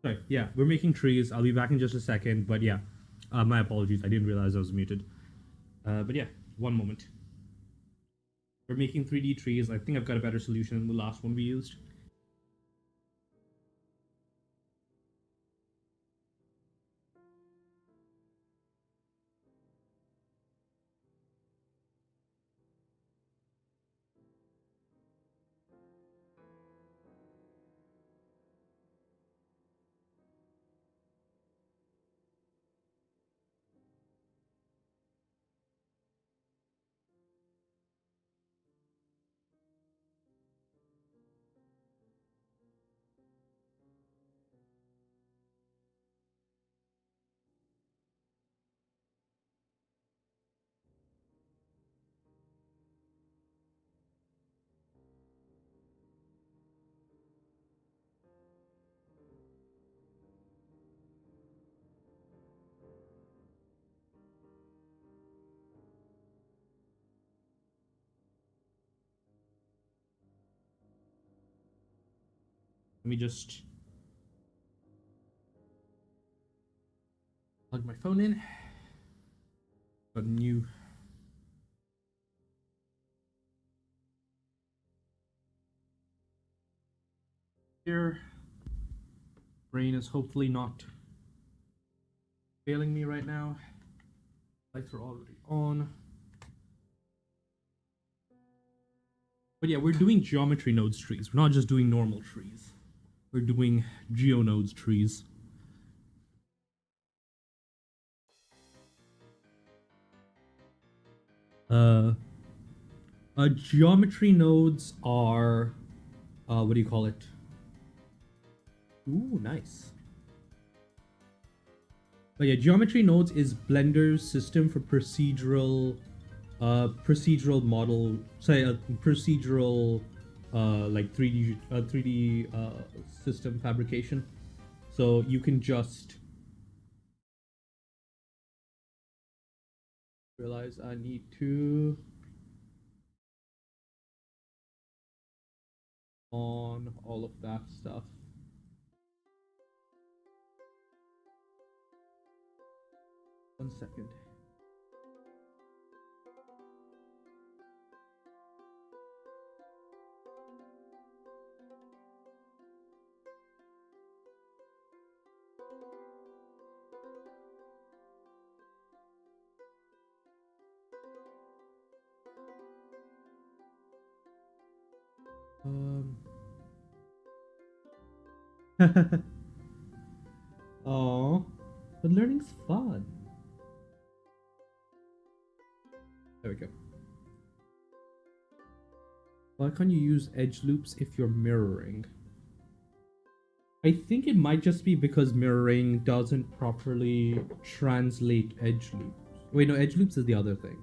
Sorry, yeah, we're making trees. I'll be back in just a second, but yeah, my apologies. I didn't realize I was muted. But yeah, one moment. We're making 3D trees. I think I've got a better solution than the last one we used. Let me just plug my phone in. Got a new. Here. Brain is hopefully not failing me right now. Lights are already on. But yeah, we're doing geometry nodes trees. We're not just doing normal trees. We're doing geonodes trees. Uh, Geometry nodes are, what do you call it? Ooh, nice. But yeah, geometry nodes is Blender's system for procedural model, say procedural, like 3D system fabrication. So you can just realize I need to on all of that stuff. One second. Oh, but learning's fun. There we go. Why can't you use edge loops if you're mirroring? I think it might just be because mirroring doesn't properly translate edge loops. Wait, no, edge loops is the other thing.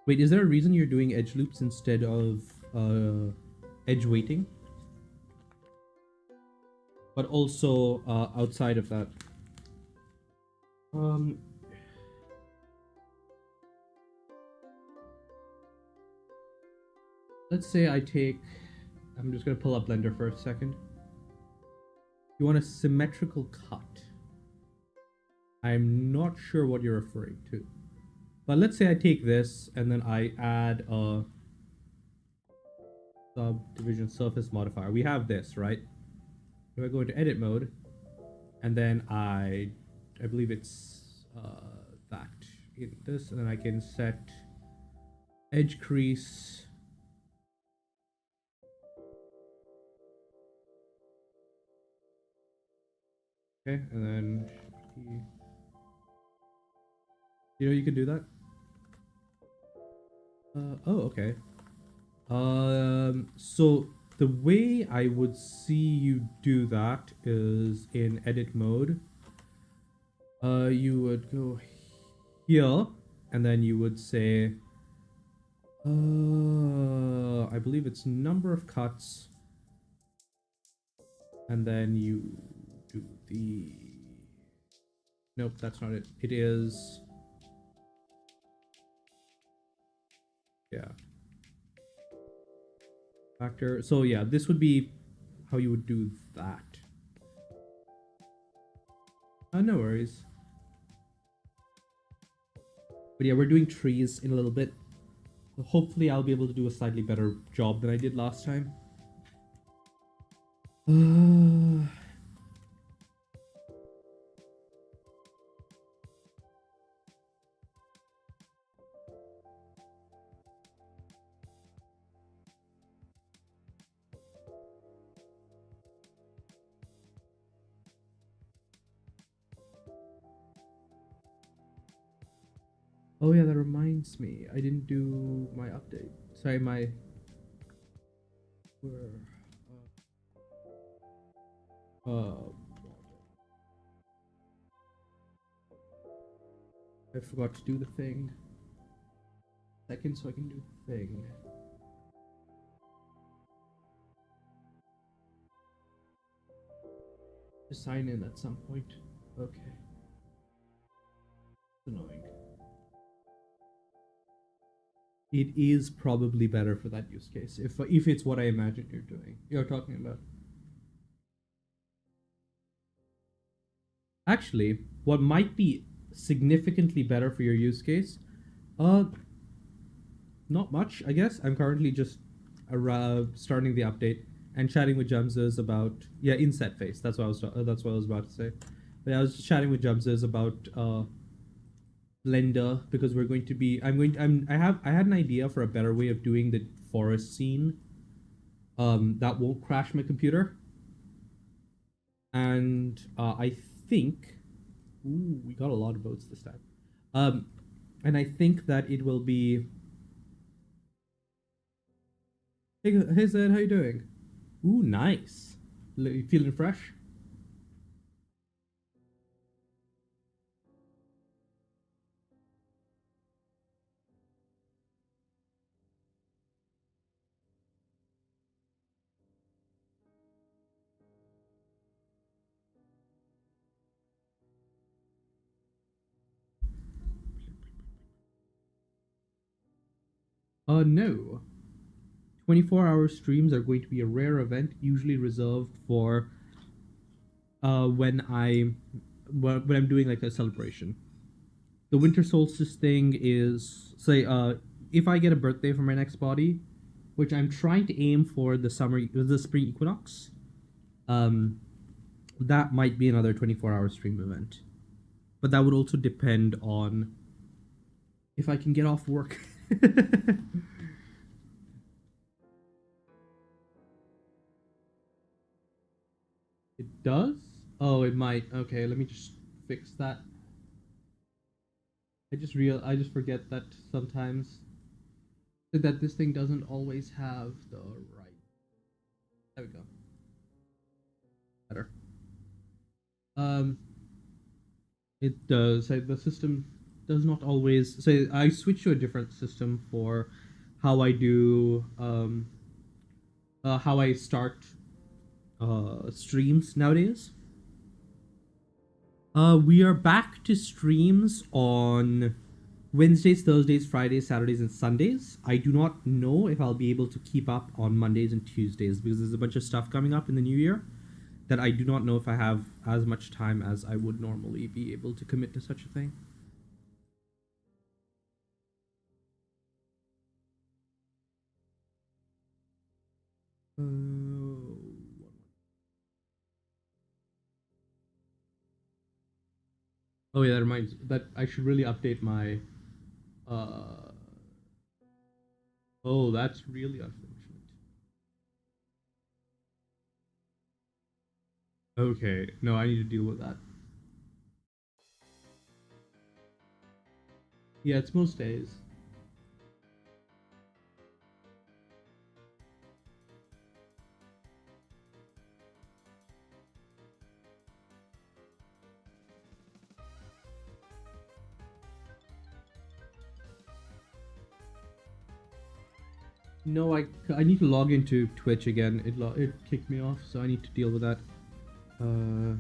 Wait, is there a reason you're doing edge loops instead of edge weighting? But also outside of that. Let's say I take, I'm just gonna pull up Blender for a second. You want a symmetrical cut. I'm not sure what you're referring to. But let's say I take this and then I add a subdivision surface modifier. We have this, right? If I go into edit mode, and then I believe it's that in this, and then I can set edge crease. Okay, and then you can do that. Oh, okay. So the way I would see you do that is in edit mode. You would go here, and then you would say, I believe it's number of cuts, and then you do the, nope, that's not it. It is, yeah. factor. So yeah, this would be how you would do that. No worries. But yeah, we're doing trees in a little bit. Hopefully I'll be able to do a slightly better job than I did last time. Oh yeah, that reminds me. I didn't do my update. Sorry, my where uh I forgot to do the thing. Second, so I can do the thing. Just sign in at some point. Okay. It's annoying. It is probably better for that use case if it's what I imagine you're talking about. Actually, what might be significantly better for your use case, uh, not much, I guess. I'm currently just starting the update and chatting with Jumses about inset face. That's what I was about to say. But yeah, I was just chatting with Jumses about Blender because we're going to be. I had an idea for a better way of doing the forest scene. That won't crash my computer. And I think, ooh, we got a lot of votes this time. And I think that it will be. Hey Zed, how you doing? Ooh, nice. You feeling fresh? No. 24-hour streams are going to be a rare event, usually reserved for when I'm doing like a celebration. The winter solstice thing is say if I get a birthday for my next body, which I'm trying to aim for the spring equinox. Um, that might be another 24-hour stream event, but that would also depend on if I can get off work. It does? Oh, it might. Okay, let me just fix that. I just forget that sometimes that this thing doesn't always have the right. There we go. Better. Um, it does. The system does not always. So I switch to a different system for how I do how I start streams nowadays. We are back to streams on Wednesdays, Thursdays, Fridays, Saturdays, and Sundays. I do not know if I'll be able to keep up on Mondays and Tuesdays because there's a bunch of stuff coming up in the new year that I do not know if I have as much time as I would normally be able to commit to such a thing. Oh yeah, that reminds that I should really update my. Uh, oh, that's really unfortunate. Okay, no, I need to deal with that. Yeah, it's most days. No, I need to log into Twitch again. It kicked me off, so I need to deal with that. Uh,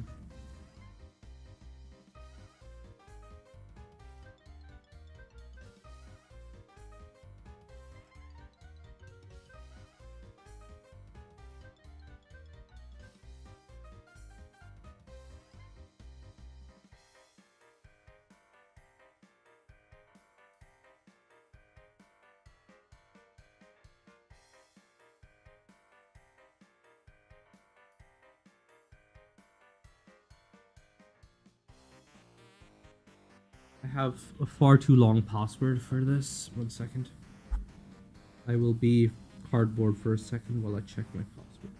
I have a far too long password for this. 1 second. I will be cardboard for a second while I check my password.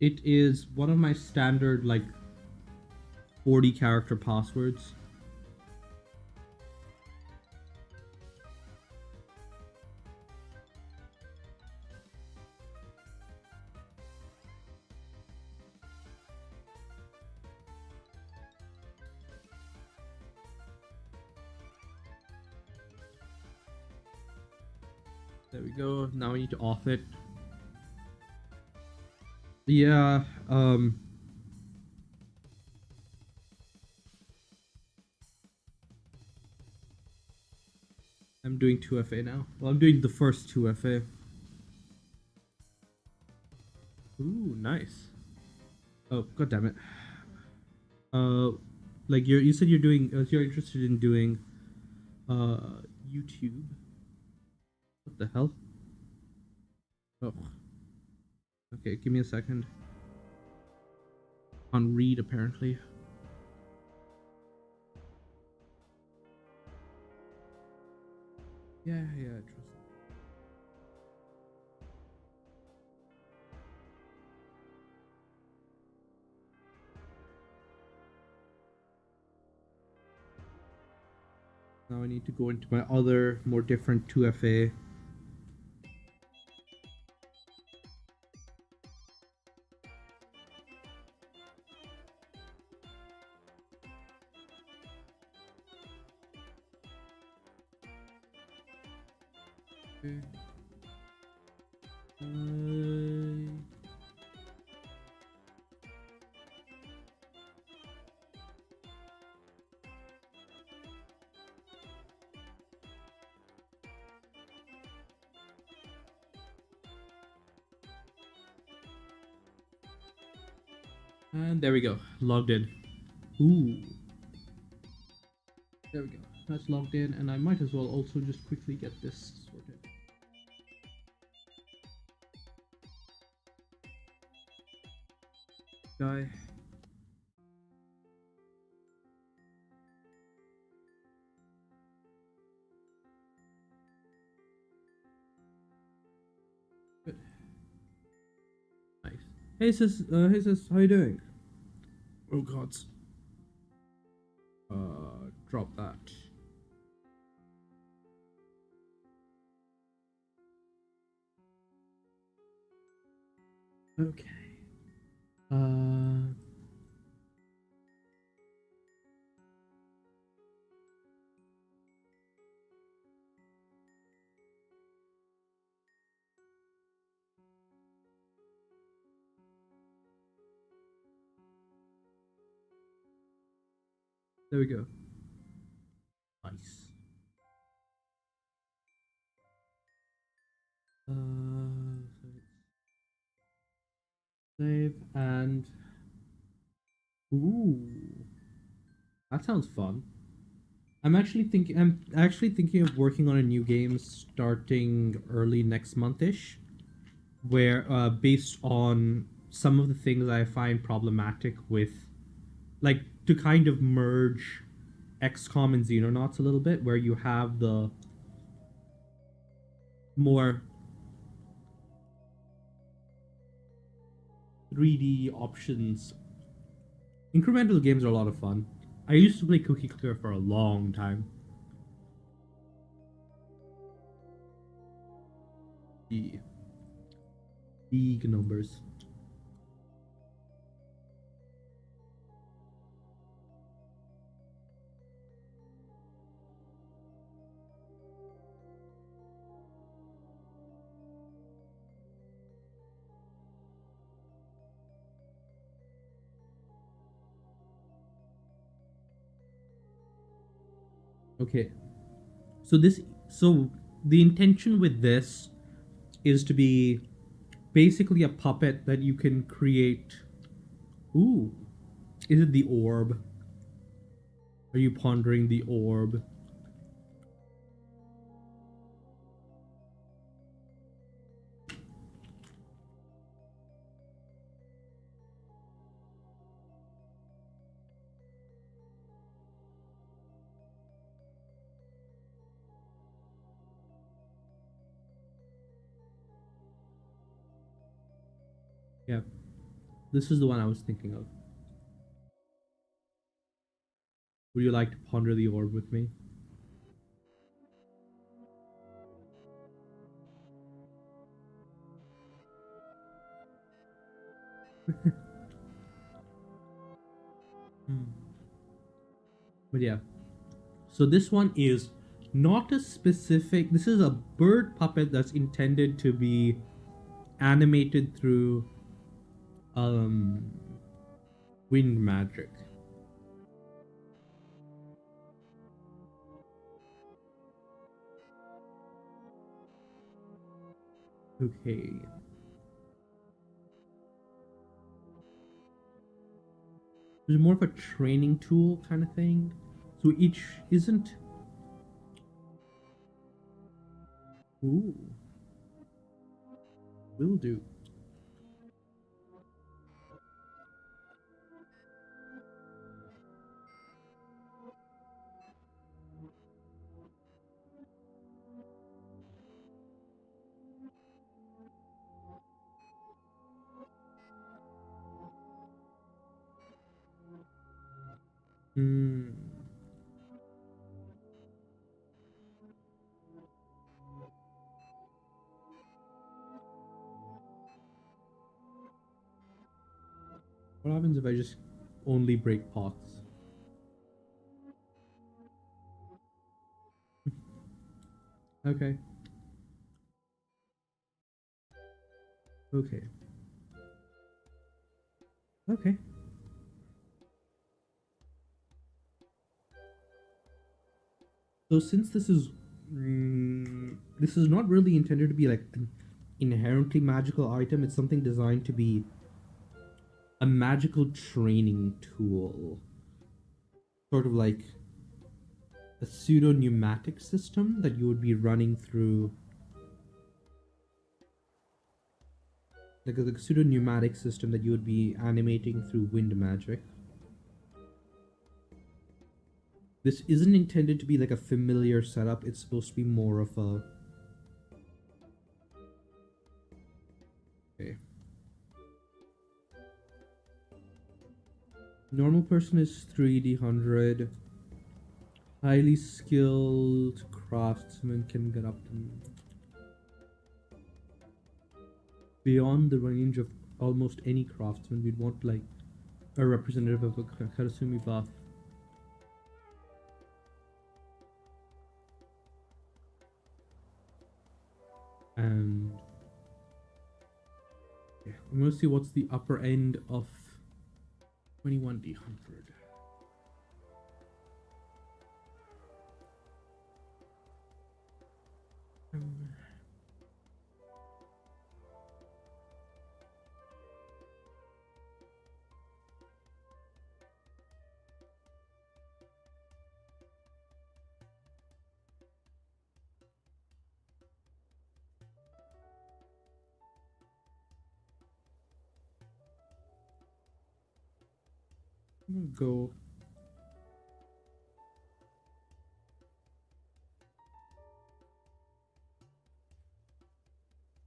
It is one of my standard, like, 40 character passwords. There we go. Now we need to off it. Yeah, I'm doing 2FA now. Well, I'm doing the first 2FA. Ooh, nice. Oh, god damn it. Like you said you're doing, you're interested in doing, YouTube. What the hell? Oh. Okay, give me a second. On read, apparently. Yeah, trust me. Now I need to go into my other, more different 2FA. Okay. And there we go, logged in. Ooh. There we go, that's logged in, and I might as well also just quickly get this sorted. Guy. Good. Nice. Hey sis, how you doing? Oh gods. Drop that. Okay. There we go. Nice. Save and ooh, that sounds fun. I'm actually thinking of working on a new game starting early next month-ish, where based on some of the things I find problematic with, like, to kind of merge XCOM and Xenonauts a little bit, where you have the more 3D options. Incremental games are a lot of fun. I used to play Cookie Clicker for a long time. Big numbers. Okay. So the intention with this is to be basically a puppet that you can create. Ooh. Is it the orb? Are you pondering the orb? Yeah, this is the one I was thinking of. Would you like to ponder the orb with me? Hmm. But yeah, so this one is not a specific. This is a bird puppet that's intended to be animated through um wind magic. Okay. It's more of a training tool kind of thing. So each isn't. Ooh, will do. Hmm. What happens if I just only break pots? Okay. Okay. Okay. So since this is not really intended to be like an inherently magical item, it's something designed to be a magical training tool, sort of like a pseudo pneumatic system that you would be running through, like a pseudo pneumatic system that you would be animating through wind magic. This isn't intended to be like a familiar setup. It's supposed to be more of a. Okay. Normal person is 3D100. Highly skilled craftsman can get up to beyond the range of almost any craftsman. We'd want like a representative of a Karasumi buff. And yeah, I'm gonna see what's the upper end of 21D100. I'm gonna go.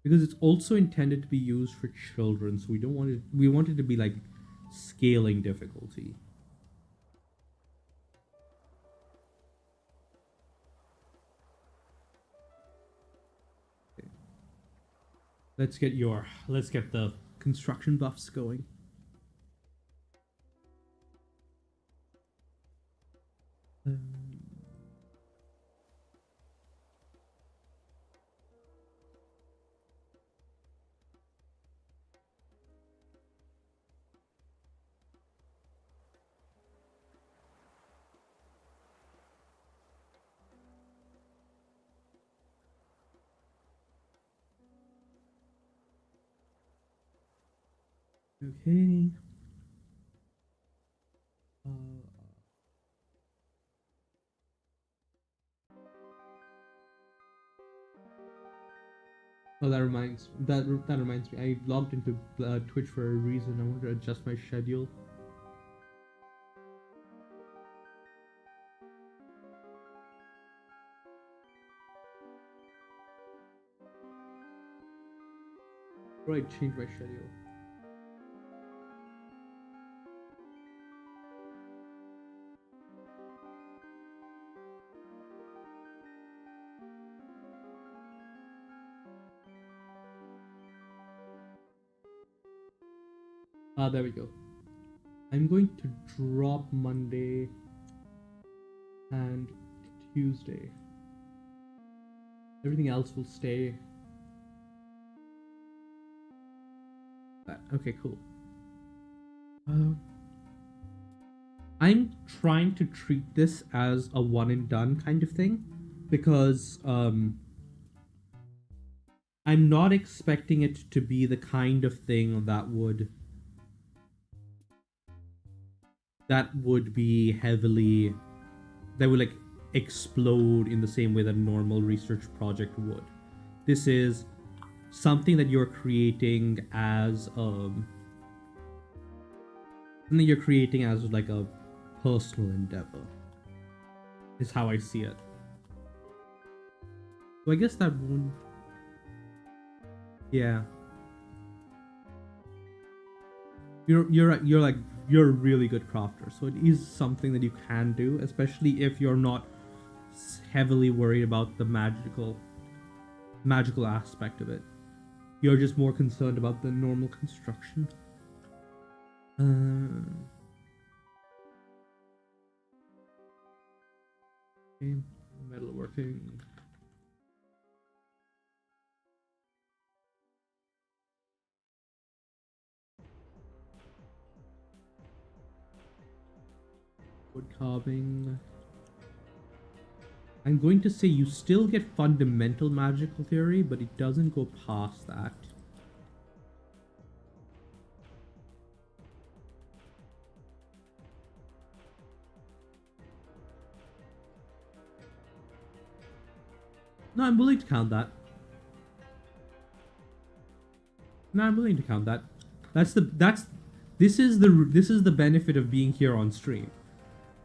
Because it's also intended to be used for children, so we don't want it. We want it to be like scaling difficulty. Okay. Let's get the construction buffs going. Um, okay. Uh, Oh, that reminds me. I logged into Twitch for a reason. I wanted to adjust my schedule. Right, change my schedule. There we go. I'm going to drop Monday and Tuesday. Everything else will stay. Okay, cool. I'm trying to treat this as a one and done kind of thing because I'm not expecting it to be the kind of thing that would be heavily, that would like explode in the same way that a normal research project would. This is something that you're creating as like a personal endeavor is how I see it. So I guess that won't, yeah. You're a really good crafter, so it is something that you can do, especially if you're not heavily worried about the magical aspect of it. You're just more concerned about the normal construction. Okay, metalworking. Wood carving. I'm going to say you still get fundamental magical theory, but it doesn't go past that. No, I'm willing to count that. No, I'm willing to count that. This is the benefit of being here on stream.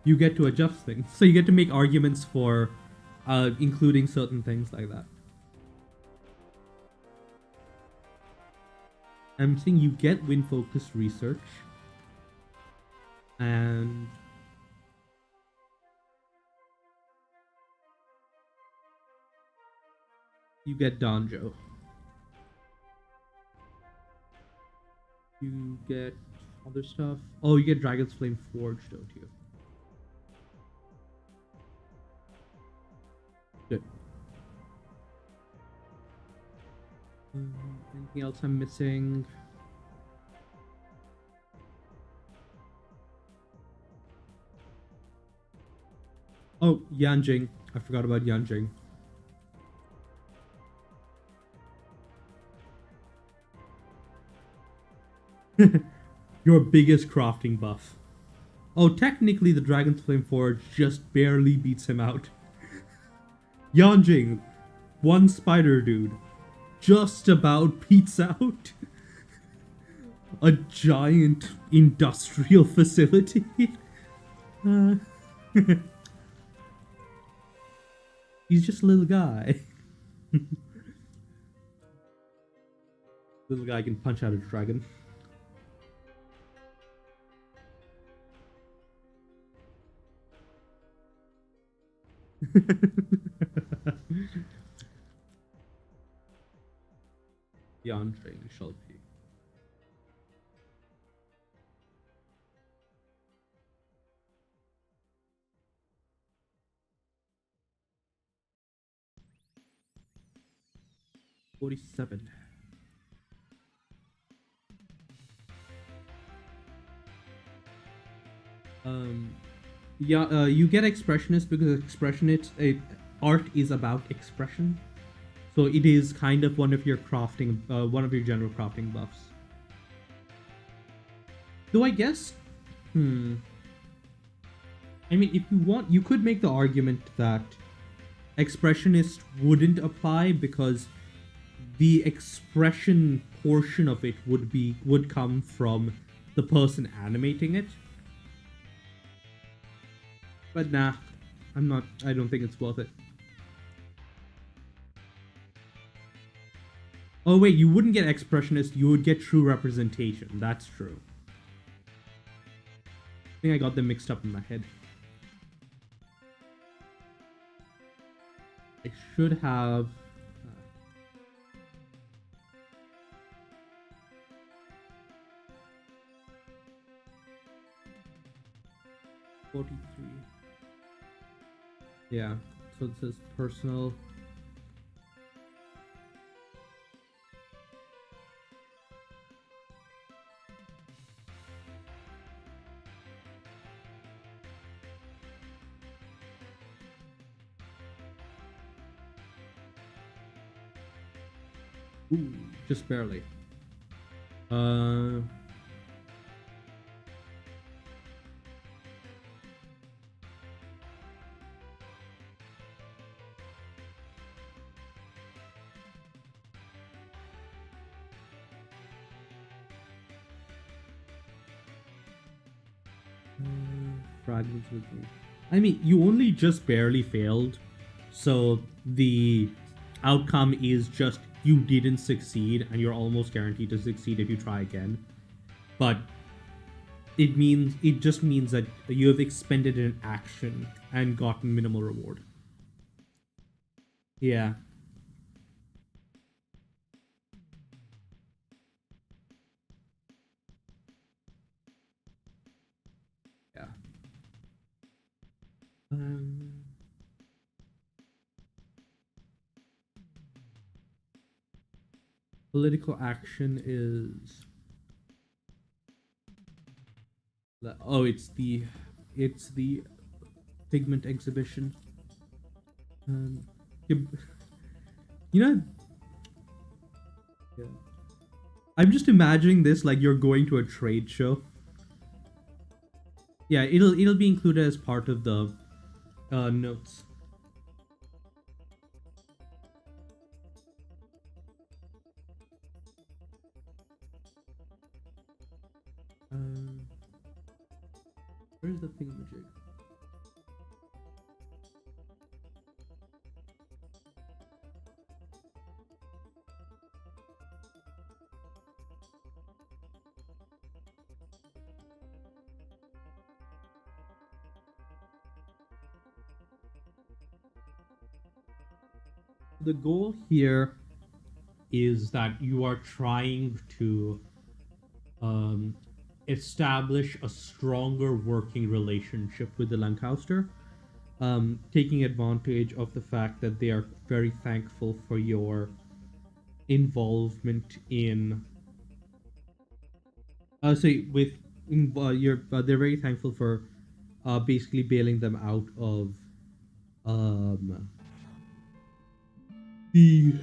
You get to adjust things, so you get to make arguments for including certain things like that. I'm saying you get win-focused research, and you get Donjo. You get other stuff. Oh, you get Dragon's Flame Forge, don't you? Good. Anything else I'm missing? Oh, Yanjing. I forgot about Yanjing. Your biggest crafting buff. Oh, technically the Dragon's Flame Forge just barely beats him out. Yanjing, one spider dude, just about beats out a giant industrial facility. He's just a little guy. Little guy can punch out a dragon. Yanjing shall be. $47. Yeah, you get expressionist because art is about expression, so it is kind of one of your crafting, one of your general crafting buffs. Though I guess, I mean, if you want, you could make the argument that expressionist wouldn't apply because the expression portion of it would come from the person animating it. But nah, I don't think it's worth it. Oh wait, you wouldn't get expressionist, you would get true representation. That's true. I think I got them mixed up in my head. I should have... 43. Yeah, so it says personal. Ooh, just barely. Fragments with me. I mean, you only just barely failed, so the outcome is just you didn't succeed, and you're almost guaranteed to succeed if you try again. But it just means that you have expended an action and gotten minimal reward. Yeah. Yeah. Political action is... Oh, it's the pigment exhibition. You know, yeah. I'm just imagining this like you're going to a trade show. Yeah, it'll be included as part of the notes. Where's the thingamajig? The goal here is that you are trying to establish a stronger working relationship with the Lancaster, taking advantage of the fact that they are very thankful for your involvement in they're very thankful for basically bailing them out of the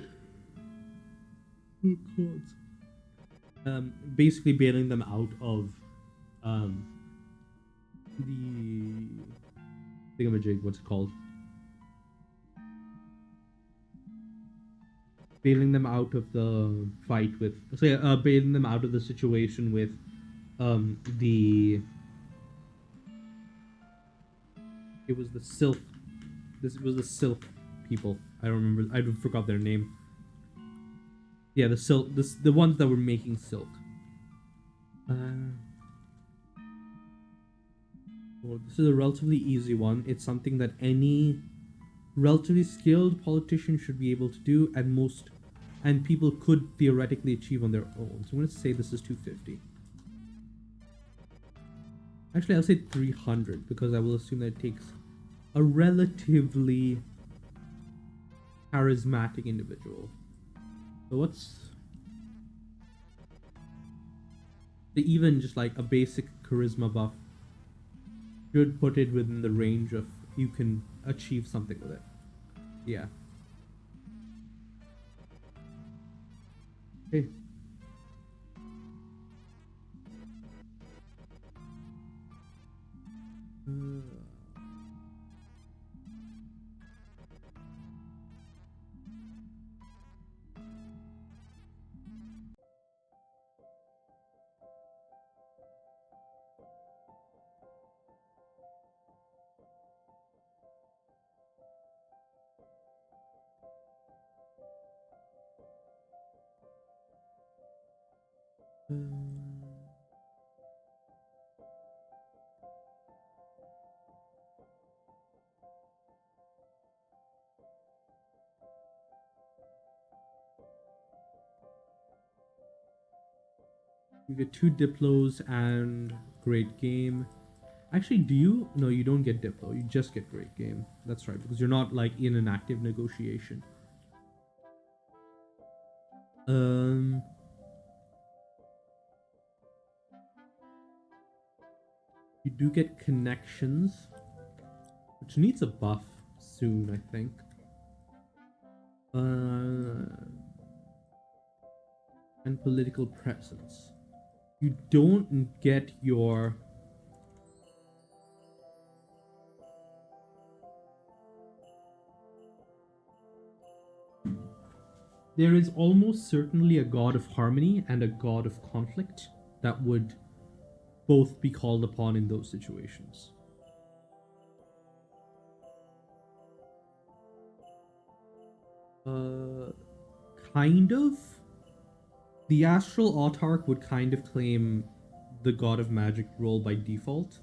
basically bailing them out of the thingamajig, what's it called? Bailing them out of the fight with, bailing them out of the situation with it was the Sylph. This was the Sylph people. I don't remember. I forgot their name. Yeah, the silk. The ones that were making silk. Well, this is a relatively easy one. It's something that any relatively skilled politician should be able to do, and people could theoretically achieve on their own. So I'm going to say this is 250. Actually, I'll say 300 because I will assume that it takes a relatively charismatic individual. So what's even just like a basic charisma buff should put it within the range of you can achieve something with it. Yeah. Okay. You get 2 Diplos and Great Game. Actually, do you? No, you don't get Diplo. You just get Great Game. That's right, because you're not like in an active negotiation. Um, you do get Connections, which needs a buff soon, I think. And Political Presence. You don't get your... There is almost certainly a god of harmony and a god of conflict that would both be called upon in those situations. Kind of. The Astral Autarch would kind of claim the God of Magic role by default,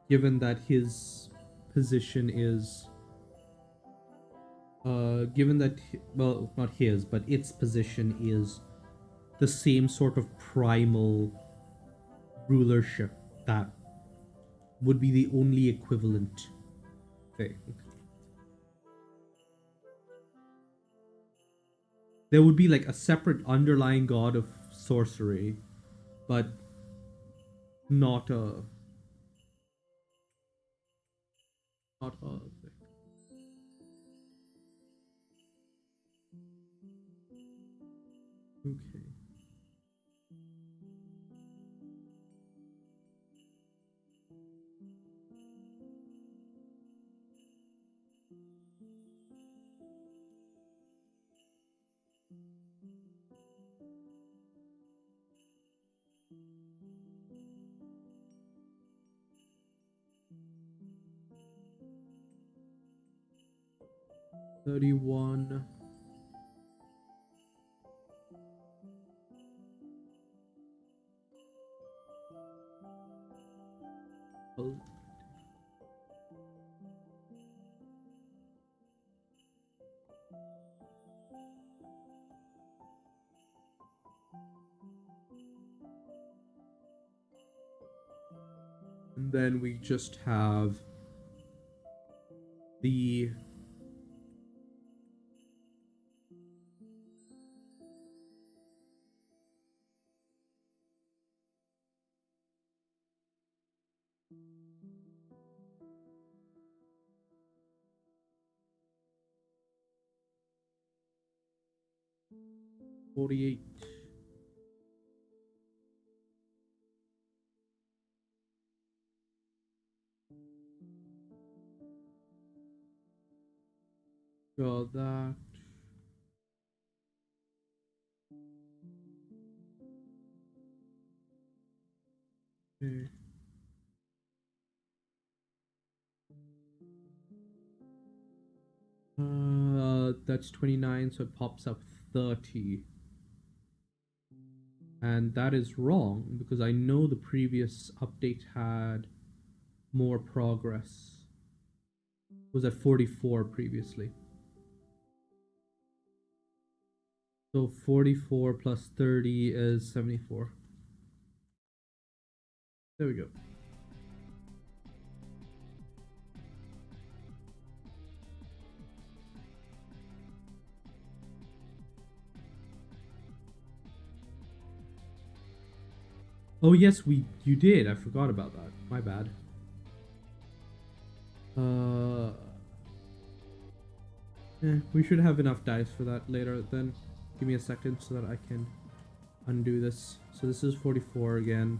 given that his position is... given that, well, not his, but its position is the same sort of primal rulership that would be the only equivalent thing. There would be like a separate underlying god of sorcery, but not a thing. Okay. $31. And then we just have the $48. Got that. Okay. That's 29, so it pops up 30. And that is wrong, because I know the previous update had more progress. It was at 44 previously. So 44 plus 30 is 74. There we go. Oh yes, you did. I forgot about that. My bad. We should have enough dice for that later then. Give me a second so that I can undo this. So this is 44 again.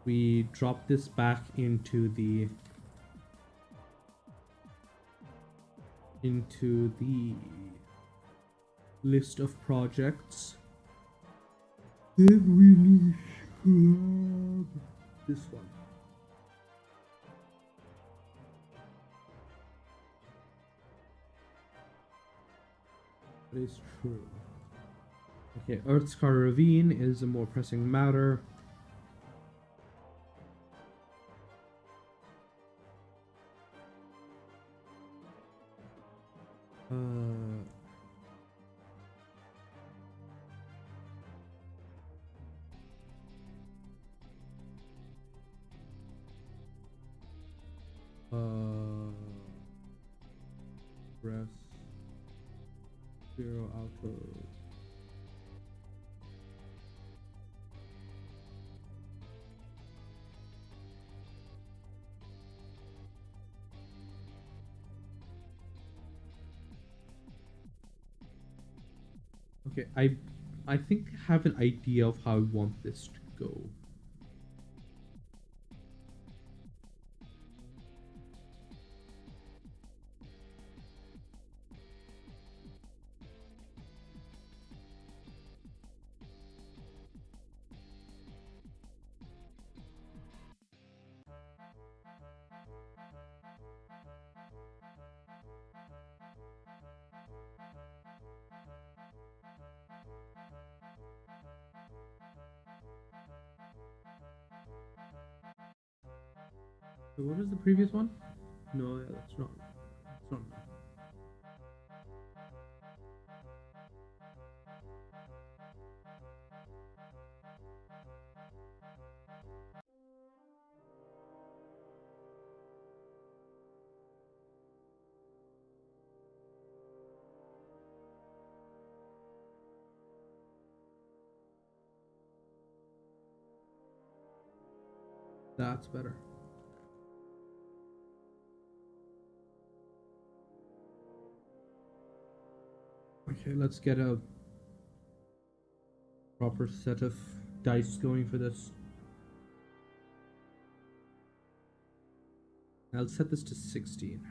We drop this back into the list of projects. Then we need to grab this one. That is true. Okay, Earthscar Ravine is a more pressing matter. Rest. Zero auto. Okay, I think I have an idea of how I want this to go. So what was the previous one? No, yeah, that's not. That's not. That's better. Okay, let's get a proper set of dice going for this. I'll set this to 16.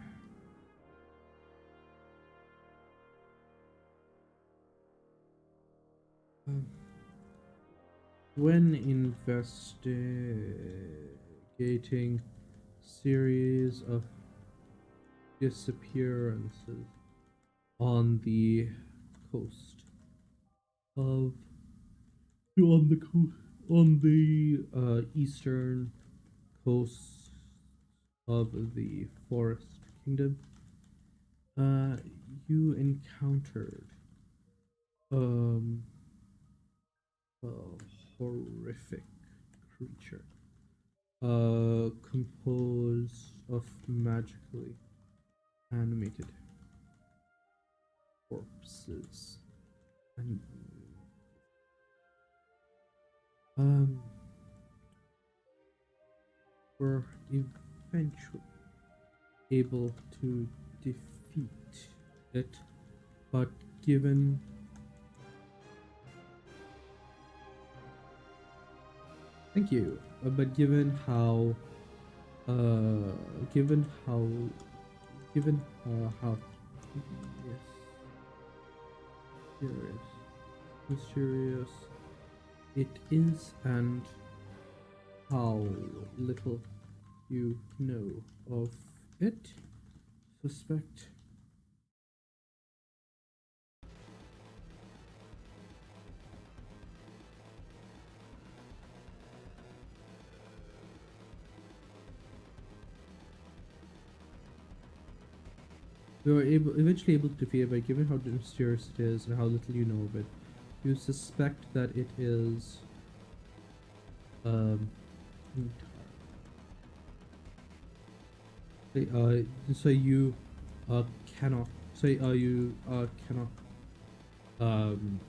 When investigating series of disappearances on the coast of on the eastern coast of the Forest Kingdom, you encountered a horrific creature composed of magically animated corpses and were eventually able to defeat it, but given thank you, but given how yes, mysterious it is, and how little you know of it, suspect we were eventually able to defeat it, but given how mysterious it is and how little you know of it, you suspect that it is um so you cannot um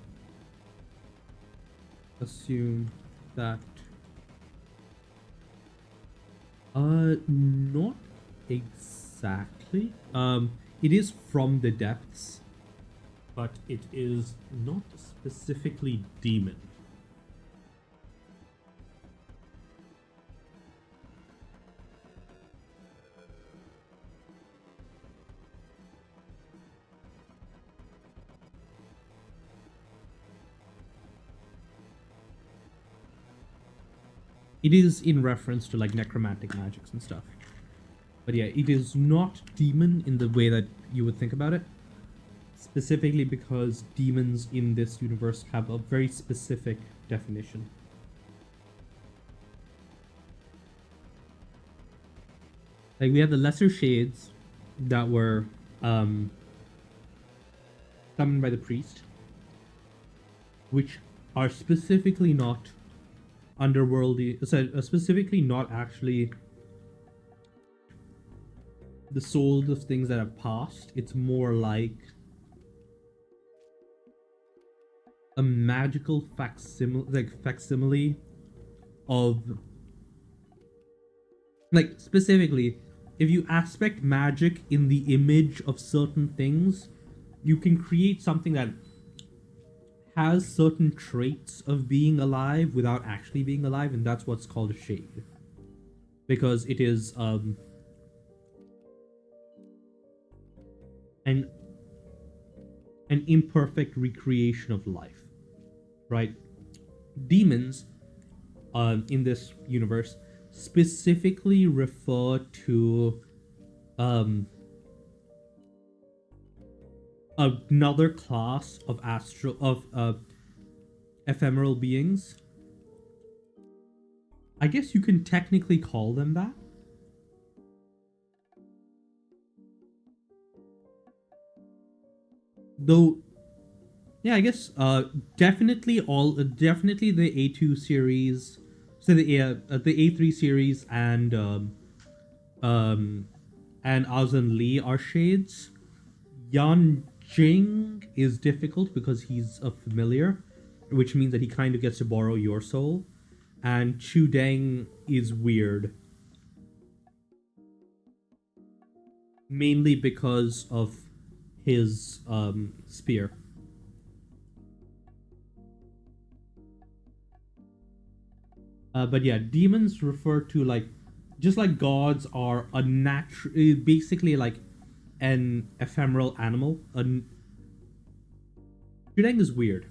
assume that not exactly. It is from the depths, but it is not specifically demon. It is in reference to like necromantic magics and stuff. But yeah, it is not demon in the way that you would think about it. specifically because demons in this universe have a very specific definition. Like we have the lesser shades that were summoned by the priest, which are specifically not underworldy, specifically not actually the souls of things that have passed. It's more like a magical facsimile of, like, specifically, if you aspect magic in the image of certain things, you can create something that has certain traits of being alive without actually being alive, and that's what's called a shade. Because it is an imperfect recreation of life, right? Demons in this universe specifically refer to another class of ephemeral beings. I guess you can technically call them that. Though, yeah, I guess definitely the A2 series, so the A3 series and Azan Lee are shades. Yan Jing is difficult because he's a familiar, which means that he kind of gets to borrow your soul. And Chu Deng is weird, mainly because of his spear. But yeah, demons refer to, like, just like gods are a natural, basically like an ephemeral animal. Chudeng is weird.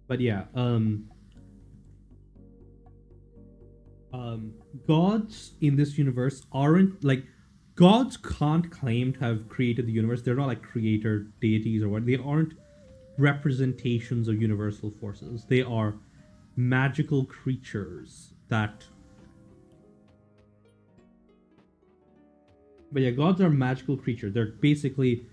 But yeah, gods in this universe aren't like, gods can't claim to have created the universe. They're not like creator deities or what. They aren't representations of universal forces. They are magical creatures that. But yeah, gods are magical creatures. They're basically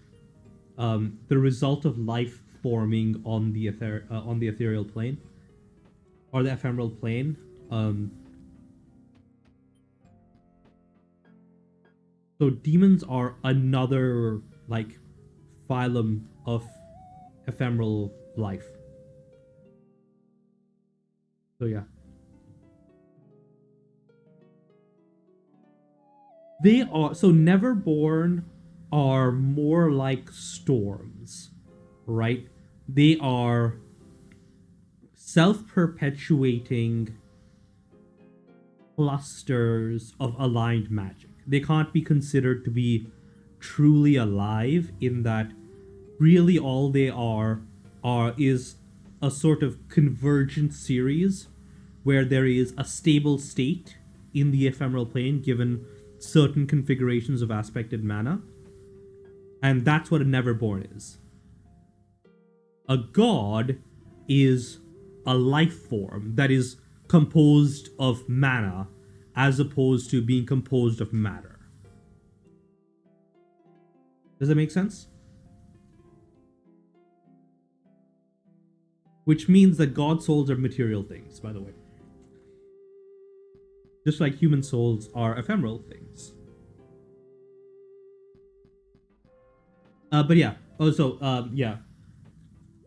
the result of life forming on the ethereal plane or the ephemeral plane. So demons are another, like, phylum of ephemeral life. So yeah. They are, so Neverborn are more like storms, right? They are self-perpetuating clusters of aligned magic. They can't be considered to be truly alive, in that really all they are is a sort of convergent series where there is a stable state in the ephemeral plane given certain configurations of aspected mana. And that's what a Neverborn is. A god is a life form that is composed of mana as opposed to being composed of matter. Does that make sense? Which means that god souls are material things, by the way. Just like human souls are ephemeral things. But yeah. Yeah.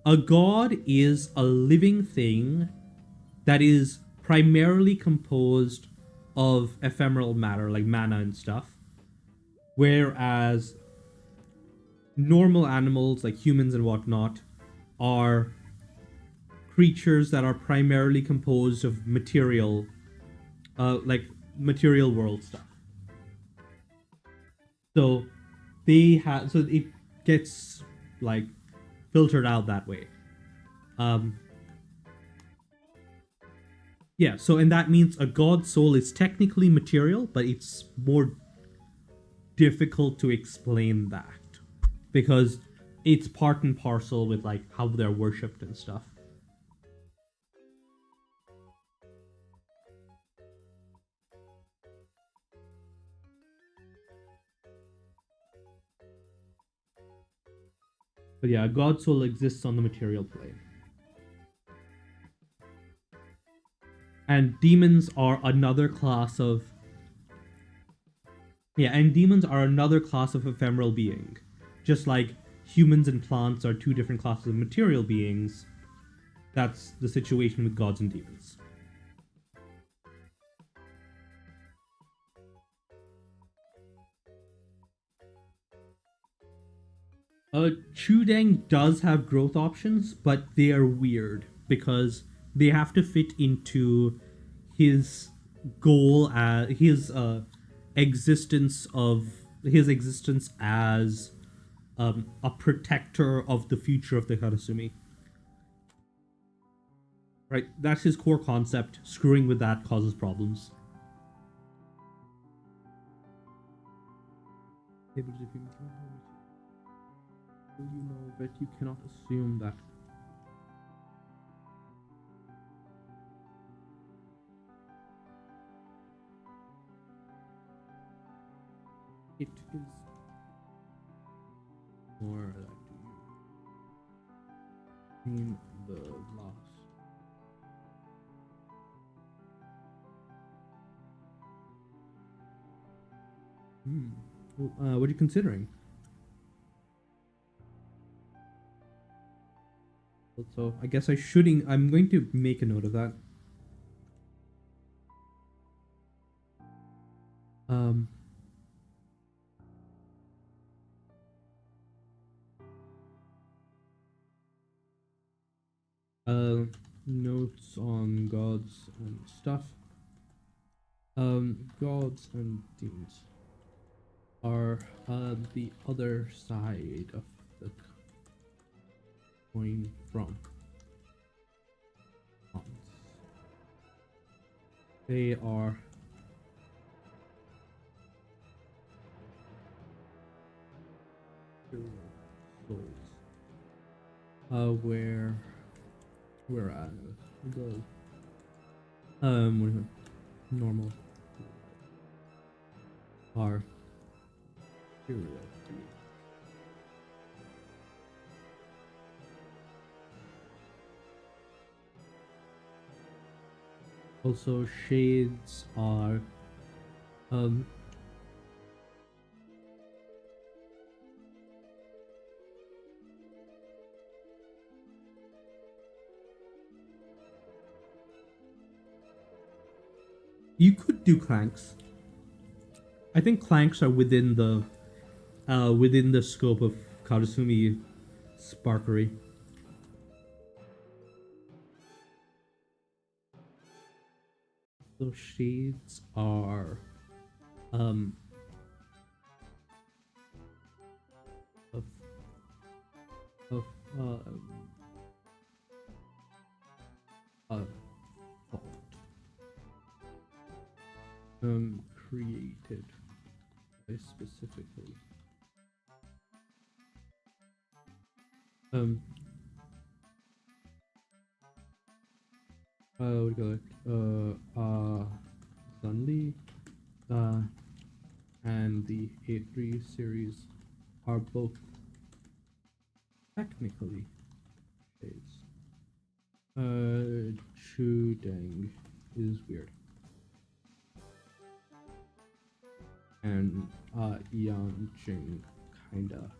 A god is a living thing that is primarily composed of ephemeral matter, like mana and stuff. Whereas normal animals, like humans and whatnot, are creatures that are primarily composed of material, like material world stuff. So so it gets, like, filtered out that way. Yeah, so and that means a god soul is technically material, but it's more difficult to explain that because it's part and parcel with like how they're worshipped and stuff. But yeah, a god soul exists on the material plane. And demons are another class of and demons are another class of ephemeral being. Just like humans and plants are two different classes of material beings, that's the situation with gods and demons. Chudeng does have growth options, but they are weird because they have to fit into his goal as his existence as a protector of the future of the Karasumi. Right, that's his core concept. Screwing with that causes problems. You know that you cannot assume that it is more that you mean the loss. What are you considering? So I guess I'm going to make a note of that. Um. Notes on gods and stuff. Gods and demons are the other side of the coin from gods. They are souls. Whereas the normal are material. Also, shades are you could do clanks. I think clanks are within the scope of Karasumi sparkery. Those shades are of of fault created by specifically we got Sunli and the A3 series are both technically shades. Chudeng is weird. And Yanjing kinda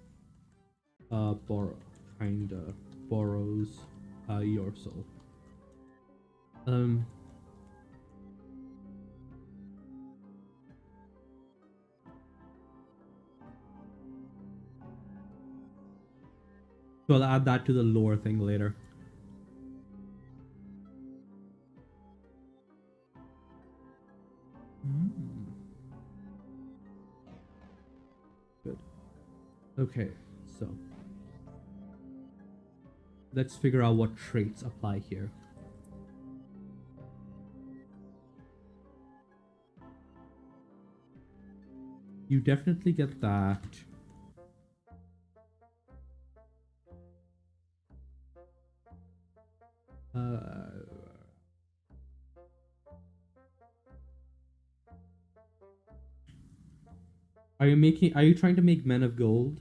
borrows your soul. So I'll add that to the lore thing later. Good. Okay, so let's figure out what traits apply here. You definitely get that. Are you trying to make Men of Gold?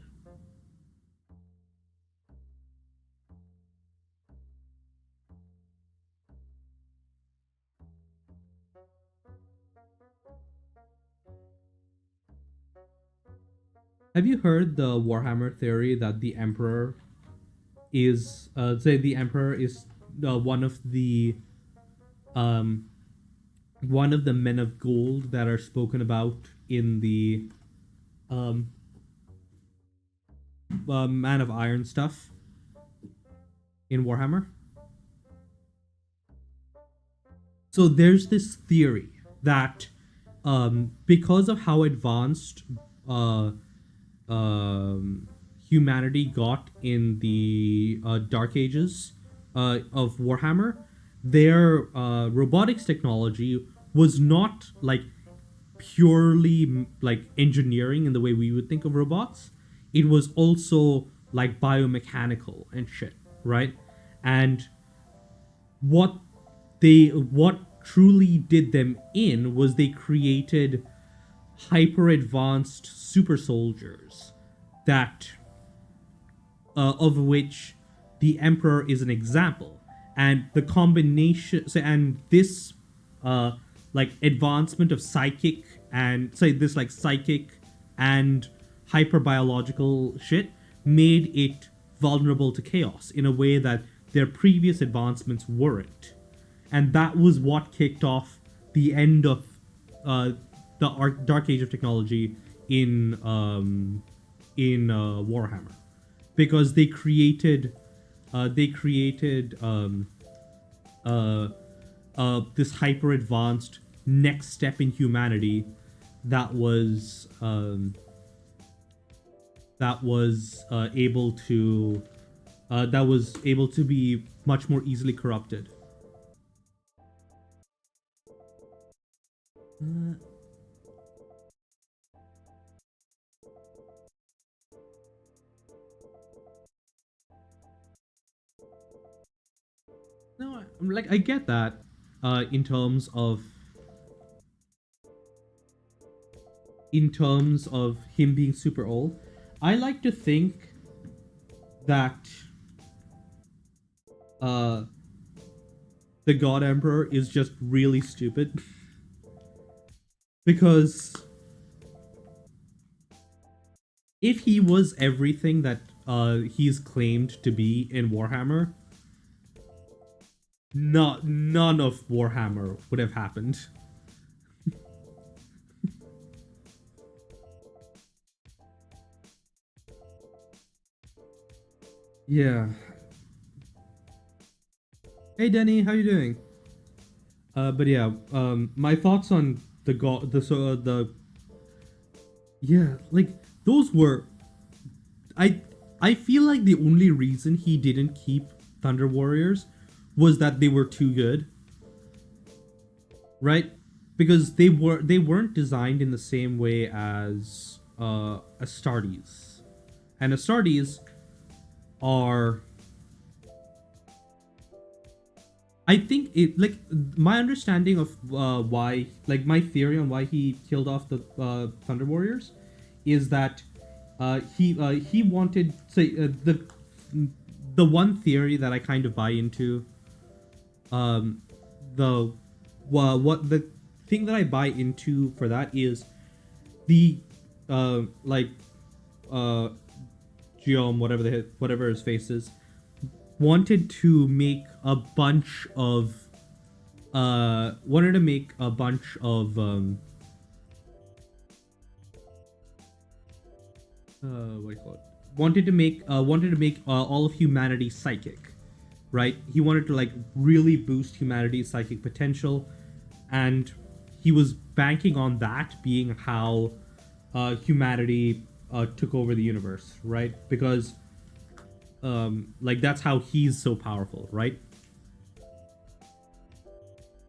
Have you heard the Warhammer theory that the Emperor is one of the um one of the Men of Gold that are spoken about in the um Man of Iron stuff in Warhammer? So there's this theory that because of how advanced uh, humanity got in the Dark Ages of Warhammer, their robotics technology was not like purely like engineering in the way we would think of robots. It was also like biomechanical and shit, right? And what what truly did them in was they created hyper advanced super soldiers that of which the Emperor is an example. And the combination, so, and this like advancement of psychic and say this like psychic and hyper biological shit made it vulnerable to chaos in a way that their previous advancements weren't. And that was what kicked off the end of the Dark Age of technology in Warhammer, because they created this hyper advanced next step in humanity that was able to be much more easily corrupted. No, I get that. In terms of him being super old, I like to think that the God Emperor is just really stupid because if he was everything that he's claimed to be in Warhammer, none of Warhammer would have happened. Yeah. Hey Denny, how you doing? But yeah, my thoughts on the yeah, like those were I feel like the only reason he didn't keep Thunder Warriors was that they were too good. Right? Because they weren't designed in the same way as Astartes. And Astartes are, I think it like my understanding of why, like my theory on why he killed off the Thunder Warriors is that he wanted say the one theory that I kind of buy into, the what the thing that I buy into for that is the like Geom, whatever his face is, wanted to make a bunch of what do you call it? Wanted to make all of humanity psychic, right? He wanted to like really boost humanity's psychic potential, and he was banking on that being how humanity took over the universe, right? Because like that's how he's so powerful, right?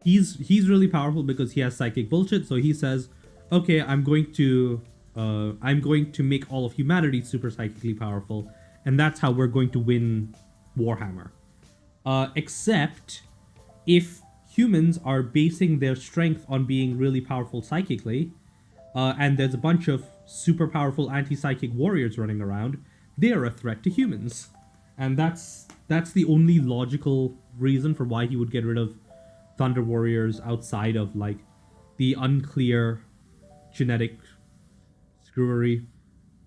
He's really powerful because he has psychic bullshit. So he says, "Okay, I'm going to I'm going to make all of humanity super psychically powerful, and that's how we're going to win Warhammer. Except if humans are basing their strength on being really powerful psychically, and there's a bunch of super powerful anti-psychic warriors running around, they are a threat to humans. And that's the only logical reason for why he would get rid of Thunder Warriors outside of, like, the unclear genetic screwery.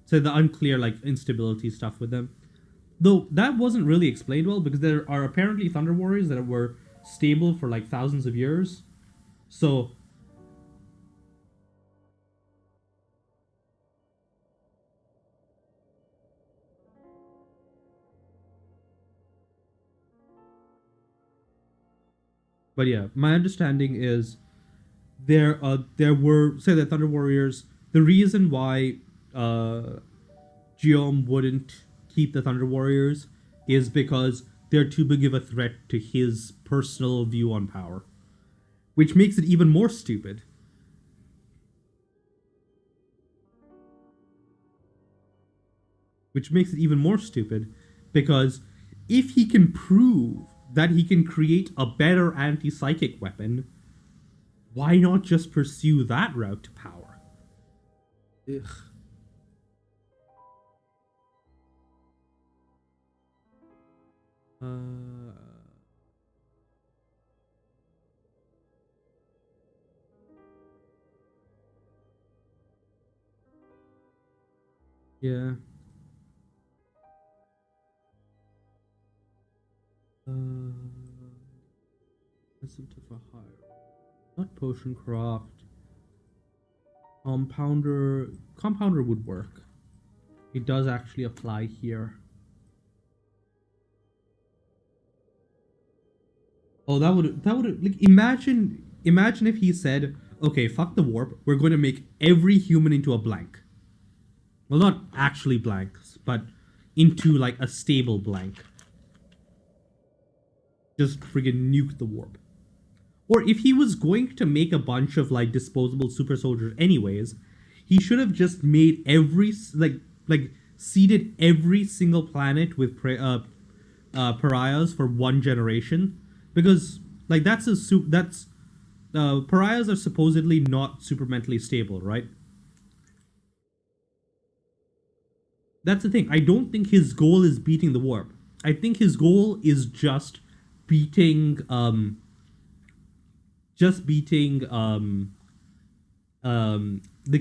So the unclear, like, instability stuff with them. Though that wasn't really explained well, because there are apparently Thunder Warriors that were stable for, like, thousands of years. So but yeah, my understanding is there were, say, the Thunder Warriors. The reason why Geom wouldn't keep the Thunder Warriors is because they're too big of a threat to his personal view on power, which makes it even more stupid. Which makes it even more stupid because if he can prove that he can create a better anti-psychic weapon, why not just pursue that route to power? Ugh. Yeah. Isn't of a higher. Not potion craft. Compounder would work. It does actually apply here. Oh, that would, like, imagine if he said, okay, fuck the warp, we're going to make every human into a blank. Well, not actually blanks, but into, like, a stable blank. Just friggin' nuke the warp. Or if he was going to make a bunch of, like, disposable super soldiers anyways, he should have just made every, like seeded every single planet with pariahs for one generation, because, like, pariahs are supposedly not super mentally stable, right? That's the thing. I don't think his goal is beating the warp. I think his goal is just beating the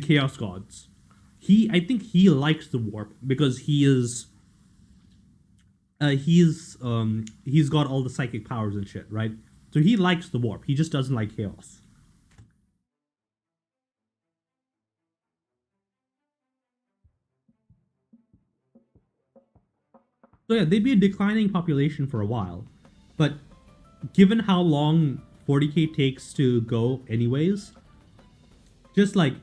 Chaos Gods. I think he likes the warp because he's got all the psychic powers and shit, right? So he likes the warp. He just doesn't like chaos. So yeah, they'd be a declining population for a while, but given how long 40k takes to go anyways, just, like,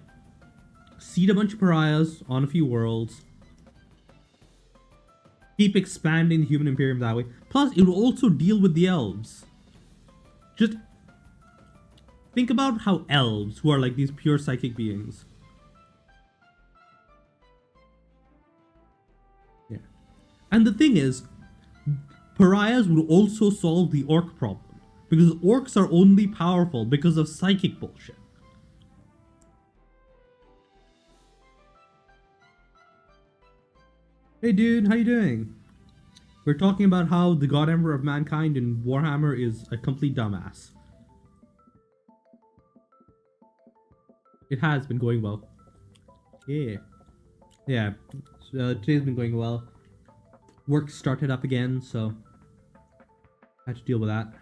seed a bunch of pariahs on a few worlds, keep expanding the human imperium that way. Plus, it will also deal with the elves. Just think about how elves, who are, like, these pure psychic beings. Yeah. And the thing is, pariahs would also solve the orc problem, because orcs are only powerful because of psychic bullshit. Hey dude, how you doing? We're talking about how the God Emperor of Mankind in Warhammer is a complete dumbass. It has been going well. Yeah. Yeah. Today's been going well. Work started up again, so I had to deal with that.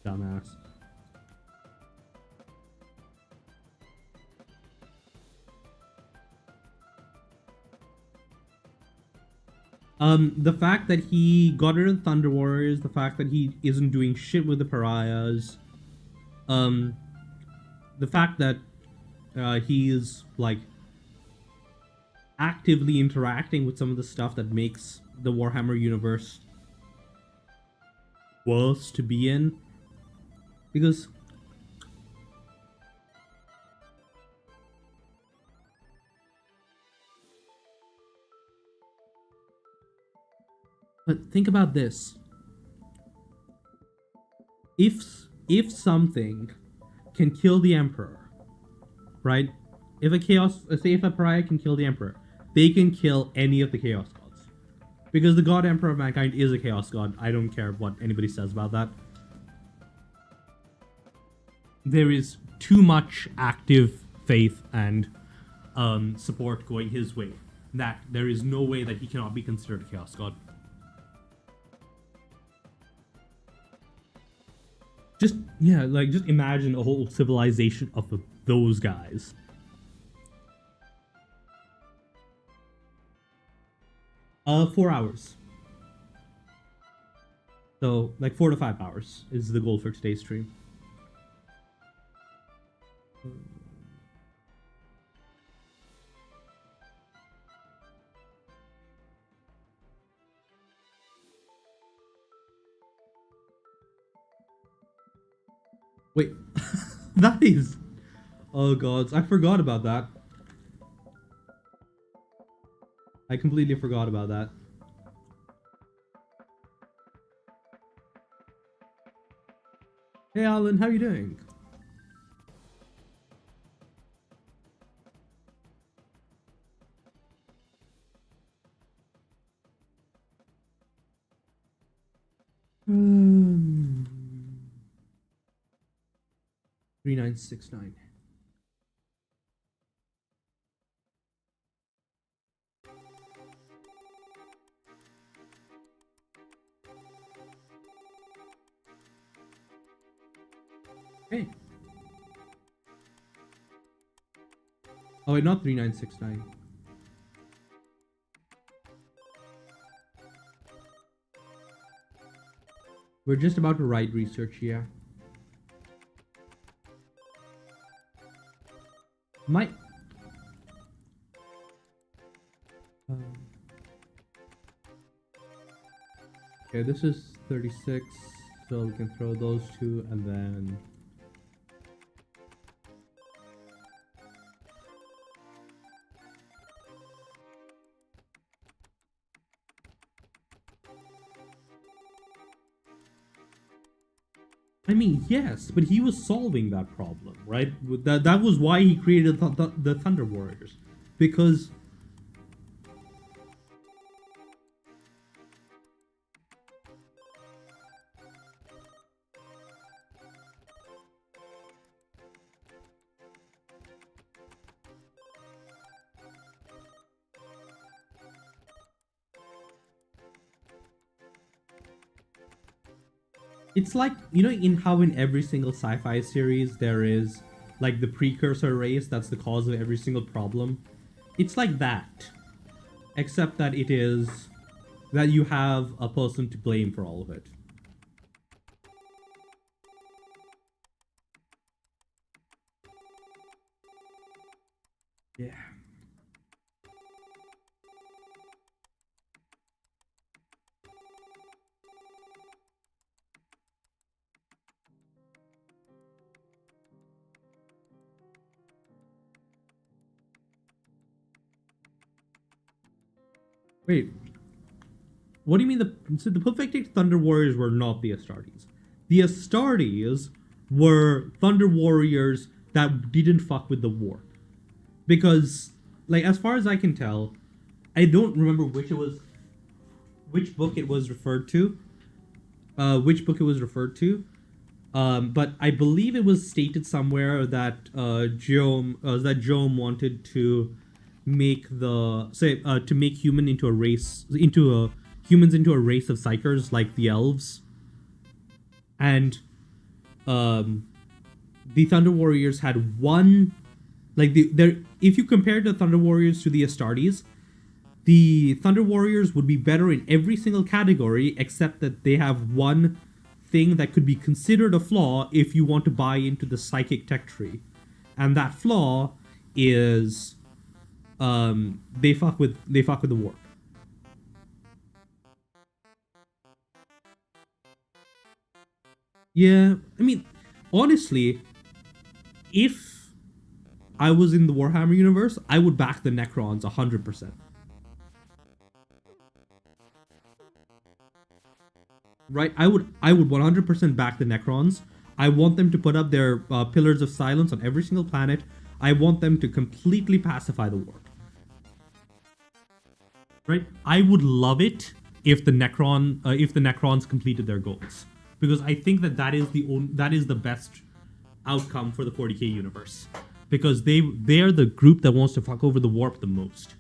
Dumbass. The fact that he got rid of the Thunder Warriors, the fact that he isn't doing shit with the pariahs, the fact that he's, like, actively interacting with some of the stuff that makes the Warhammer universe worse to be in, because but think about this. If something can kill the emperor, right? If a chaos, say if a pariah can kill the emperor, they can kill any of the chaos gods. Because the god emperor of mankind is a chaos god. I don't care what anybody says about that. There is too much active faith and support going his way that there is no way that he cannot be considered a chaos god. Just just imagine a whole civilization of those guys. 4 hours. So like 4 to 5 hours is the goal for today's stream. Wait, that is... Oh gods, I forgot about that. I completely forgot about that. Hey Alan, how you doing? Hmm. 3969. Hey. Oh wait, not 3969. We're just about to write research here. My... okay, this is 36, so we can throw those two and then... I mean, yes, but he was solving that problem, right? That was why he created the Thunder Warriors. Because... it's like, you know, in how in every single sci-fi series there is like the precursor race that's the cause of every single problem. It's like that, except that it is that you have a person to blame for all of it. Yeah. Wait, what do you mean so the Perfected Thunder Warriors were not the Astartes? The Astartes were Thunder Warriors that didn't fuck with the war. Because, like, as far as I can tell, I don't remember which book it was referred to. But I believe it was stated somewhere that Jome wanted to make humans into a race of psychers like the elves, and the Thunder Warriors had one, like if you compared the Thunder Warriors to the Astartes, the Thunder Warriors would be better in every single category except that they have one thing that could be considered a flaw if you want to buy into the psychic tech tree, and that flaw is they fuck with the warp. Yeah, I mean, honestly, if I was in the Warhammer universe, I would back the Necrons 100%. Right? I would 100% back the Necrons. I want them to put up their pillars of silence on every single planet. I want them to completely pacify the world. Right? I would love it if the Necrons completed their goals, because I think that is the best outcome for the 40k universe, because they're the group that wants to fuck over the warp the most.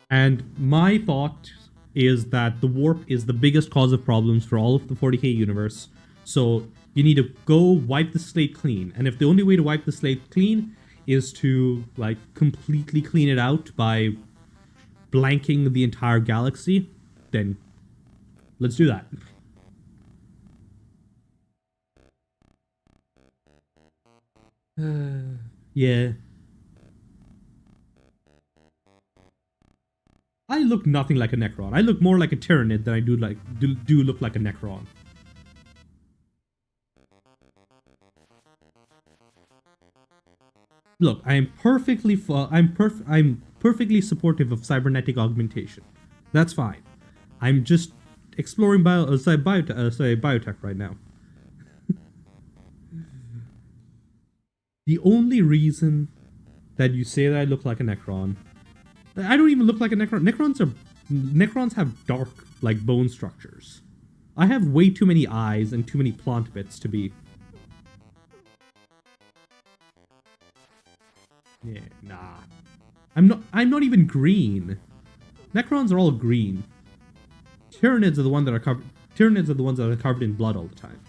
And my thought is that the warp is the biggest cause of problems for all of the 40k universe. So you need to go wipe the slate clean. And if the only way to wipe the slate clean is to like completely clean it out by blanking the entire galaxy, then let's do that. Yeah. I look nothing like a Necron. I look more like a Tyranid than I do look like a Necron. Look, I'm perfectly supportive of cybernetic augmentation. That's fine. I'm just exploring biotech right now. The only reason that you say that I look like a Necron, I don't even look like a Necron. Necrons have dark, like, bone structures. I have way too many eyes and too many plant bits to be. Yeah, nah. I'm not even green. Necrons are all green. Tyranids are the ones that are covered. Tyranids are the ones that are covered in blood all the time.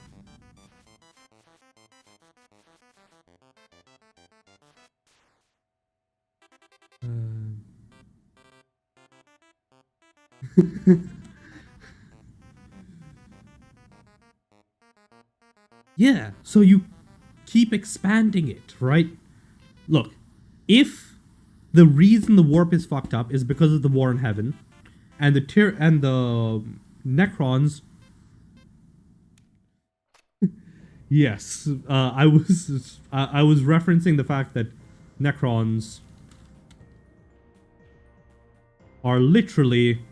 Yeah, so you keep expanding it, right? Look, if the reason the warp is fucked up is because of the war in heaven, and the Necrons, yes, I was referencing the fact that Necrons are literally.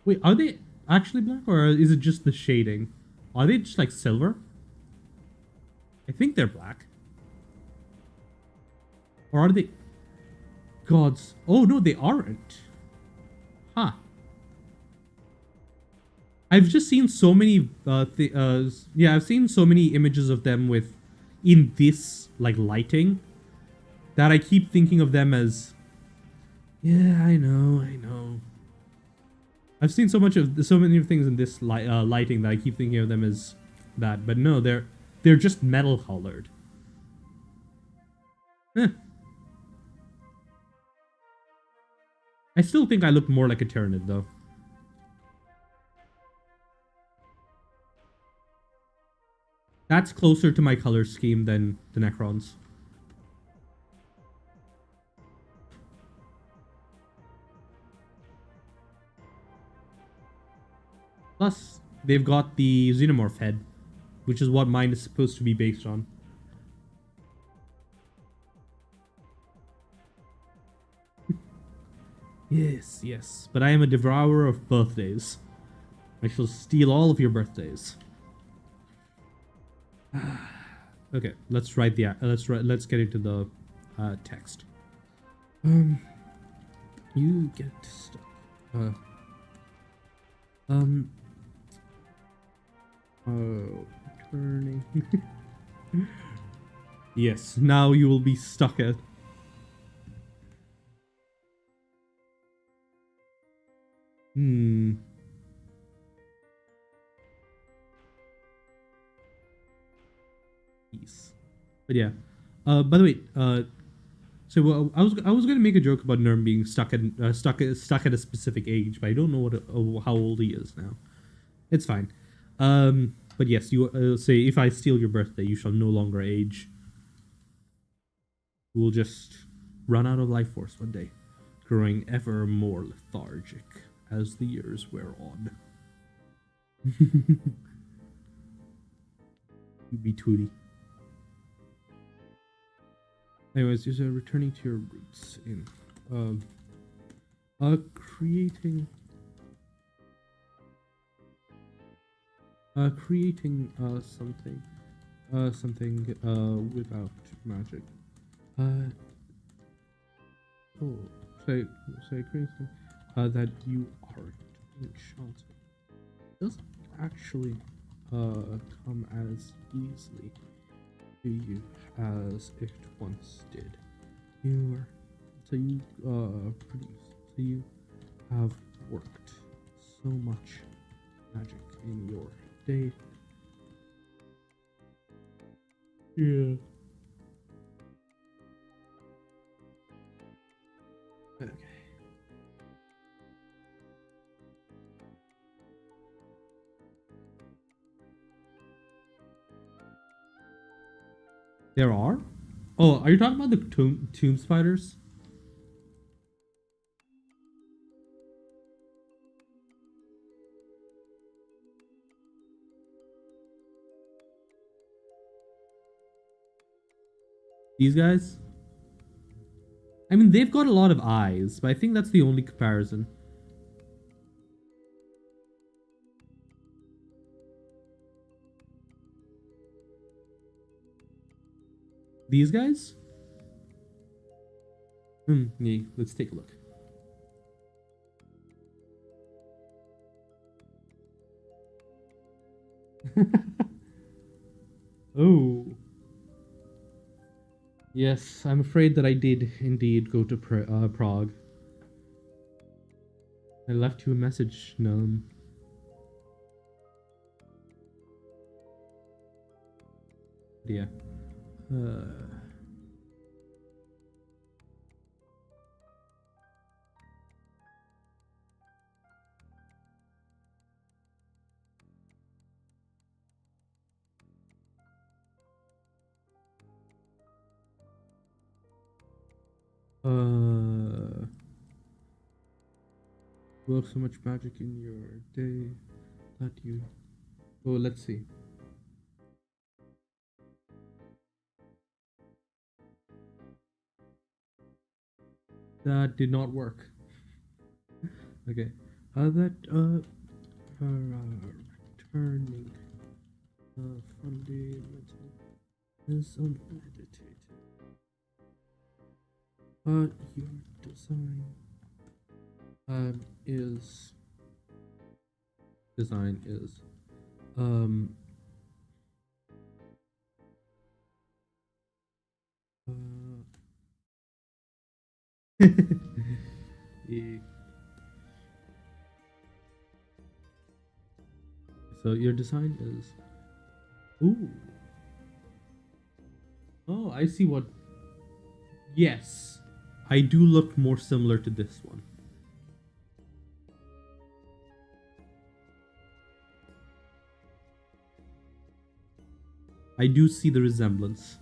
Wait, are they actually black, or is it just the shading? Are they just like silver? I think they're black. Or are they gods? Oh no, they aren't. Huh. I've just seen so many yeah, I've seen so many images of them with in this like lighting that I keep thinking of them as, yeah, I know. I've seen so many things in this lighting that I keep thinking of them as that, but no, they're just metal colored. Eh. I still think I look more like a Tyranid though. That's closer to my color scheme than the Necrons. Plus, they've got the Xenomorph head, which is what mine is supposed to be based on. Yes. But I am a devourer of birthdays. I shall steal all of your birthdays. Okay, let's write the let's get into the text. You get stuck. Oh, turning. Yes, now you will be stuck at. But yeah. By the way, so I was gonna make a joke about Nerm being stuck at stuck at a specific age, but I don't know how old he is now. It's fine. But yes, you say, if I steal your birthday, you shall no longer age. You will just run out of life force one day, growing ever more lethargic as the years wear on. Be Tootie. Anyways, you're returning to your roots in creating something without magic. Say creating that you aren't enchanted. Doesn't actually come as easily to you as it once did. You have worked so much magic in your day. Yeah. Okay. There are? Oh, are you talking about the tomb spiders? These guys? I mean, they've got a lot of eyes, but I think that's the only comparison. These guys? Yeah, let's take a look. Oh. Yes, I'm afraid that I did indeed go to Prague. I left you a message, Gnome. Yeah. You have so much magic in your day that you... Oh, let's see. That did not work. Okay. Returning fundamental is unmeditated. Your design is yeah. So your design is... Ooh. Oh, I see what... Yes. I do look more similar to this one. I do see the resemblance.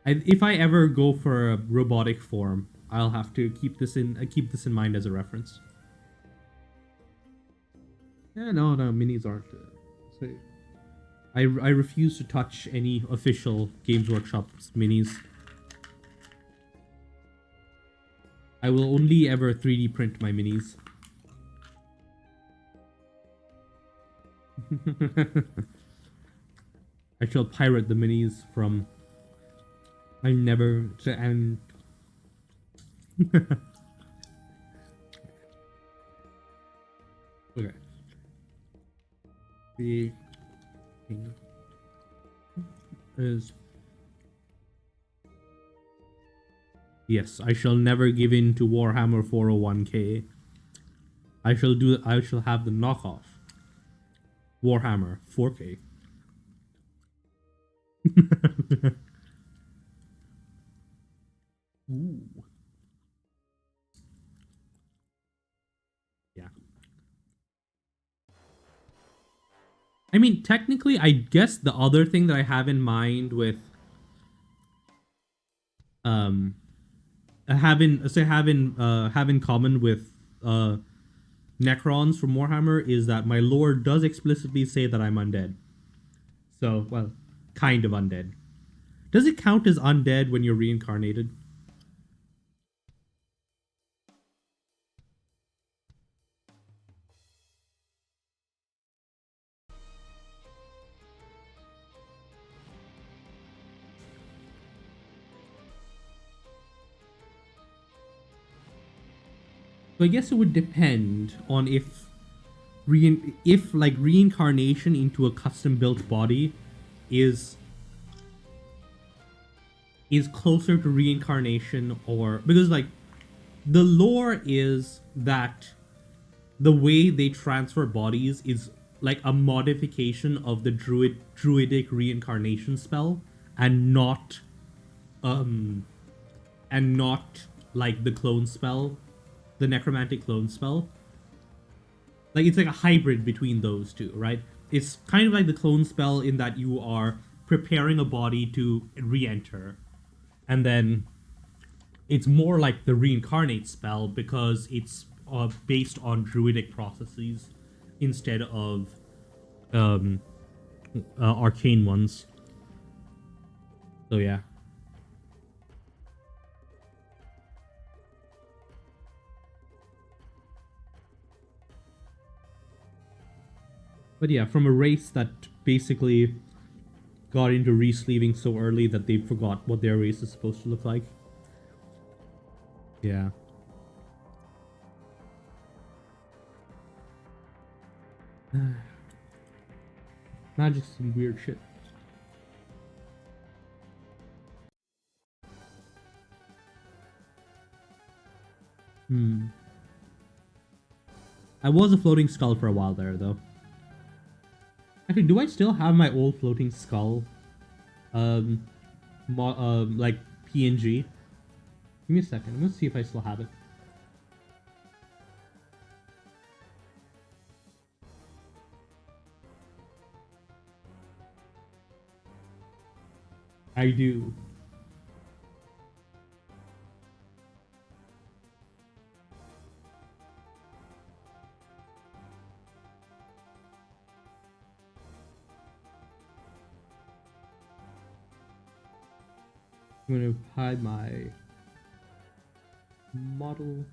If I ever go for a robotic form, I'll have to keep this in mind as a reference. Yeah, no, minis aren't. I refuse to touch any official Games Workshop's minis. I will only ever 3D print my minis. I shall pirate the minis from... I never... And... Okay. The thing is... Yes, I shall never give in to Warhammer 401k. I shall have the knockoff. Warhammer 4K. Ooh. Yeah. I mean, technically, I guess the other thing that I have in mind with um have in common with Necrons from Warhammer is that my lore does explicitly say that I'm undead. So, well, kind of undead. Does it count as undead when you're reincarnated? So I guess it would depend on if like reincarnation into a custom built body is is closer to reincarnation, or because like the lore is that the way they transfer bodies is like a modification of the druidic reincarnation spell, and not um and not like the clone spell, the necromantic clone spell. Like it's like a hybrid between those two, right? It's kind of like the clone spell in that you are preparing a body to re-enter, and then it's more like the reincarnate spell because it's based on druidic processes instead of um, arcane ones. So yeah. But yeah, from a race that basically got into resleeving so early that they forgot what their race is supposed to look like. Yeah. Magic's some weird shit. Hmm. I was a floating skull for a while there, though. Actually, do I still have my old floating skull? Um, like PNG? Give me a second. I'm gonna see if I still have it. I do. I'm gonna hide my model.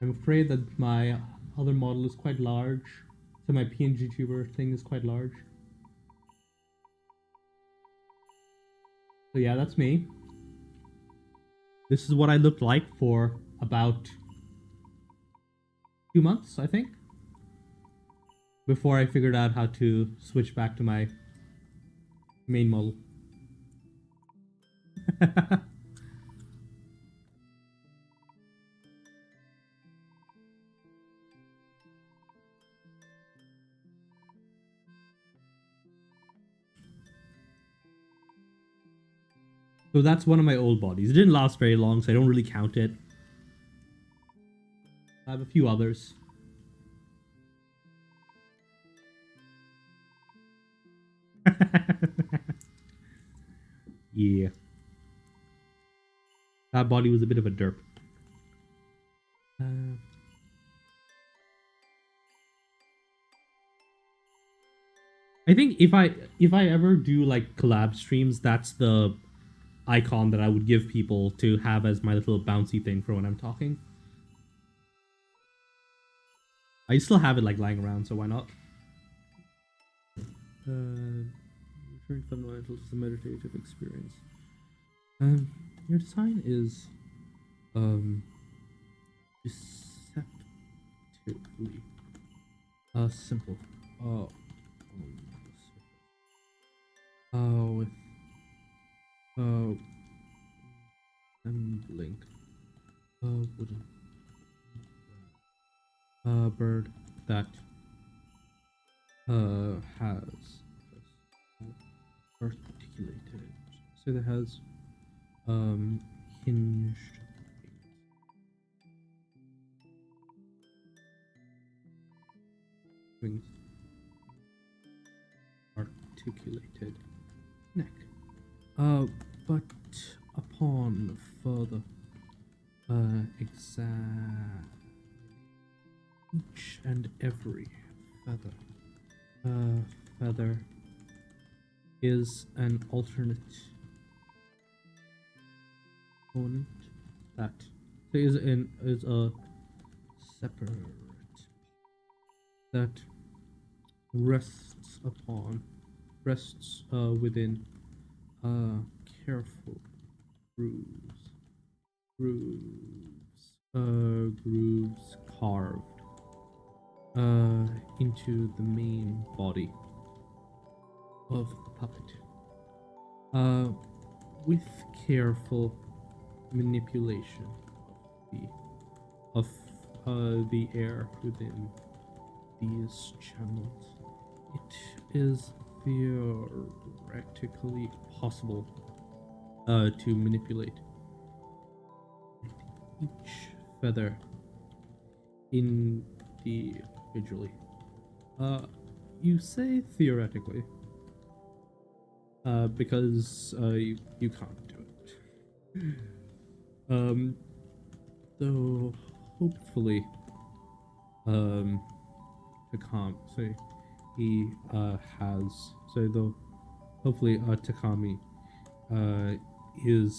I'm afraid that my other model is quite large. So my PNG tuber thing is quite large. So yeah, that's me. This is what I looked like for about 2 months, I think, before I figured out how to switch back to my main model. So that's one of my old bodies. It didn't last very long, so I don't really count it. I have a few others. Yeah. That body was a bit of a derp. Uh, I think if I ever do like collab streams, that's the icon that I would give people to have as my little bouncy thing for when I'm talking. I still have it like lying around, so why not? Returning fundamentals is a meditative experience. Your design is deceptively simple. Oh, with link. Wooden bird that has articulated, so that has hinged wings, articulated neck. But upon further examine each and every feather is an alternate component that is a separate that rests within careful grooves carved into the main body of the puppet. With careful manipulation of the air within these channels, it is theoretically possible to manipulate each feather individually. You say theoretically, because you can't do it. Though hopefully, Takami, so he has, so though hopefully Takami is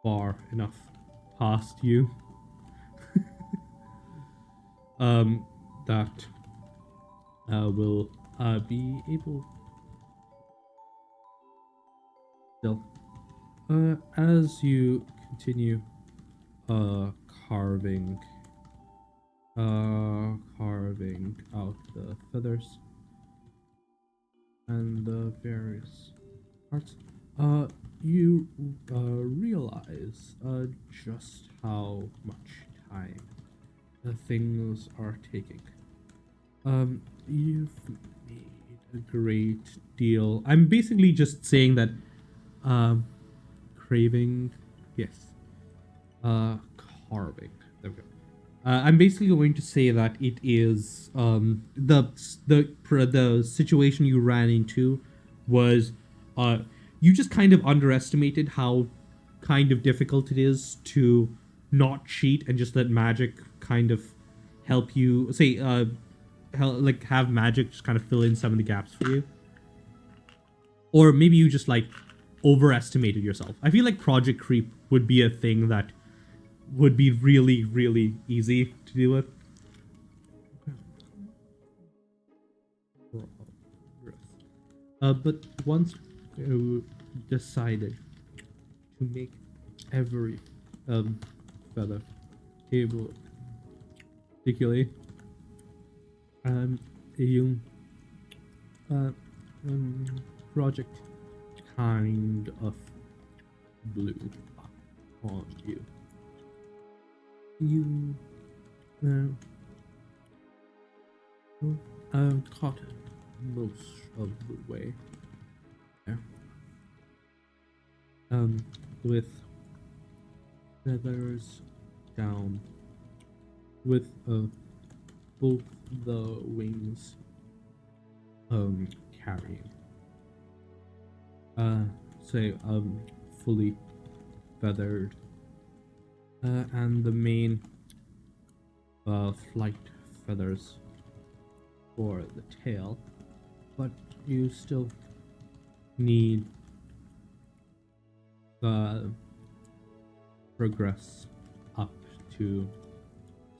far enough past you that will be able still as you continue carving out the feathers and the various parts, you realize just how much time things are taking. You've made a great deal. I'm basically just saying that craving, yes, carving. There we go. I'm basically going to say that it is the situation you ran into was you just kind of underestimated how kind of difficult it is to not cheat and just let magic kind of help you say like have magic just kind of fill in some of the gaps for you. Or maybe you just like overestimated yourself. I feel like project creep would be a thing that would be really, really easy to deal with. But once decided to make every feather table particularly you project kind of blew up on you. You caught most of the way there. With feathers down, with both the wings carrying. Say fully feathered, and the main flight feathers for the tail, but you still need progress up to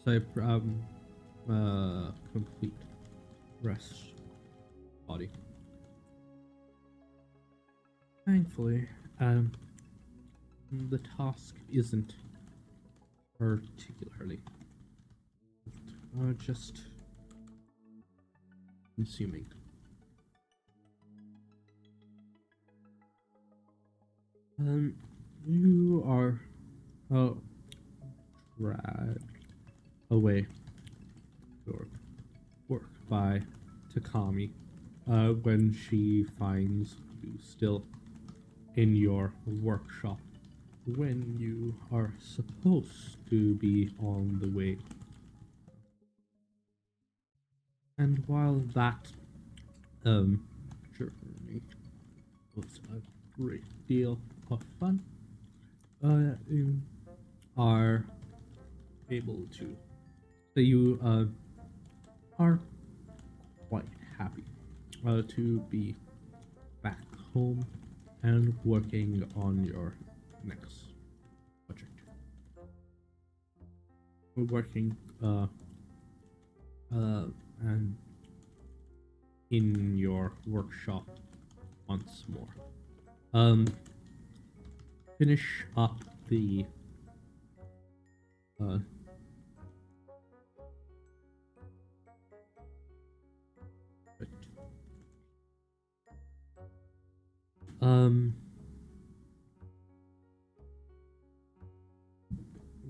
say complete rest body. Thankfully, the task isn't particularly just consuming. You are dragged away your by Takami when she finds you still in your workshop when you are supposed to be on the way. And while that journey was a great deal of fun, you are able to, so you are quite happy to be back home and working on your next project. We're working and in your workshop once more. Finish up the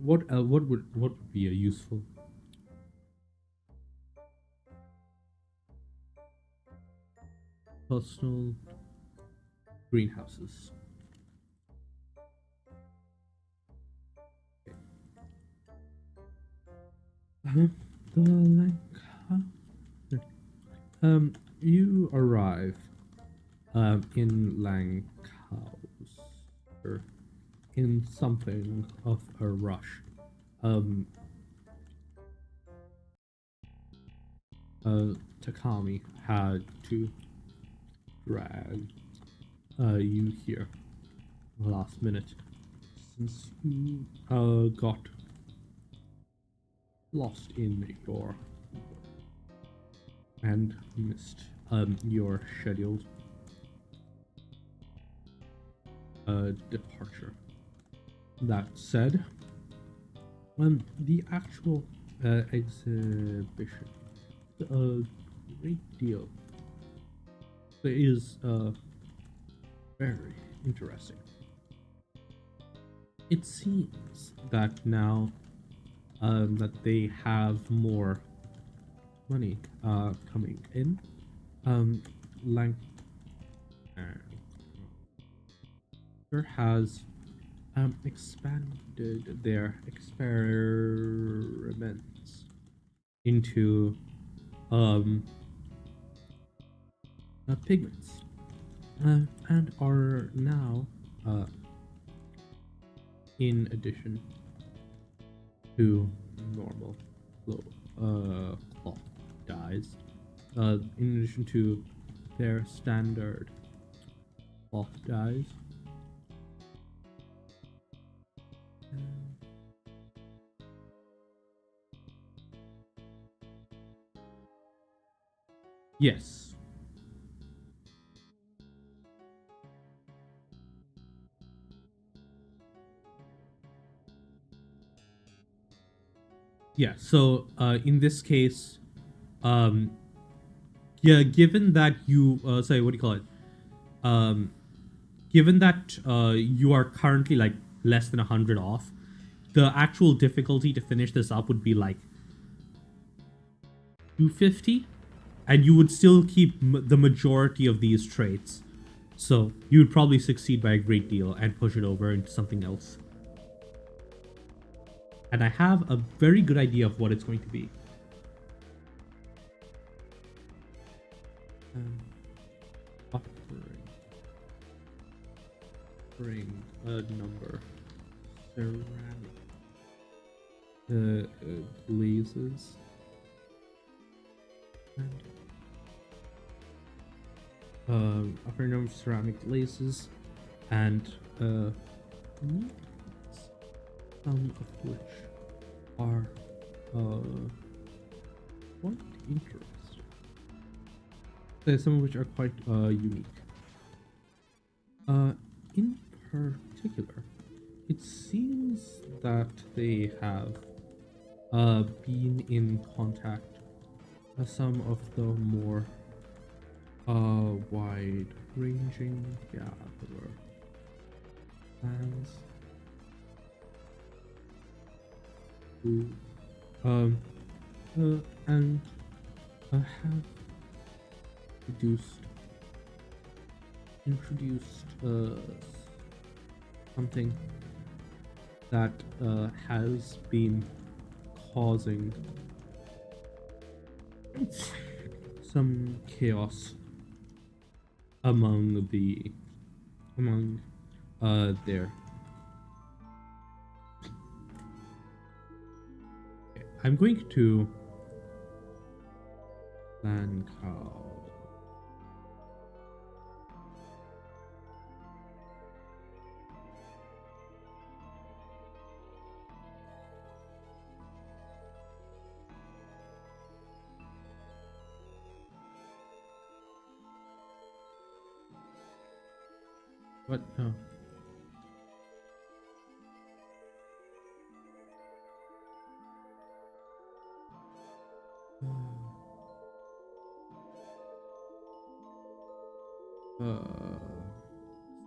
what would be a useful personal greenhouses? The link. You arrive in Langhouse in something of a rush. Takami had to drag you here last minute since you got lost in your and missed your scheduled departure. That said, the actual exhibition, a great deal, is very interesting. It seems that now that they have more money coming in, Lancaster has expanded their experiments into pigments and are now in addition to normal cloth dyes, in addition to their standard cloth dyes, yes. Yeah, so in this case, yeah, given that you, sorry, what do you call it? Given that you are currently like less than 100 off, the actual difficulty to finish this up would be like 250, and you would still keep the majority of these traits. So you would probably succeed by a great deal and push it over into something else. And I have a very good idea of what it's going to be. Offering a number. Ceramic glazes. And offering a number of ceramic glazes and some of which are quite interesting. Some of which are quite unique. In particular, it seems that they have been in contact with some of the more wide-ranging gatherer plans. And have introduced something that has been causing some chaos among there. Okay, I'm going to plan cow. What? Oh.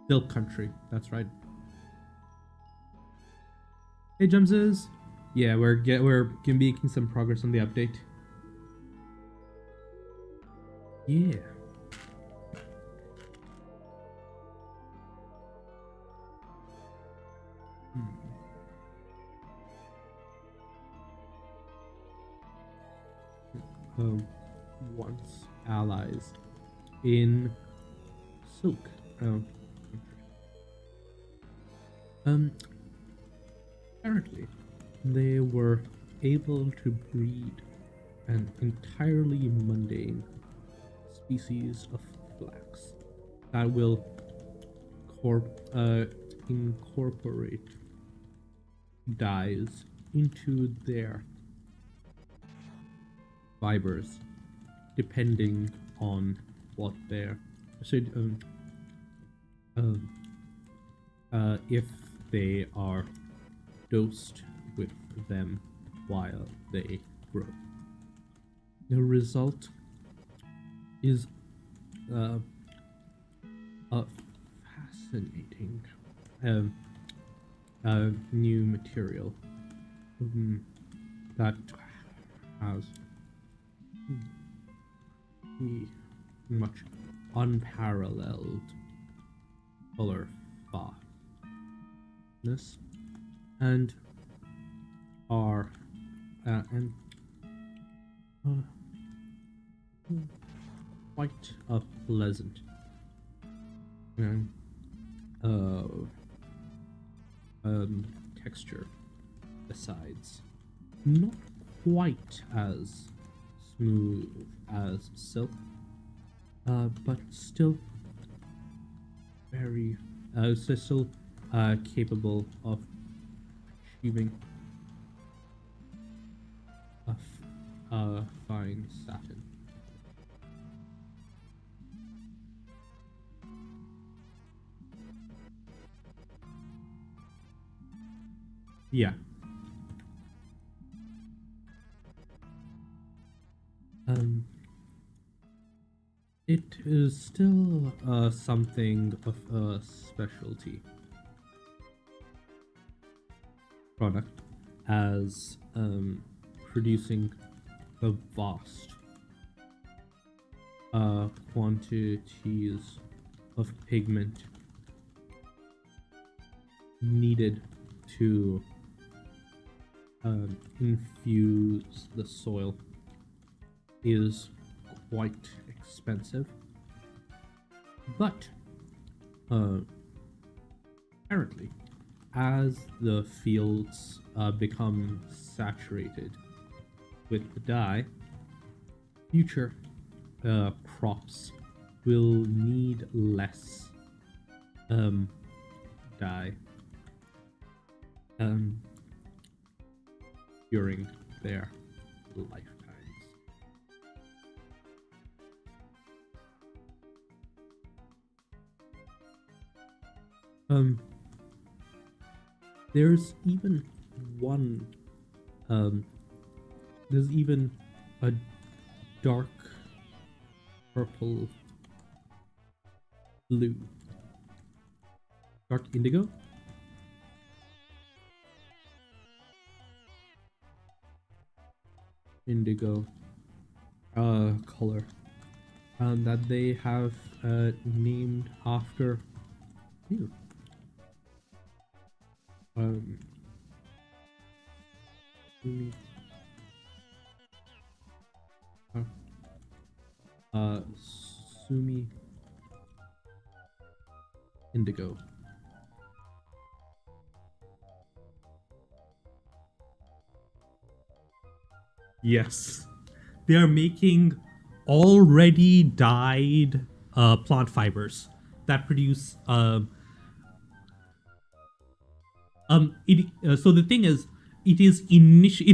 Still country. That's right. Hey, Jumses. Yeah, we're making some progress on the update. Yeah. Once allies in Silk. Apparently, they were able to breed an entirely mundane species of flax that will incorporate dyes into their fibers, depending on what they're if they are dosed with them while they grow. The result is a fascinating new material that has much unparalleled color softness and are quite a pleasant texture. Besides, not quite as smooth as silk, but still very still capable of achieving a fine satin. Yeah. It is still something of a specialty product, as producing a vast quantities of pigment needed to infuse the soil is quite expensive, but apparently, as the fields become saturated with the dye, future crops will need less dye during their lifetimes. There's even one there's even a dark purple blue, dark indigo. color that they have named after you. Um, Sumi, uh, Sumi Indigo. Yes, they are making already dyed plant fibers that produce so the thing is, it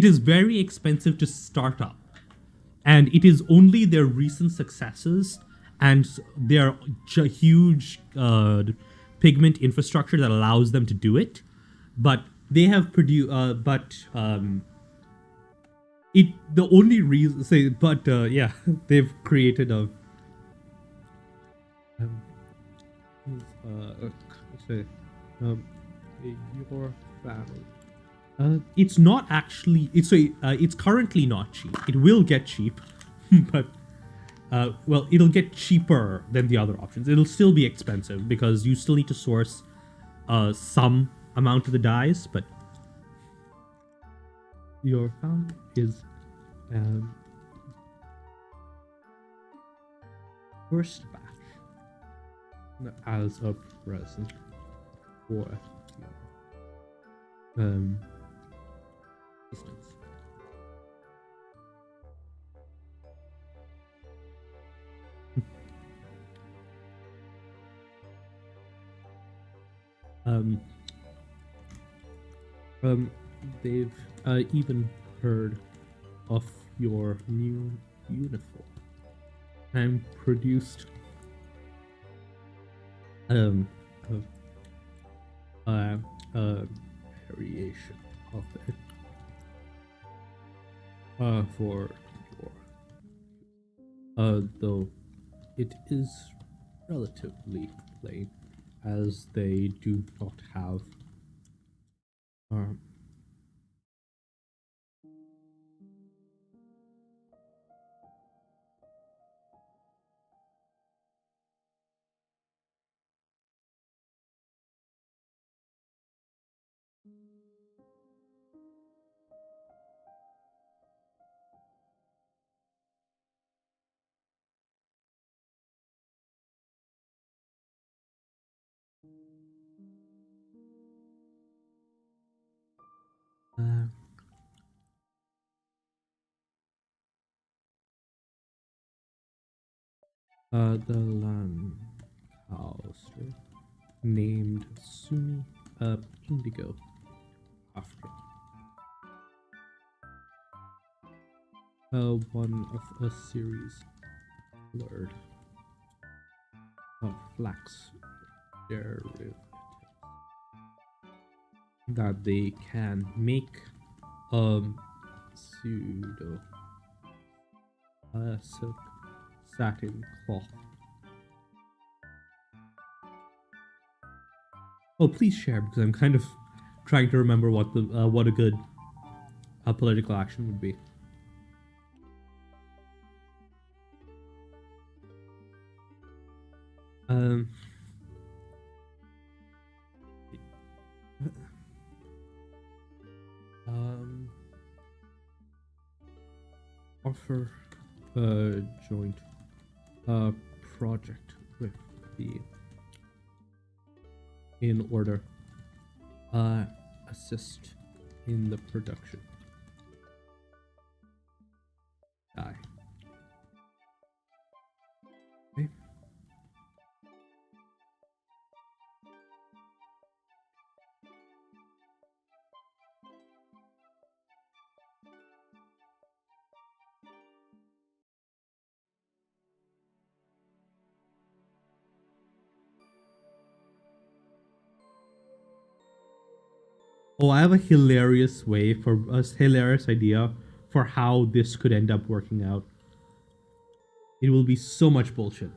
is very expensive to start up, and it is only their recent successes and their huge pigment infrastructure that allows them to do it. But they have produced but it the only reason say but yeah, they've created a um, say um your family. It's not actually. It's currently not cheap. It will get cheap, but well, it'll get cheaper than the other options. It'll still be expensive because you still need to source some amount of the dyes. But your found is um, first batch as of present for distance. Um, they've even heard of your new uniform and produced um a, a variation of it for your though it is relatively plain as they do not have um uh, the Lancaster named Sumi Indigo after one of a series colored flax derivatives that they can make pseudo silk satin cloth. Oh, please share because I'm kind of trying to remember what a good political action would be. Um, um, offer a joint project with the in order assist in the production. Die. Okay. Oh, I have a hilarious way for a hilarious idea for how this could end up working out. It will be so much bullshit.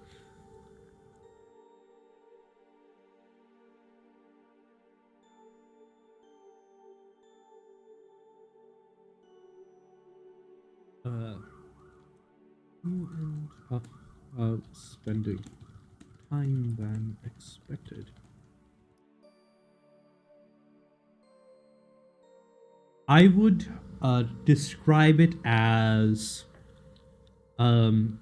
Uh, Spending time than expected. I would describe it um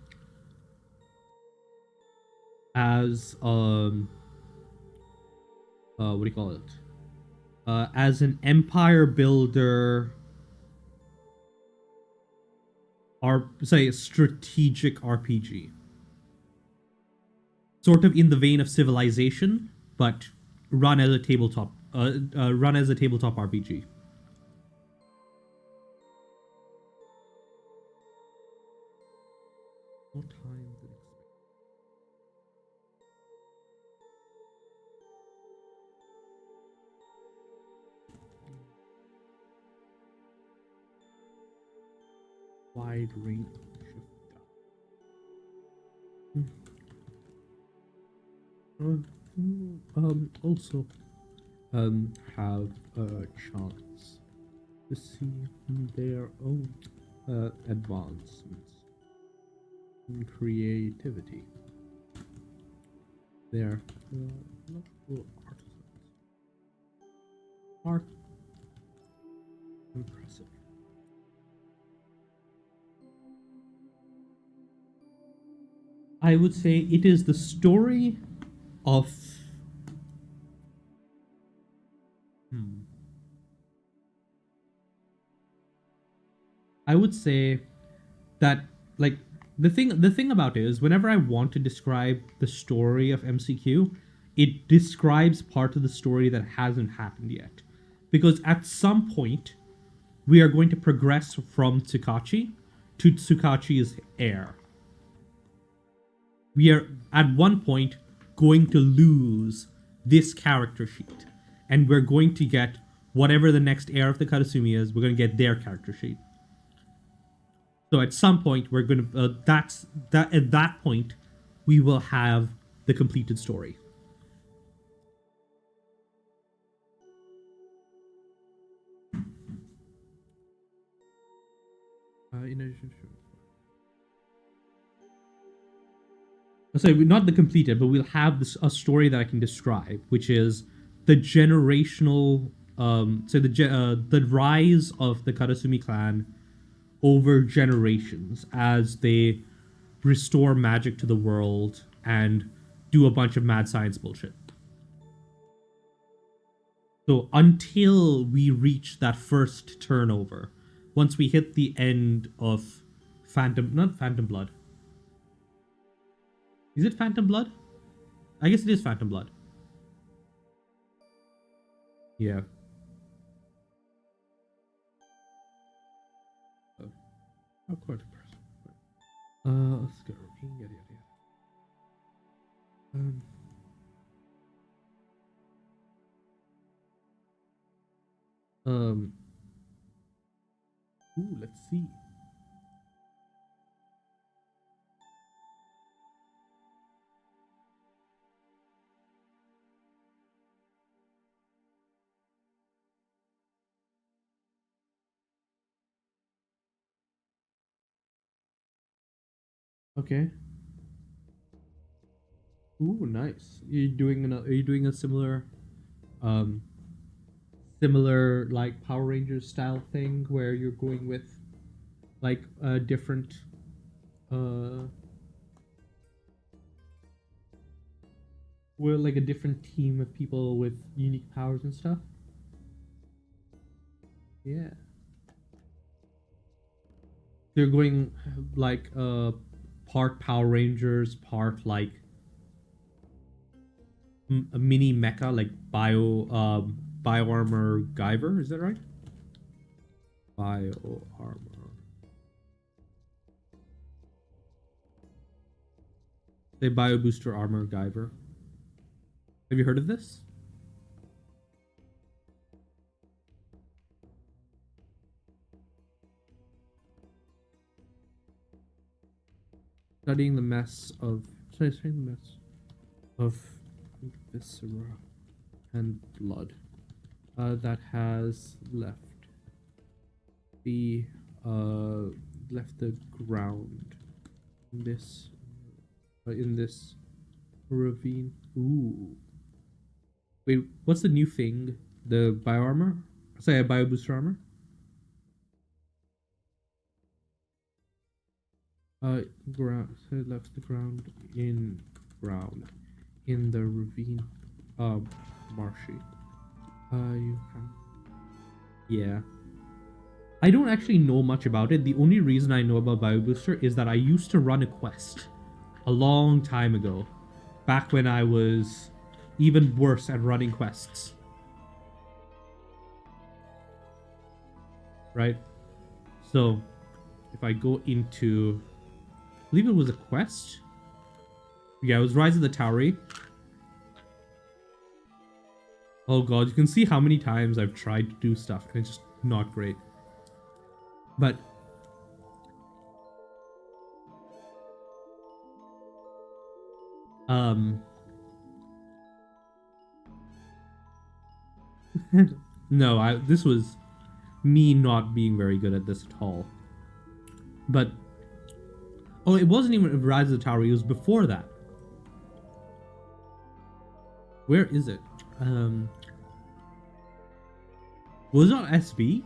as what do you call it? As an empire builder, or say a strategic RPG, sort of in the vein of Civilization, but run as a tabletop RPG. What time did it expect? Wide range also have a chance to see their own advancements in creativity. They're not full artisans. Are impressive. I would say it is the story of I would say that, like, the thing about it is, whenever I want to describe the story of MCQ, it describes part of the story that hasn't happened yet. Because at some point we are going to progress from Tsukachi to Tsukachi's heir. We are at one point going to lose this character sheet, and we're going to get whatever the next heir of the Karasumi is. We're going to get their character sheet. So at some point we're going to at that point we will have the completed story. In addition to, sorry, not the completed, but we'll have a story that I can describe, which is the generational, the rise of the Karasumi clan over generations as they restore magic to the world and do a bunch of mad science bullshit. So until we reach that first turnover, once we hit the end of not Phantom Blood. Is it Phantom Blood? I guess it is Phantom Blood. Yeah. Oh, quite impressive. Let's go. Um. Ooh, let's see. Okay. Ooh, nice. Are you doing a um, similar like Power Rangers style thing where you're going with like a different, uh, we're like a different team of people with unique powers and stuff? Yeah. They're going like part Power Rangers, part like a mini mecha, like bio armor Guyver. Is that right? Bio armor. Say bio booster armor Guyver. Have you heard of this? Studying the mess of viscera and blood that has left the ground this in this ravine. Ooh. Wait, what's the new thing? The bio armor? Sorry, bio booster armor? Ground. So left the ground in the ravine. Marshy. You can. Yeah. I don't actually know much about it. The only reason I know about bio booster is that I used to run a quest a long time ago, back when I was even worse at running quests. Right? So, if I go into, I believe it was a quest. Yeah, it was Rise of the Towery. Oh god, you can see how many times I've tried to do stuff and it's just not great. But no, this was me not being very good at this at all. But oh, it wasn't even Rise of the Tower, it was before that. Where is it? Was it on SB?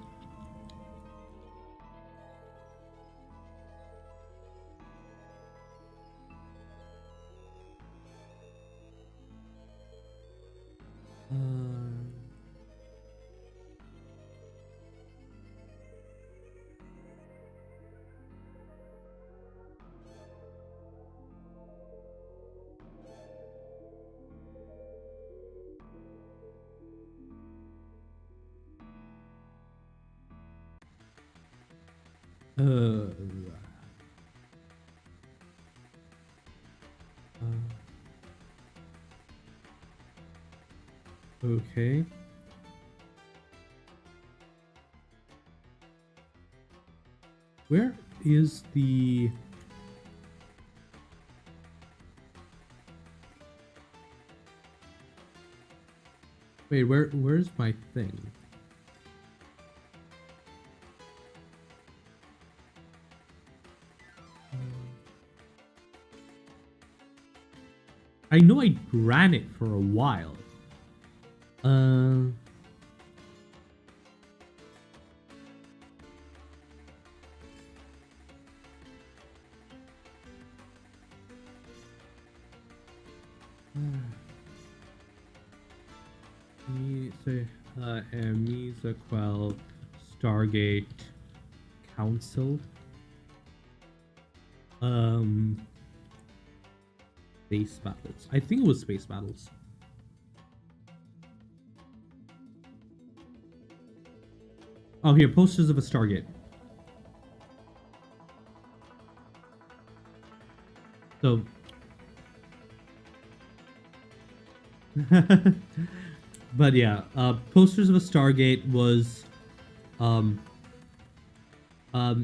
Okay. Where is the... Wait, where's my thing? I know I ran it for a while. Mizaquel Stargate Council. Spacebattles. I think it was Spacebattles. Oh, here, posters of a Stargate. So... but yeah, posters of a Stargate was...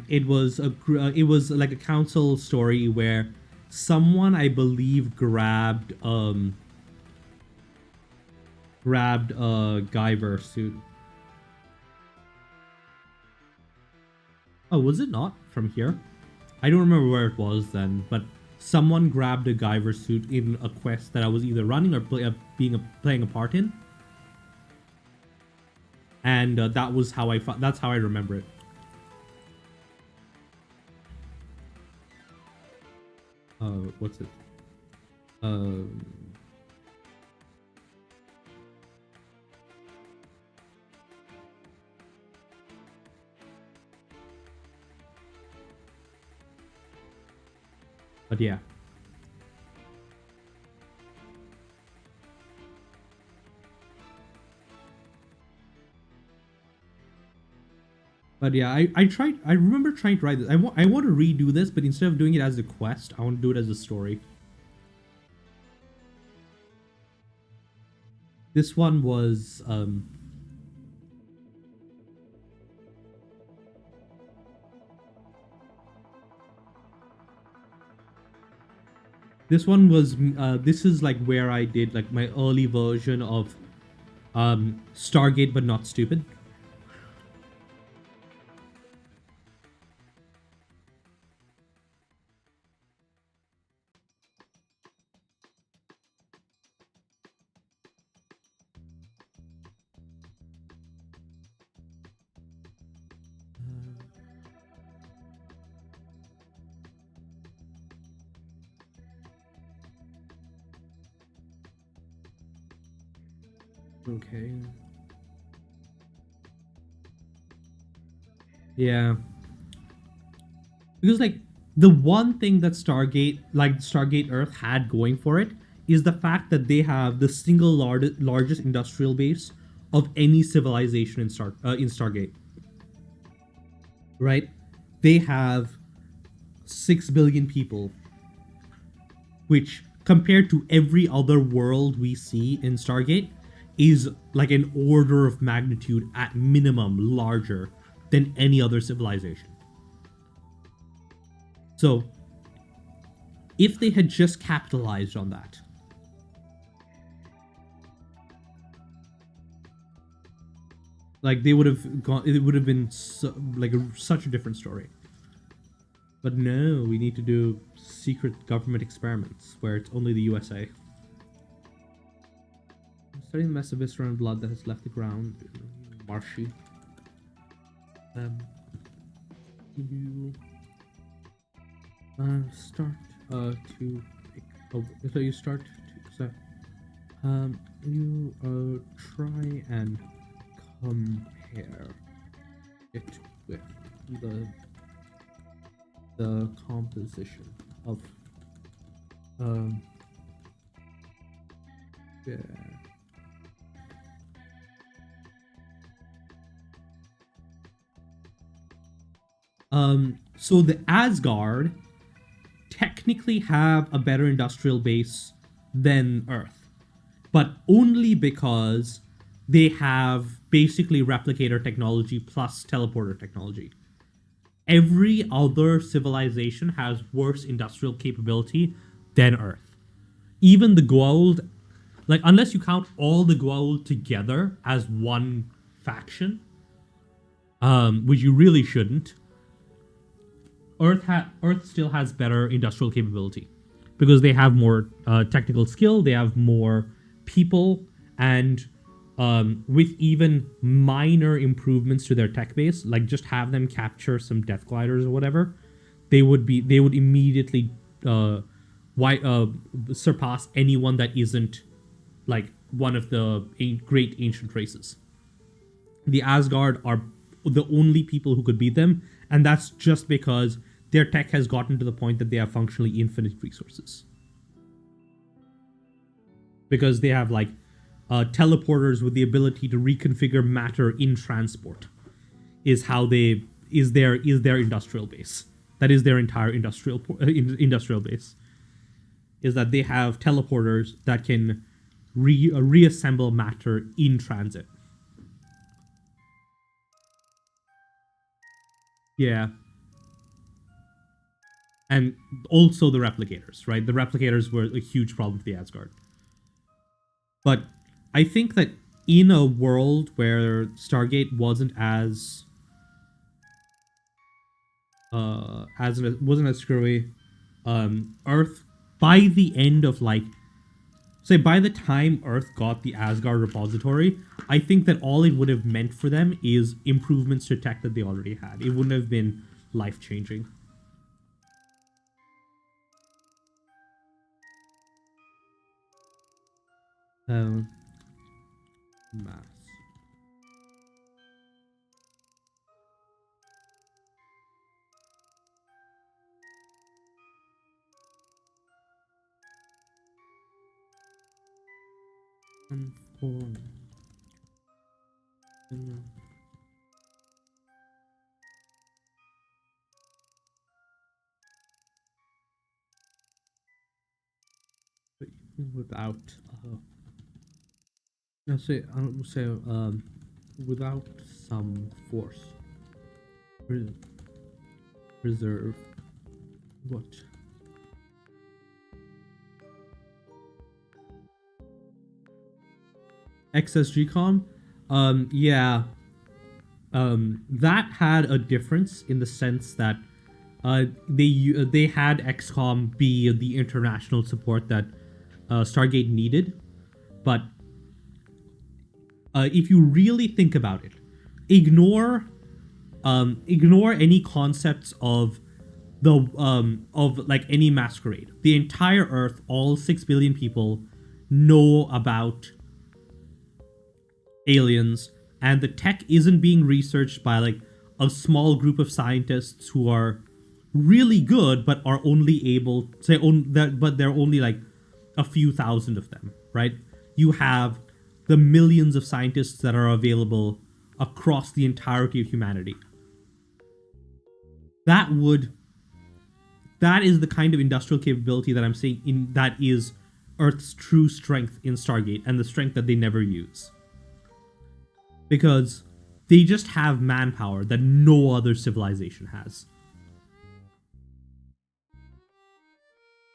it was like a council story where someone, I believe, grabbed a Guyver suit. Oh, was it not from here? I don't remember where it was then, but someone grabbed a Guyver suit in a quest that I was either running or playing a part in, and that was how that's how I remember it. What's it? But yeah. But yeah, I remember trying to write this. I want to redo this, but instead of doing it as a quest, I want to do it as a story. This one was this is like where I did like my early version of Stargate but not stupid. Okay. Yeah. Because like the one thing that Stargate Earth had going for it is the fact that they have the single largest industrial base of any civilization in Stargate. Right? They have 6 billion people, which compared to every other world we see in Stargate is like an order of magnitude at minimum larger than any other civilization. So, if they had just capitalized on that, like they would have gone, it would have been such a different story. But no, we need to do secret government experiments where it's only the USA. Studying the mess of viscera and blood that has left the ground marshy. You start to so you start to you try and compare it with the composition of yeah. So the Asgard technically have a better industrial base than Earth, but only because they have basically replicator technology plus teleporter technology. Every other civilization has worse industrial capability than Earth. Even the Goa'uld, like unless you count all the Goa'uld together as one faction, which you really shouldn't, Earth still has better industrial capability because they have more technical skill, they have more people, and with even minor improvements to their tech base, like just have them capture some death gliders or whatever, they would immediately surpass anyone that isn't like one of the great ancient races. The Asgard are the only people who could beat them, and that's just because their tech has gotten to the point that they have functionally infinite resources. Because they have like teleporters with the ability to reconfigure matter in transport is their industrial base. That is their entire industrial base. Is that they have teleporters that can reassemble matter in transit. Yeah. And also the replicators, right? The replicators were a huge problem for the Asgard. But I think that in a world where Stargate wasn't as wasn't as screwy, Earth by the end of like say by the time Earth got the Asgard repository, I think that all it would have meant for them is improvements to tech that they already had. It wouldn't have been life changing. Mass. Conform. Without I would say without some force. Preserve what? XSGCOM? Yeah. That had a difference in the sense that they had XCOM be the international support that Stargate needed, but if you really think about it, ignore any concepts of like any masquerade. The entire Earth, all 6 billion people, know about aliens, and the tech isn't being researched by like a small group of scientists who are really good but are only able say on that, but they're only like a few thousand of them, right? You have the millions of scientists that are available across the entirety of humanity. That would that is the kind of industrial capability that I'm saying in that is Earth's true strength in Stargate, and the strength that they never use. Because they just have manpower that no other civilization has.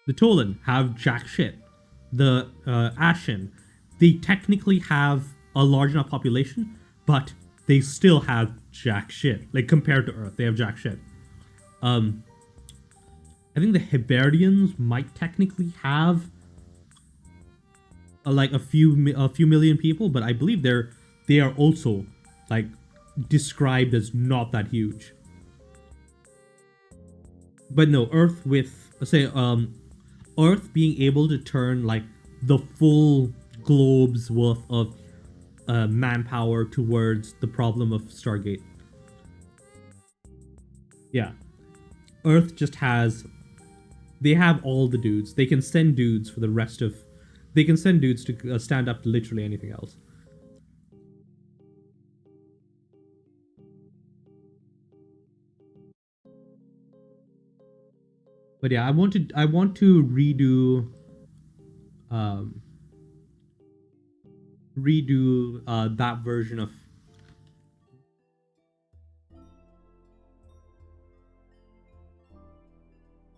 The Tolan have jack shit. The Ashen, they technically have a large enough population, but they still have jack shit. Like, compared to Earth, they have jack shit. I think the Hebrideans might technically have like a few million people, but I believe they are also like described as not that huge. But no, Earth with say Earth being able to turn like the full globe's worth of manpower towards the problem of Stargate. Yeah, Earth just has. They have all the dudes. They can send dudes for the rest of. They can send dudes to stand up to literally anything else. But yeah, I want to redo that version of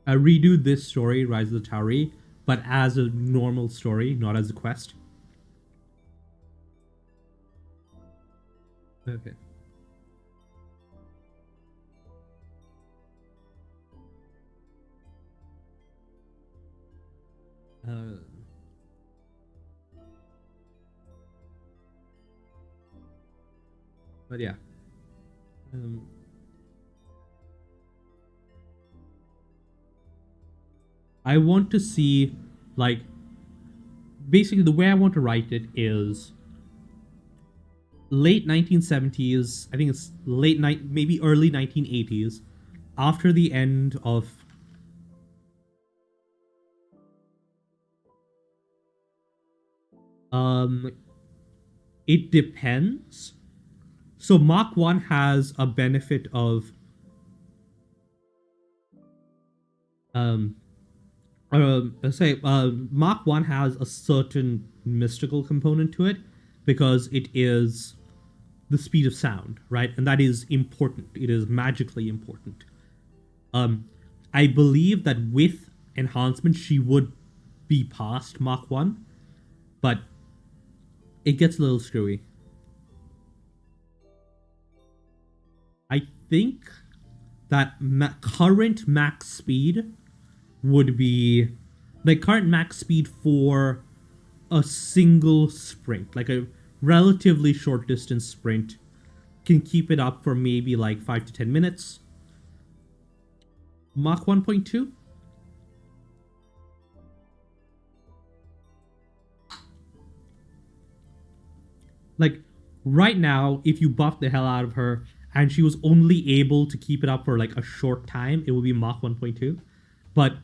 redo this story, Rise of the Tauri, but as a normal story, not as a quest. Okay. But yeah. I want to see, like, basically the way I want to write it is late 1970s, I think it's late night, maybe early 1980s, after the end of it depends. So Mach 1 has a benefit of Mach 1 has a certain mystical component to it because it is the speed of sound, right? And that is important. It is magically important. I believe that with enhancement, she would be past Mach 1, but it gets a little screwy. I think that current max speed would be like current max speed for a single sprint, like a relatively short distance sprint, can keep it up for maybe like 5 to 10 minutes. Mach 1.2. Like right now, if you buff the hell out of her and she was only able to keep it up for like a short time, it would be Mach 1.2. But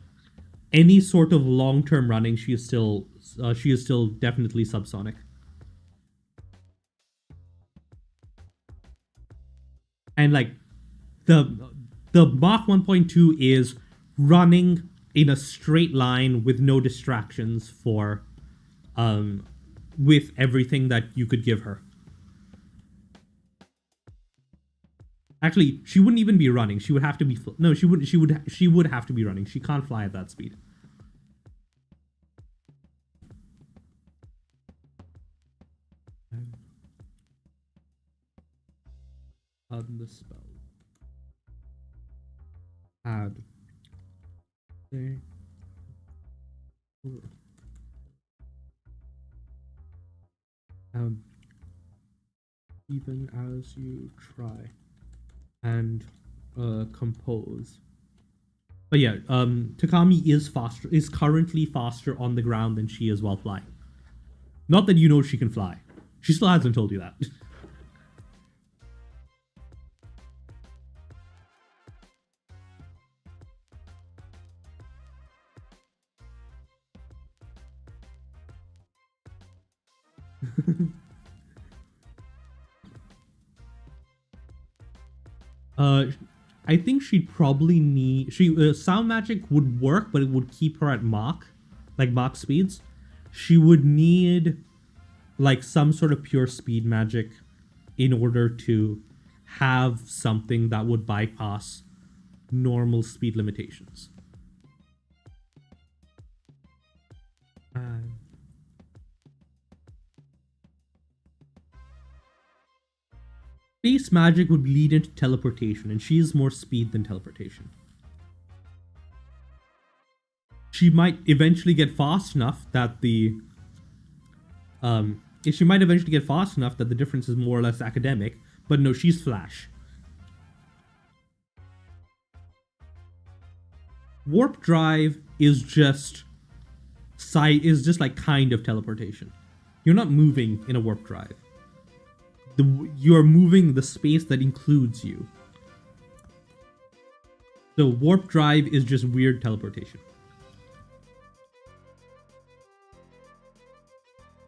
any sort of long-term running, she is still definitely subsonic. And like the Mach 1.2 is running in a straight line with no distractions for with everything that you could give her. Actually, she wouldn't even be running. She would have to be no, she wouldn't she would have to be running. She can't fly at that speed. On the spell. Add. Okay. Even as you try and compose. But yeah, Takami is currently faster on the ground than she is while flying. Not that you know she can fly, She still hasn't told you that. I think she'd probably need sound magic would work, but it would keep her at Mach speeds. She would need like some sort of pure speed magic in order to have something that would bypass normal speed limitations. Space magic would lead into teleportation, and she is more speed than teleportation. She might eventually get fast enough that the difference is more or less academic, but no, she's Flash. Warp drive is just like kind of teleportation. You're not moving in a warp drive. You're moving the space that includes you. So warp drive is just weird teleportation.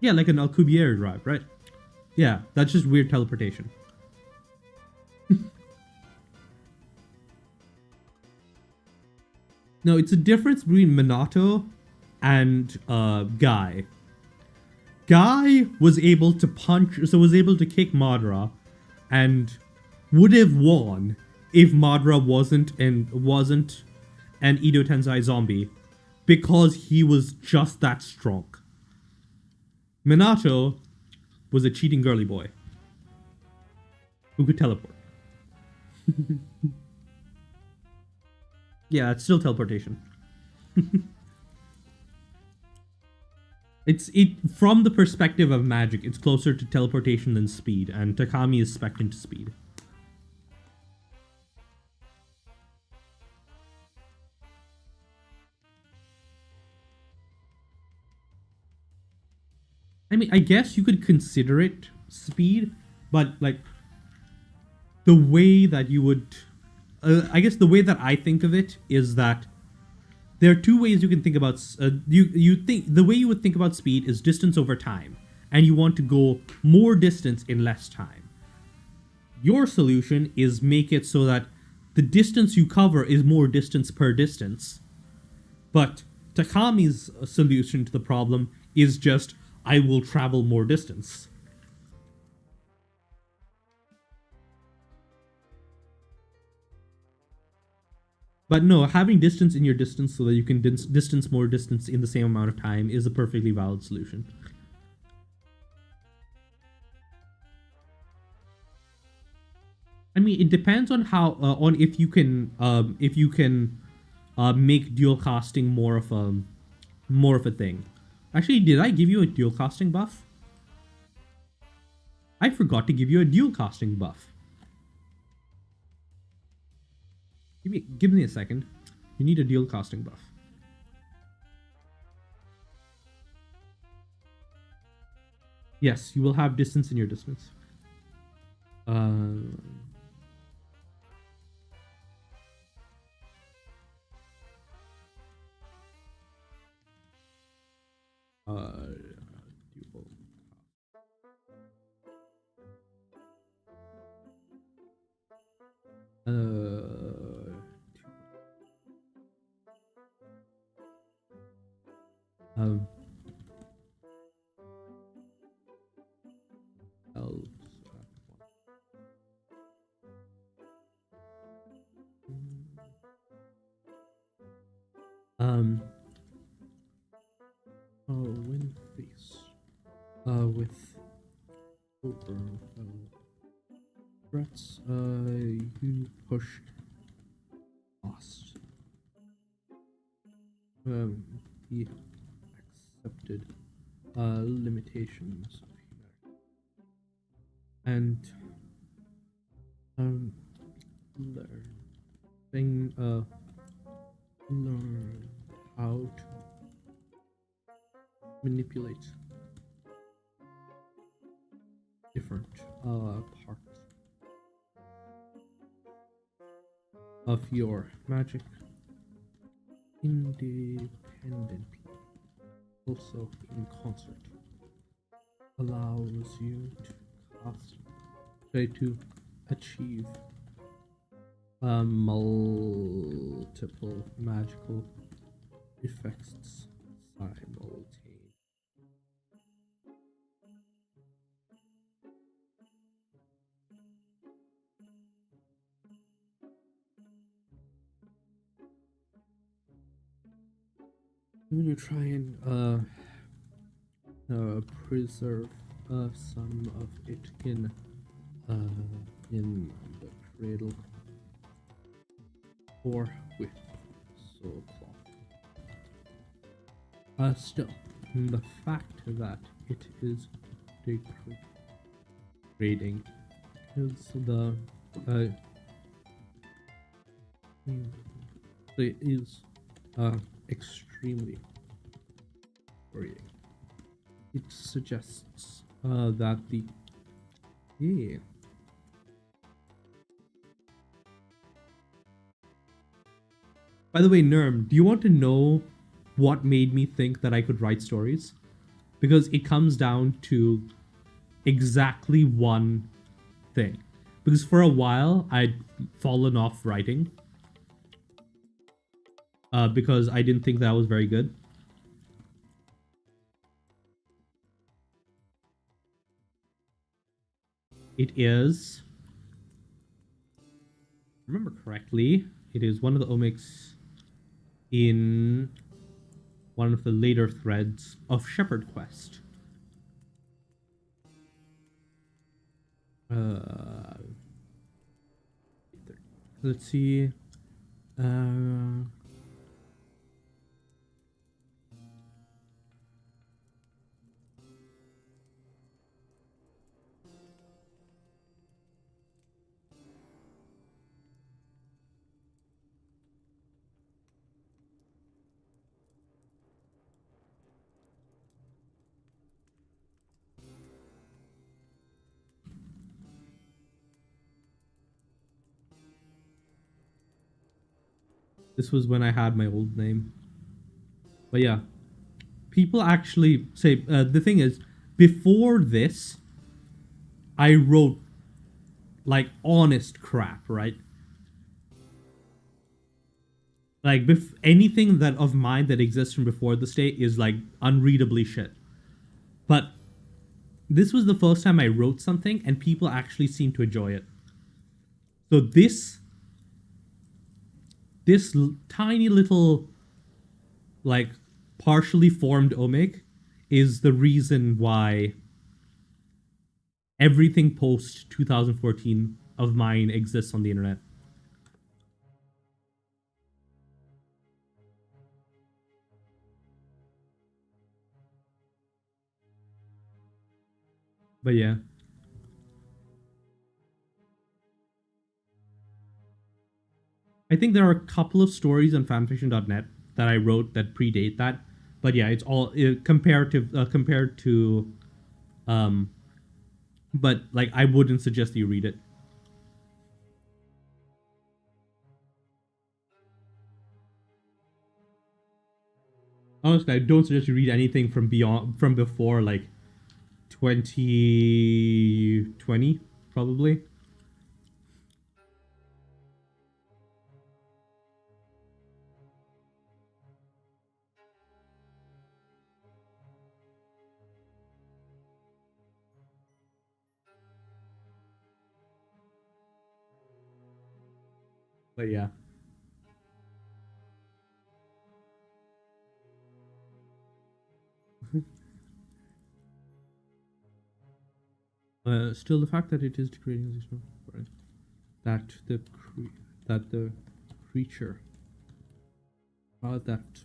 Yeah, like an Alcubierre drive, right? Yeah, that's just weird teleportation. No, it's a difference between Minato and Guy. Guy was able to was able to kick Madara, and would have won if Madara wasn't an Edo Tensei zombie, because he was just that strong. Minato was a cheating girly boy who could teleport. Yeah, it's still teleportation. It's from the perspective of magic, it's closer to teleportation than speed, and Takami is spec'd into speed. I mean, I guess you could consider it speed, but like the way that you would, I guess the way that I think of it is that there are two ways you can think about. You think the way you would think about speed is distance over time, and you want to go more distance in less time. Your solution is make it so that the distance you cover is more distance per distance. But Takami's solution to the problem is just, I will travel more distance. But no, having distance in your distance so that you can distance more distance in the same amount of time is a perfectly valid solution. I mean, it depends on how on if you can make dual casting more of a thing. Actually, did I give you a dual casting buff? I forgot to give you a dual casting buff. Give me a second. You need a dual casting buff. Yes, you will have distance in your distance. Wind face. With over threats, you pushed lost. He accepted limitations of humanity. And learn how to manipulate different parts of your magic independently, also in concert, allows you to achieve multiple magical effects simultaneously. When you try and preserve some of it in the cradle or with soul cloth. Still, the fact that it is degrading is it is extremely worrying. It suggests that the yeah. By the way, Nerm, do you want to know what made me think that I could write stories? Because it comes down to exactly one thing. Because for a while, I'd fallen off writing. Because I didn't think that was very good. It is, remember correctly, it is one of the omics in one of the later threads of Shepherd Quest. Let's see. This was when I had my old name. But yeah, people actually say, the thing is, before this, I wrote like honest crap, right? Like anything that of mine that exists from before this day is like unreadably shit. But this was the first time I wrote something and people actually seemed to enjoy it. So this tiny little like partially formed omic is the reason why everything post 2014 of mine exists on the internet. But yeah. I think there are a couple of stories on fanfiction.net that I wrote that predate that. But yeah, it's all compared to but like I wouldn't suggest you read it. Honestly, I don't suggest you read anything from before like 2020 probably. But yeah. Still, the fact that it is degrading is not right. That the creature, that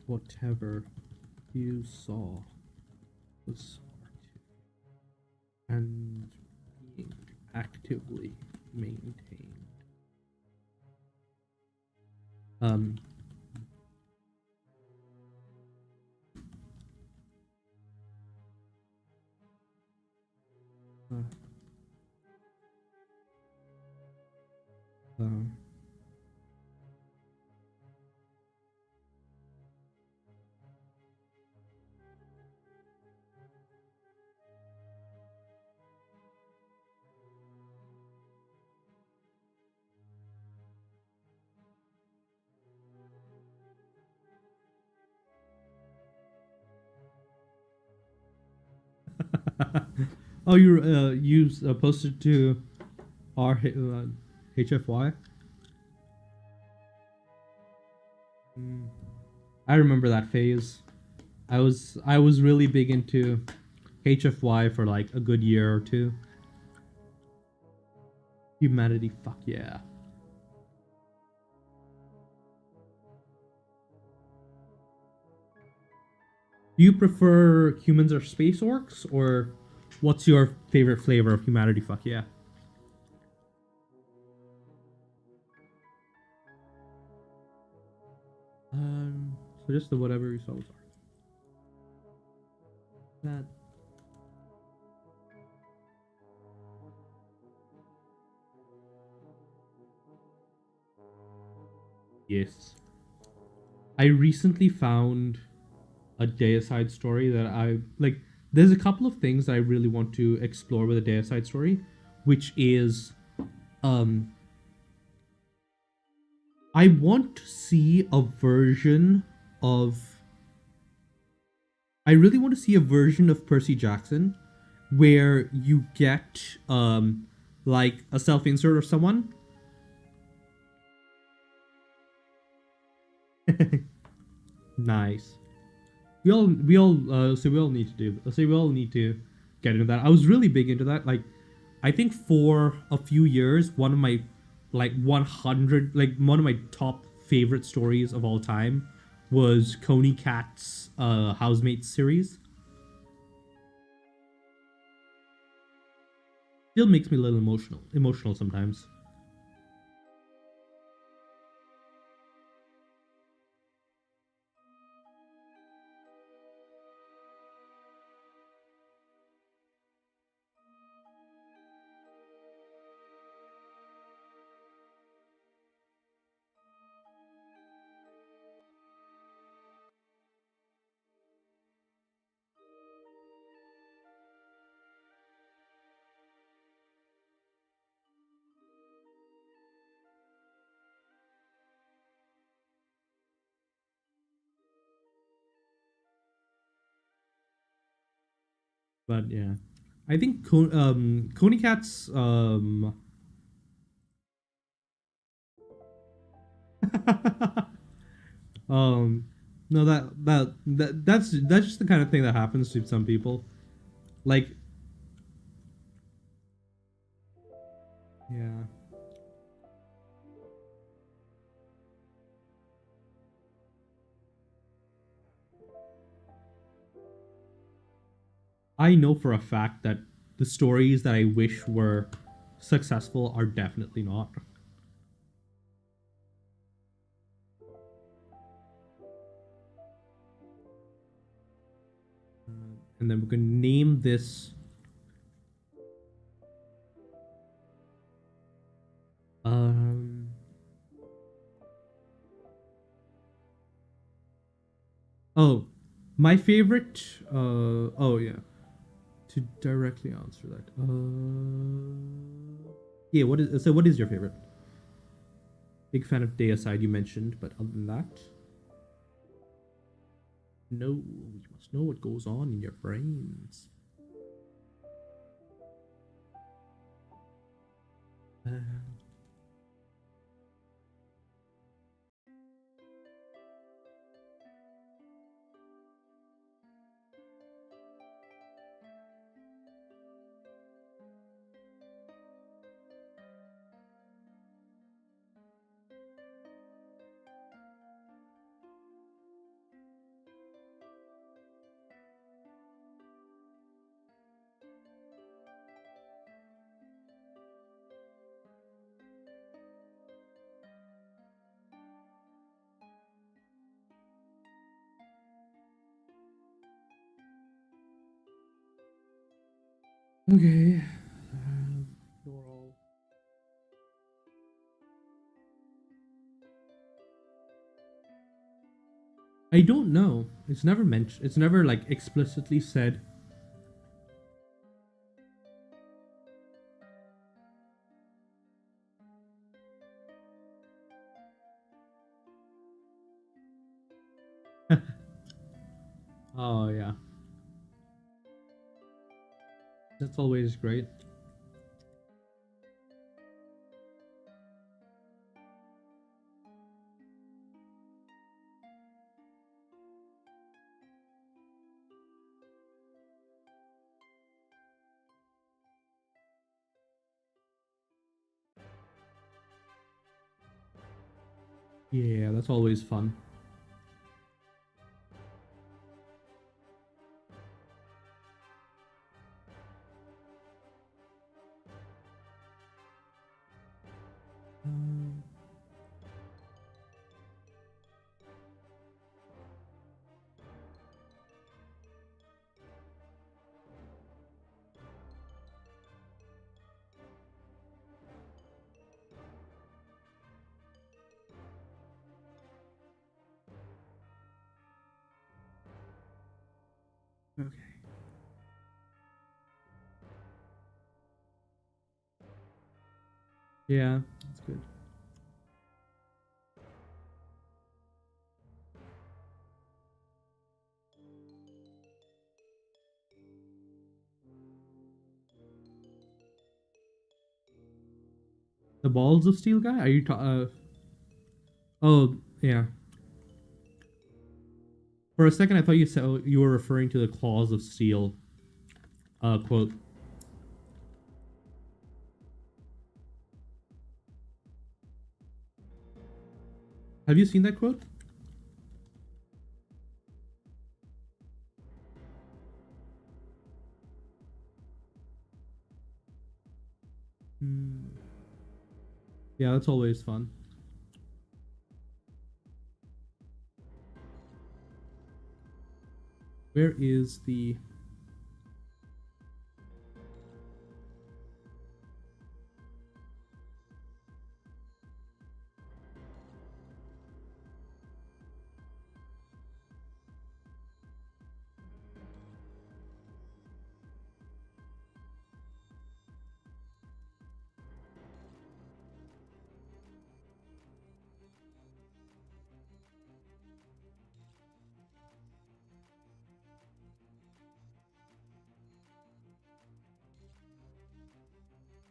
whatever you saw was and being actively maintained. Um, Oh, you posted to our HFY. Mm. I remember that phase. I was really big into HFY for like a good year or two. Humanity, fuck yeah. Do you prefer humans or space orcs, or what's your favorite flavor of humanity? Fuck yeah. So just the whatever you saw was art. That yes. I recently found a deicide story that I like. There's a couple of things that I really want to explore with a deicide story, which is um I want to see a version of I really want to see a version of Percy Jackson where you get like a self insert of someone. Nice. We all need to do. So we all need to get into that. I was really big into that. Like, I think for a few years, one of my like 100 like one of my top favorite stories of all time was Coney Cat's Housemates series. Still makes me a little emotional sometimes. But yeah, I think Coney Cat's um no that's just the kind of thing that happens to some people. Like yeah, I know for a fact that the stories that I wish were successful are definitely not. And then we're gonna name this um oh my favorite oh yeah, to directly answer that yeah, what is your favorite? Big fan of Deicide you mentioned, but other than that, no, you must know what goes on in your brains. Uh, okay. You're all. I don't know. It's never mentioned. It's never like explicitly said. Oh yeah. That's always great. Yeah, that's always fun. Okay. Yeah, that's good. The balls of steel guy? Are you oh, yeah. For a second I thought you said you were referring to the claws of steel quote. Have you seen that quote? Hmm. Yeah, that's always fun. Where is the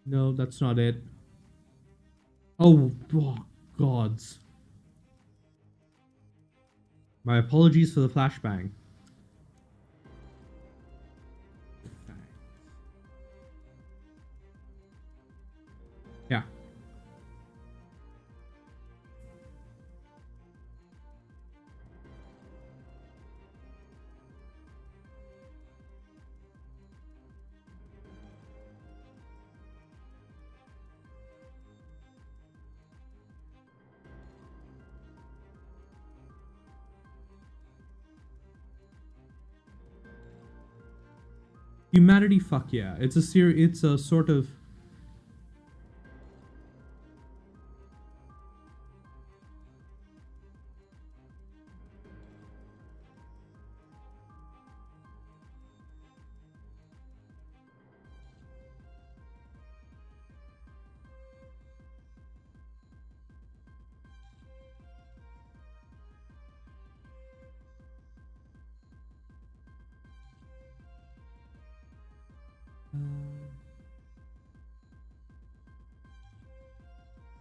No, that's not it. Oh, gods. My apologies for the flashbang. Yeah. Humanity, fuck yeah. It's a sort of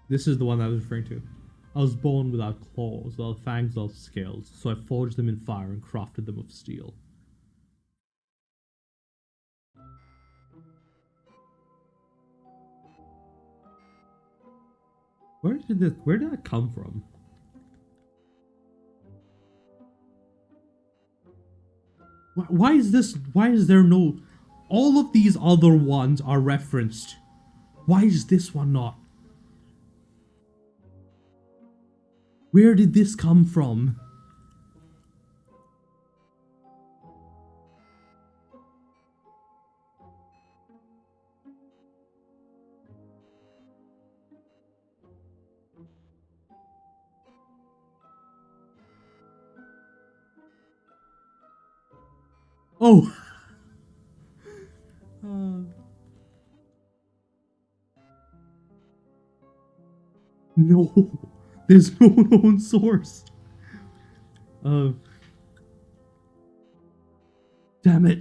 this is the one I was referring to. I was born without claws, without fangs, without scales, so I forged them in fire and crafted them of steel. Where did that come from? Why is there no, all of these other ones are referenced. Why is this one not? Where did this come from? Oh. No. There's no known source. Uh, damn it.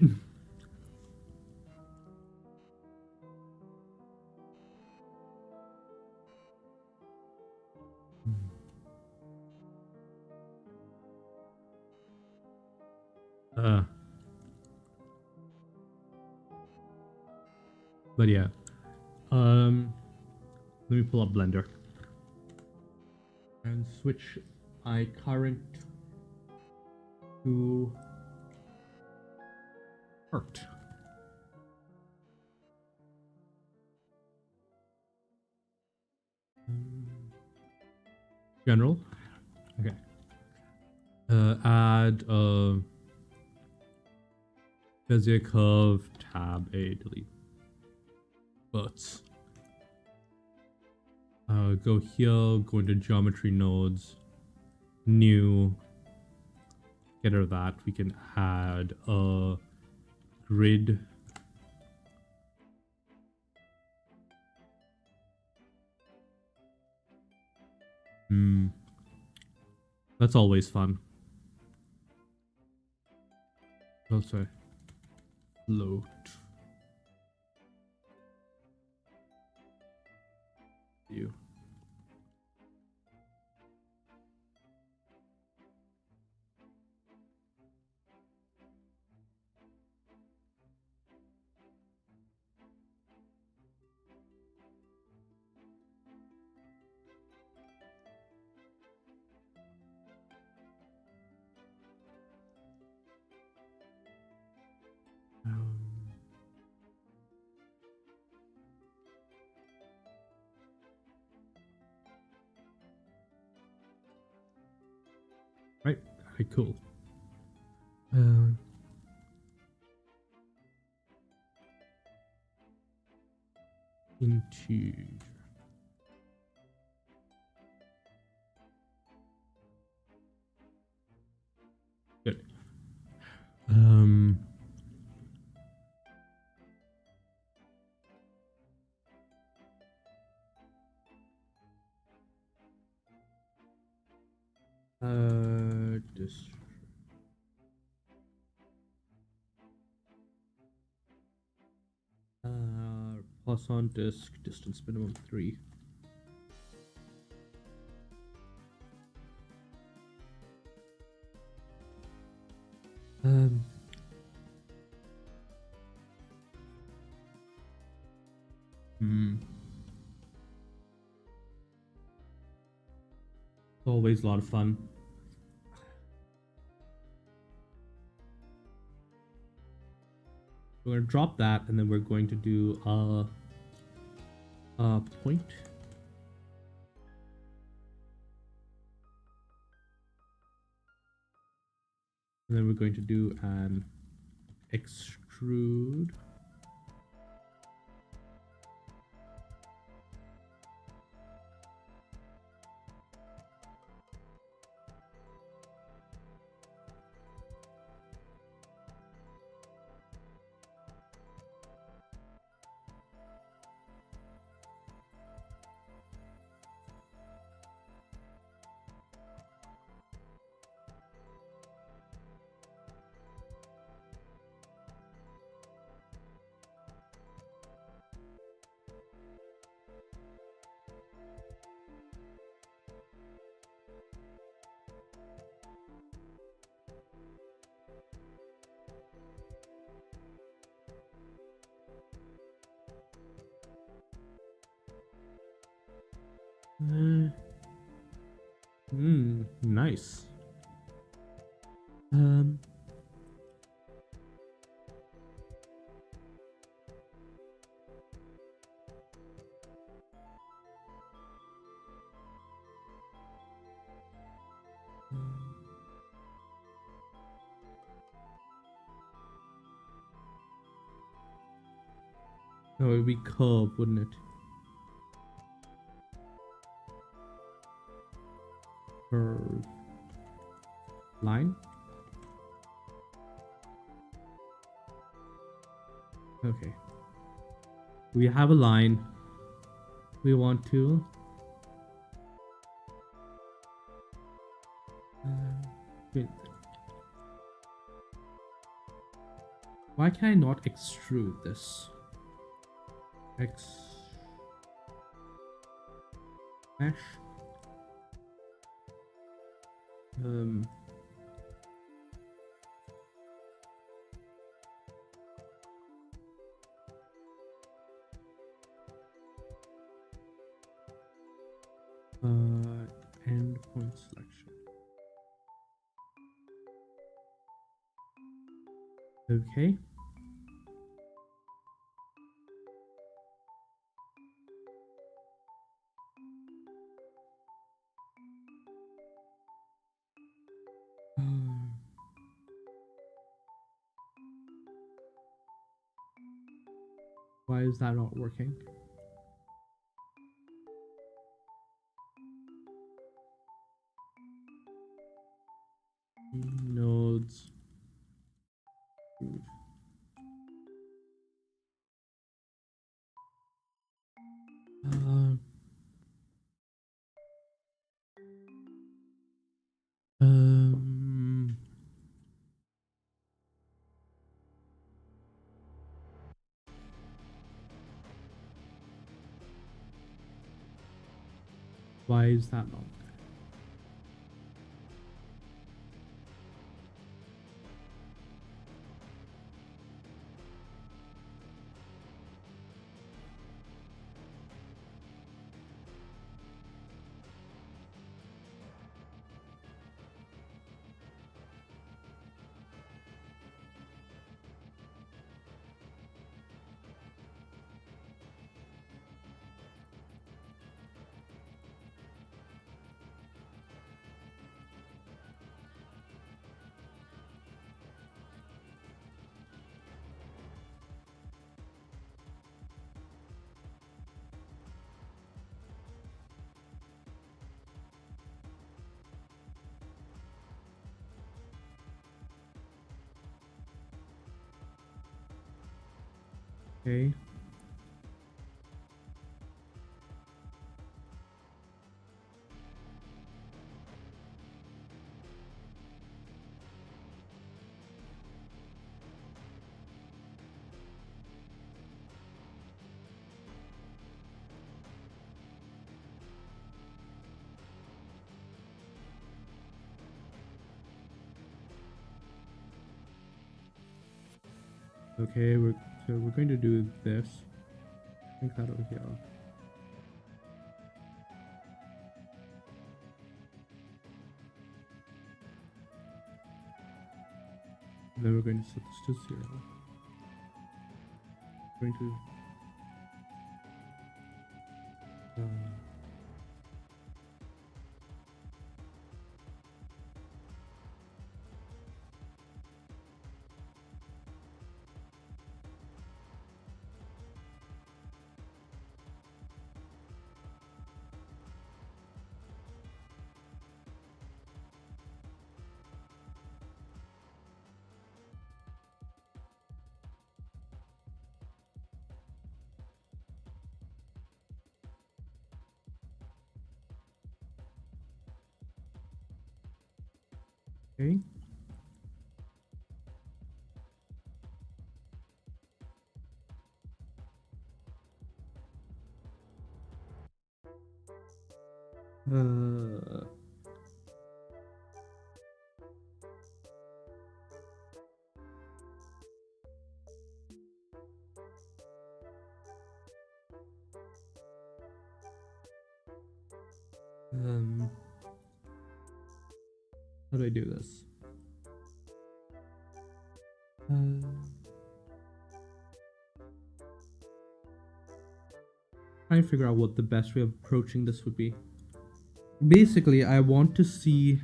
Uh, but yeah. Let me pull up Blender and switch iCurrent to art. General. Okay. Add Bezier curve, tab A, delete. But go here, go into geometry nodes, new. Get rid of that. We can add a grid. That's always fun. Oh, sorry. Float. You. Right. Okay, cool. Integer. Good. Just pass on disk distance minimum 3. Always a lot of fun. We're going to drop that, and then we're going to do a point. And then we're going to do an extrude. Nice. No, it would be curve, wouldn't it? Curve. Line? Okay. We have a line. We want to... wait. Why can I not extrude this? Mesh. Endpoint selection. Okay. Why is that not working? Nodes. Uh, um, why is that not? Okay. Okay, we're going to do this. I think that over here. And then we're going to set this to 0. We're going to okay. Uh, um, how do I do this? Trying to figure out what the best way of approaching this would be. Basically, I want to see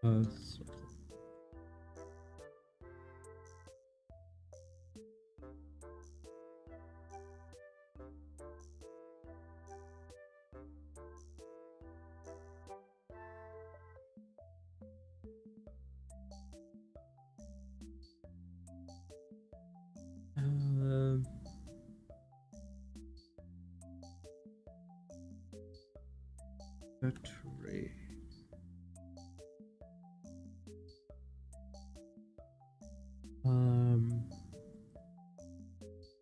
uh, um, That rate.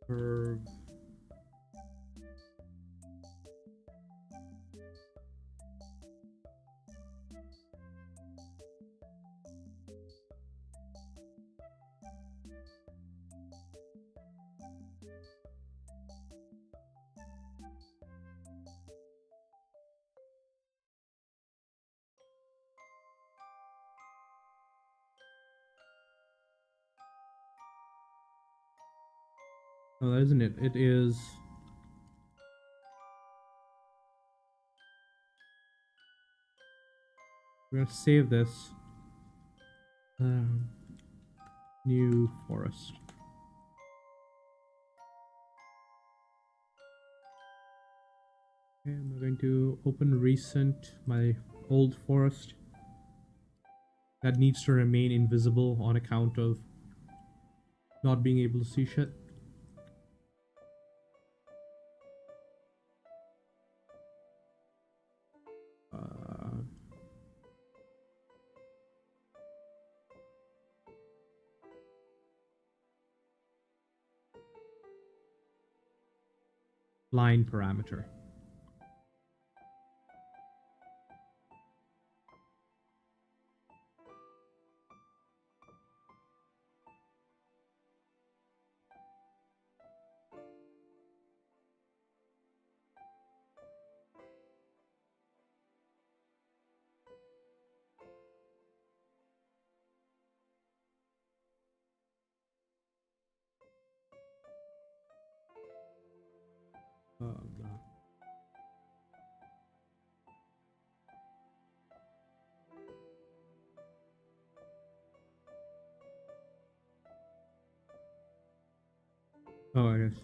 Curve. No, that isn't it. It is. We're gonna save this. New forest. Okay, I'm going to open recent, my old forest. That needs to remain invisible on account of not being able to see shit. Line parameter. No. Oh, I guess.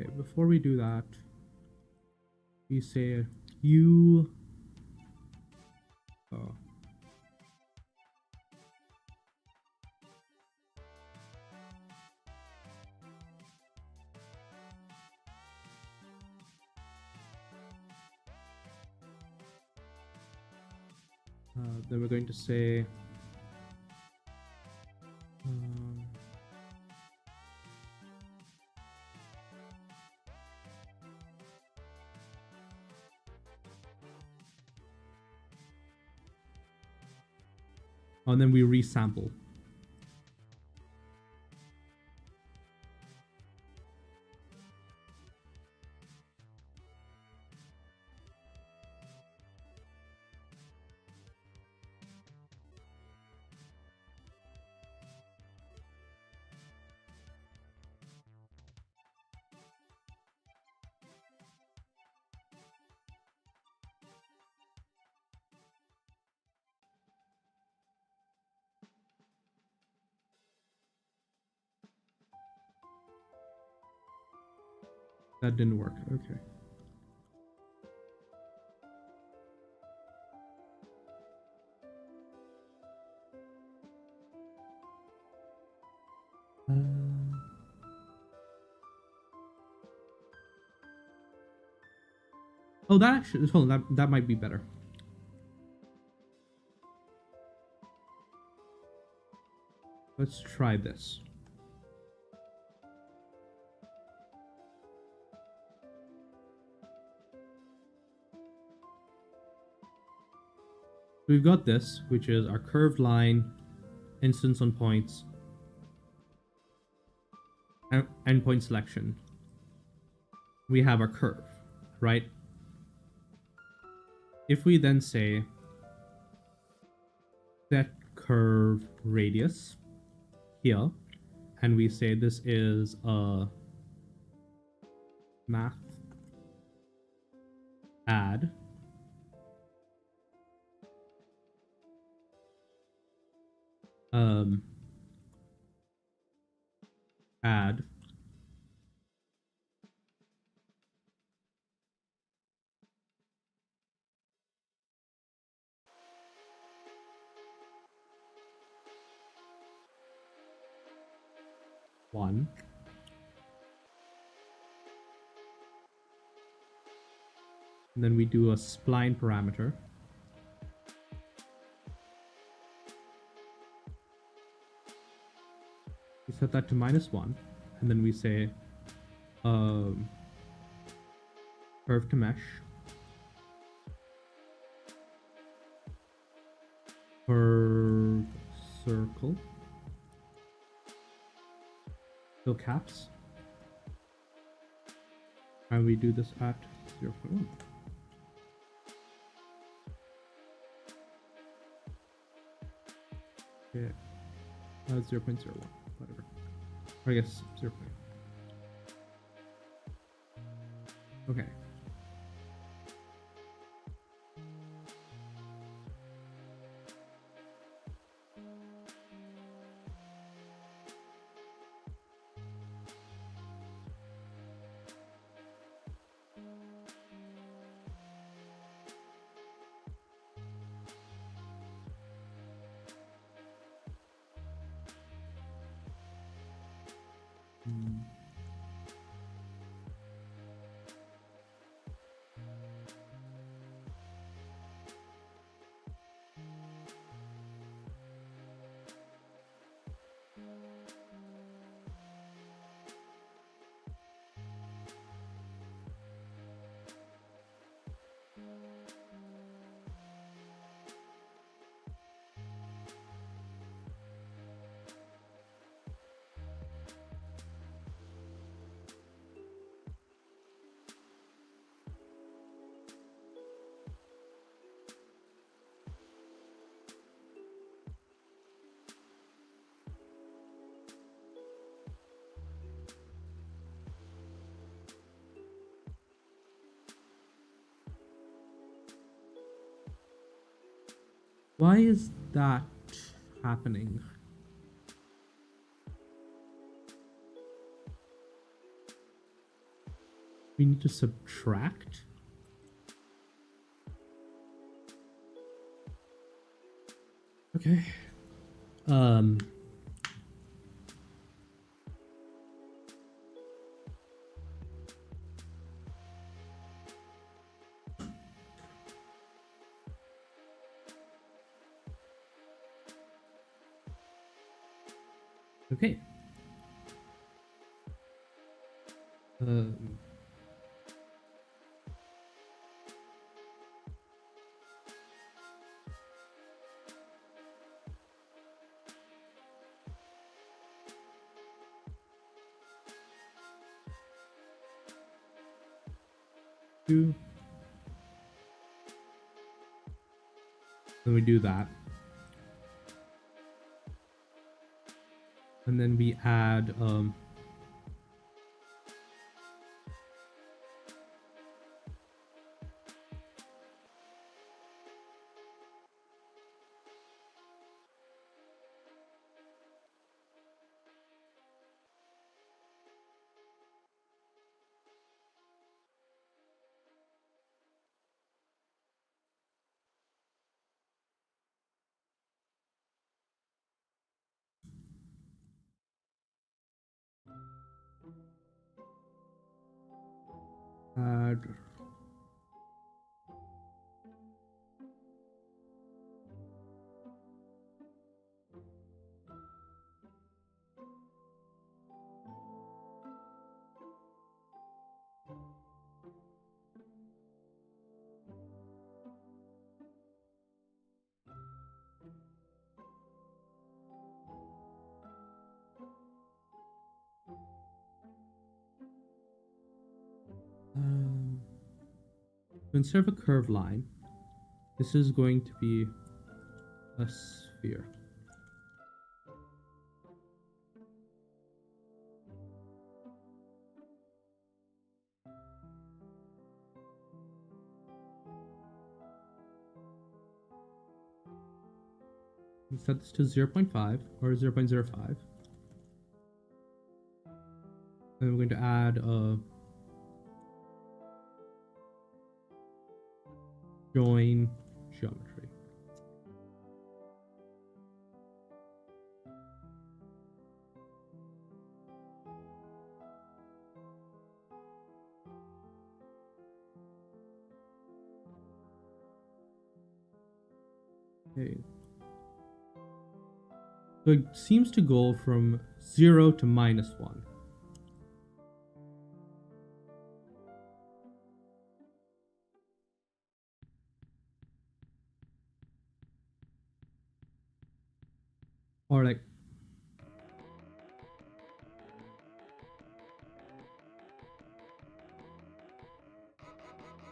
Okay, before we do that, we say you. Oh. Then we're going to say and then we resample. That didn't work. Okay. Oh, that actually, hold on, that might be better. Let's try this. We've got this, which is our curved line, instance on points, endpoint selection. We have our curve, right? If we then say set curve radius here, and we say this is a math add um, add one. And then we do a spline parameter. We set that to -1, and then we say curve to mesh per circle, fill caps, and we do this at 0.1. Okay, 0.01, whatever. Or I guess 0. Okay. Why is that happening? We need to subtract. Okay. Okay. Then we do that. And then we add add instead of a curved line, this is going to be a sphere. Set this to 0.5 or 0.05. And we're going to add a join geometry. Okay. So it seems to go from 0 to -1. Or like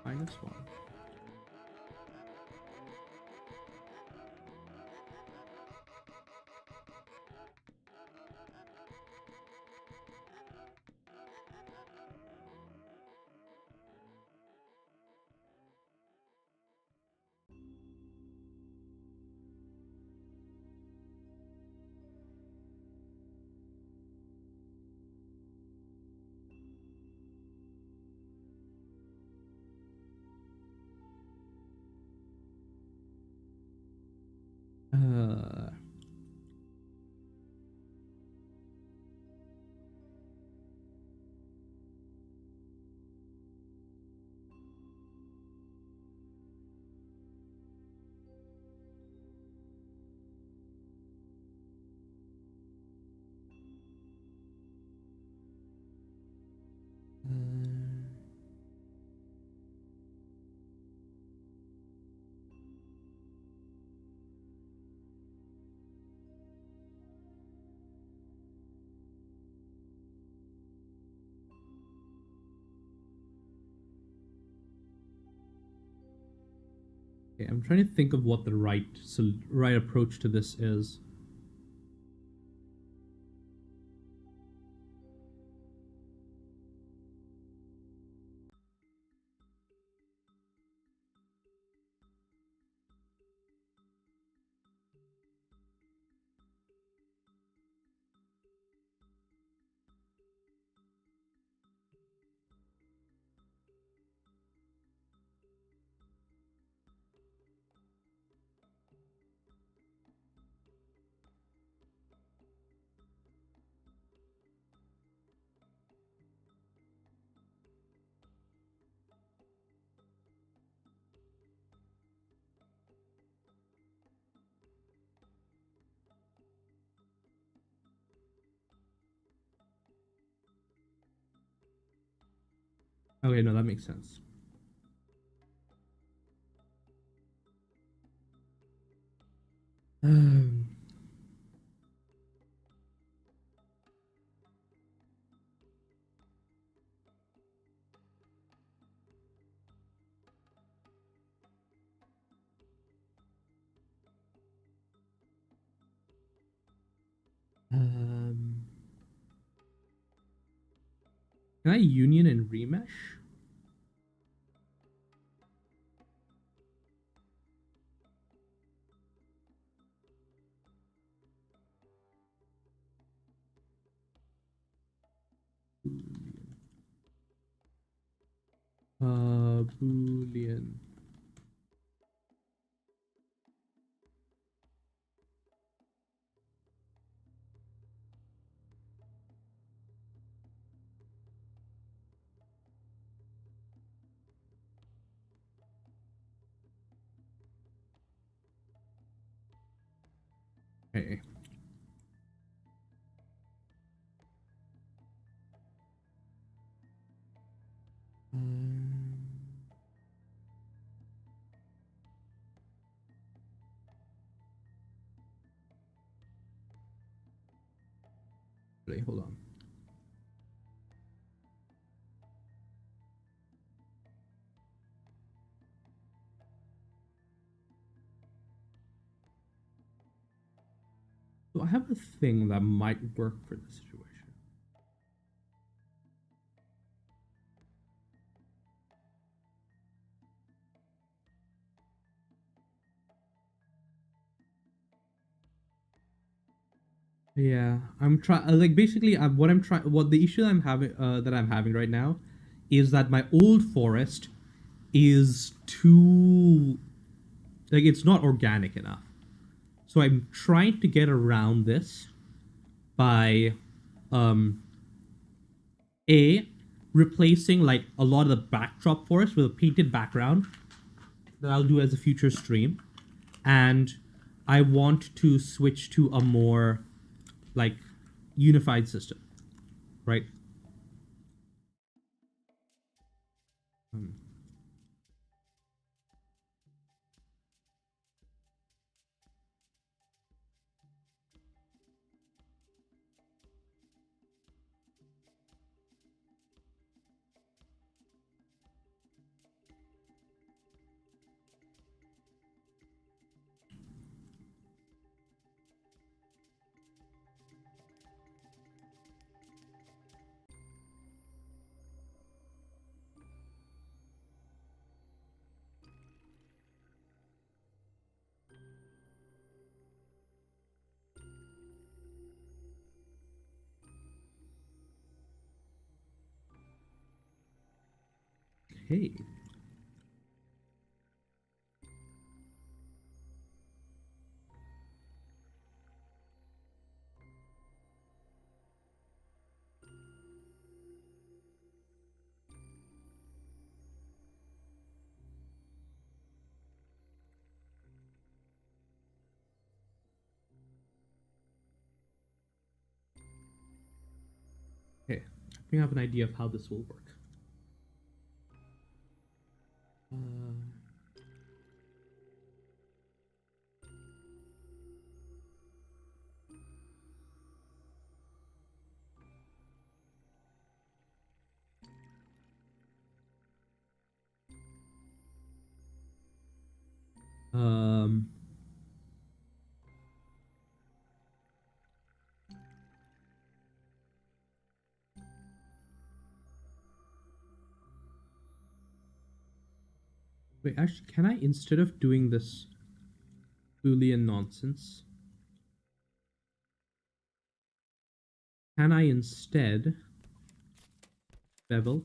-1. Uh, okay, I'm trying to think of what the right approach to this is. Okay, no, that makes sense. Um, um, can I union and remesh? Boolean. Okay. Wait, hold on. So I have a thing that might work for this situation. Yeah, I'm trying. Like basically, what I'm trying. What the issue that I'm having right now, is that my old forest is too, like, it's not organic enough. So I'm trying to get around this by, um, a replacing like a lot of the backdrop forest with a painted background that I'll do as a future stream, and I want to switch to a more like unified system, right? Um, hey, hey, I think I have an idea of how this will work. Uh, um, Wait, actually, can I, instead of doing this Boolean nonsense, can I instead bevel?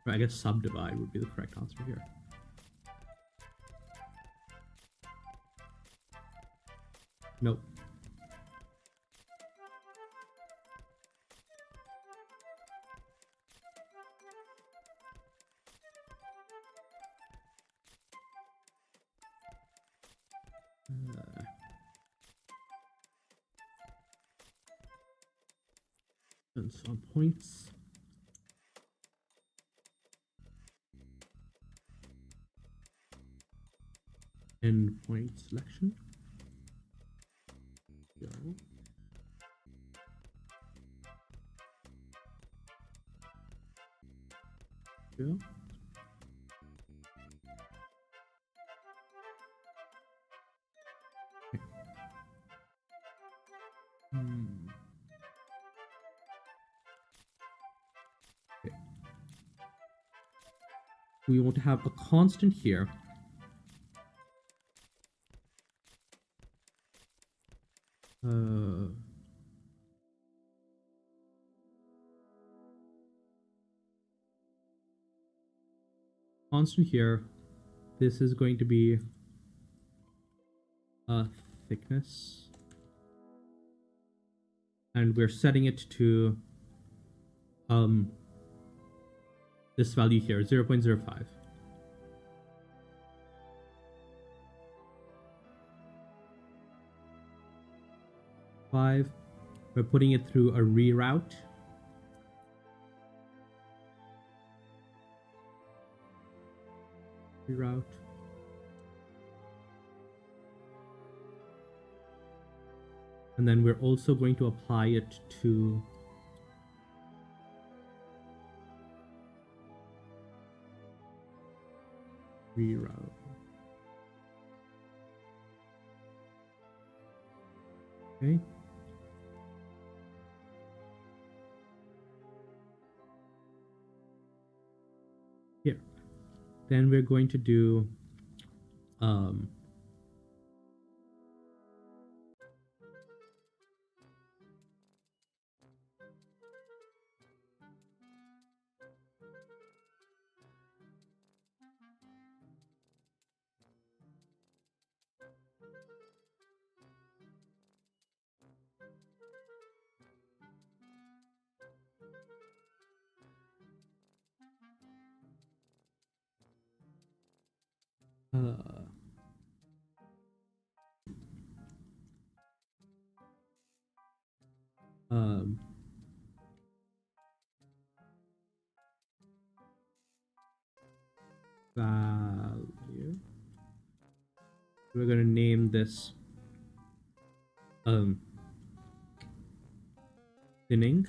Or I guess subdivide would be the correct answer here. Nope. Uh, and some points. Endpoint selection. Go. Go. Okay. Okay. We want to have a constant here. Constant here. This is going to be thickness, and we're setting it to this value here, 0.05. We're putting it through a reroute. Reroute. And then we're also going to apply it to reroute. Okay. Then we're going to do um, uh, um, value. We're gonna name this thinning,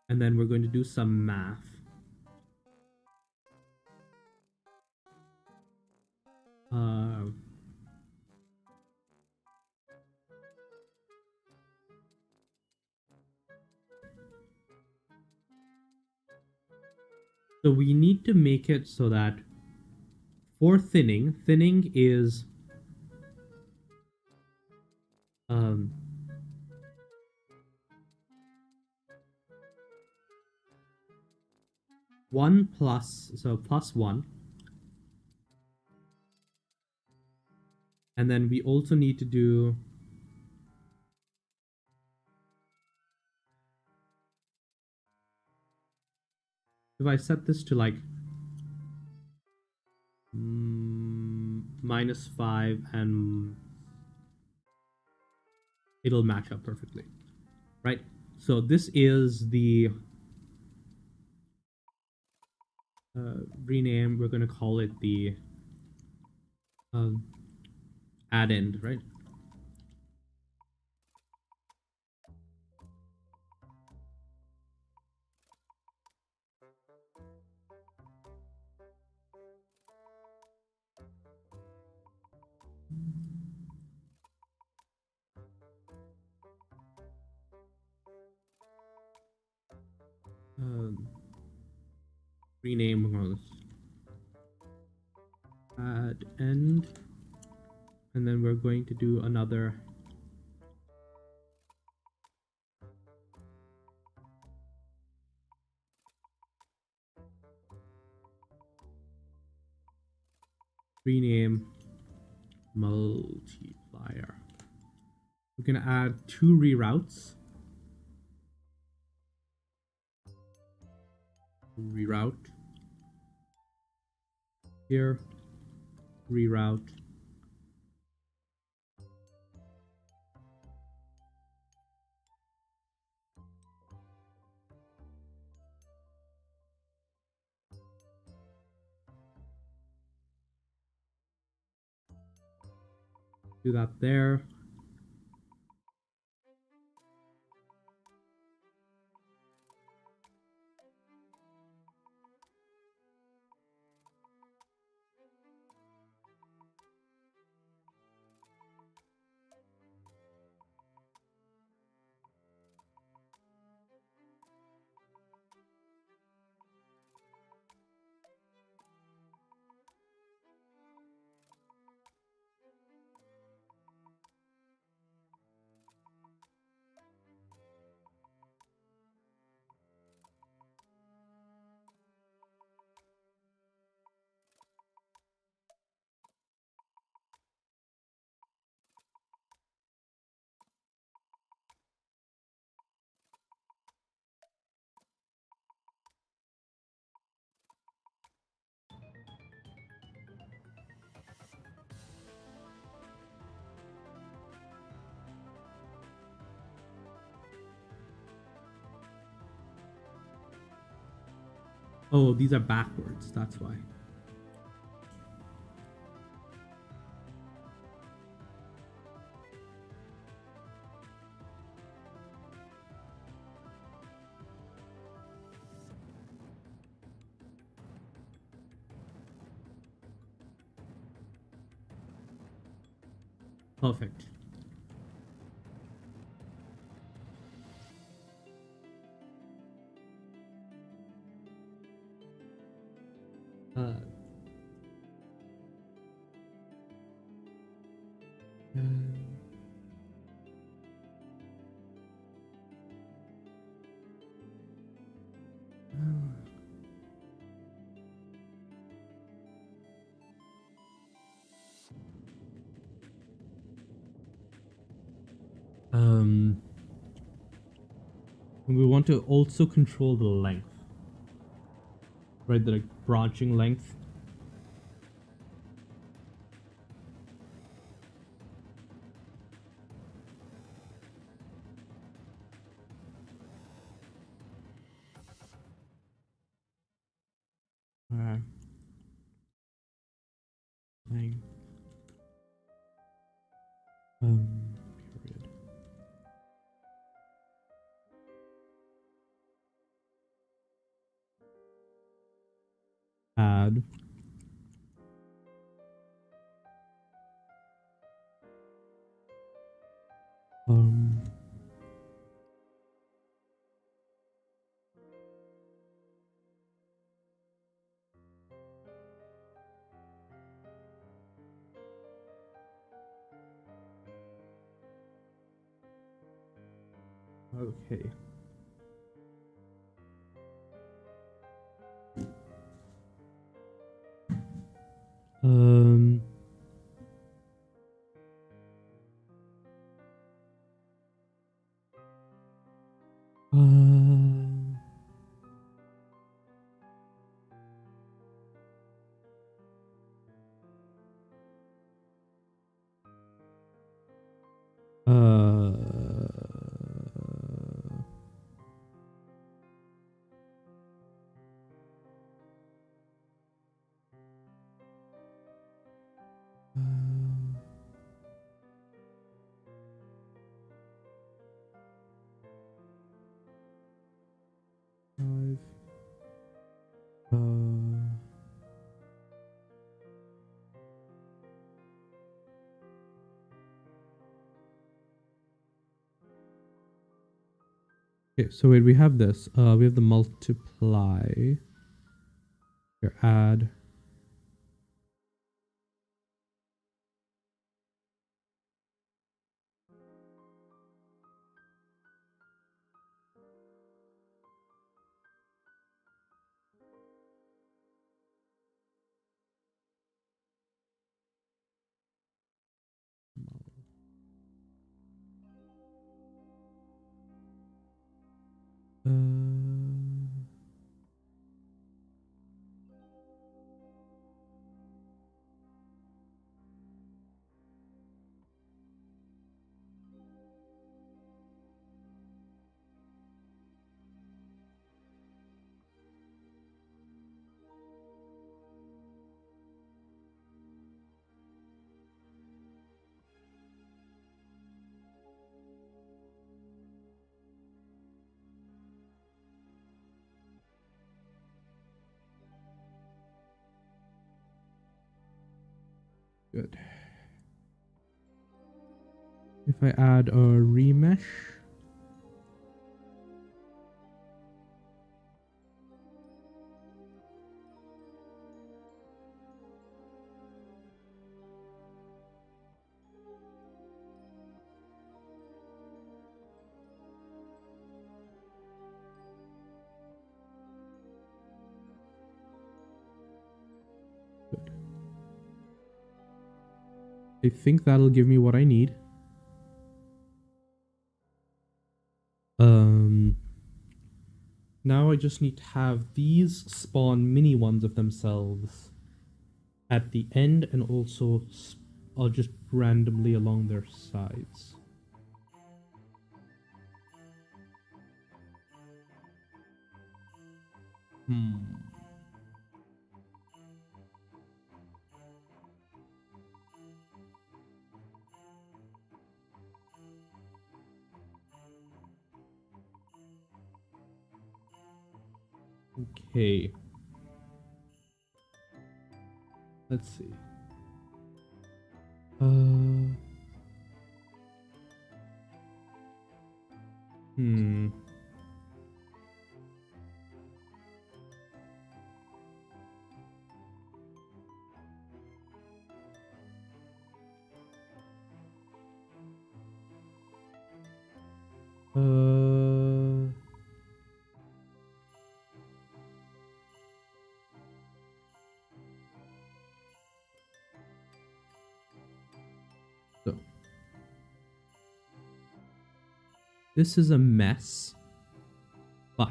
and then we're going to do some math. So we need to make it so that for thinning is um, one plus, so plus one. And then we also need to do if I set this to like -5, and it'll match up perfectly, right? So this is the rename. We're going to call it the add end, right? Rename add end, and then we're going to do another rename multiplier. We're going to add 2 reroutes. Reroute here, reroute do that there. Oh, these are backwards, that's why. Perfect. Uh, um, we want to also control the length, right? The like, branching length. Length. Period. Add. Um. Okay. Um. Uh. 5. Okay, so wait, we have this. We have the multiply. Here, add. Good. If I add a remesh. I think that'll give me what I need. Now I just need to have these spawn mini ones of themselves at the end, and also I'll just randomly along their sides. Okay. Let's see. Hmm. Uh, so this is a mess, but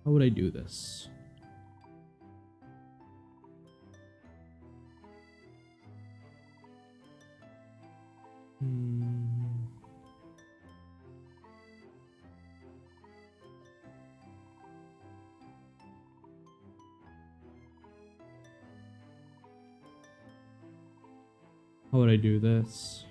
how would I do this? How would I do this?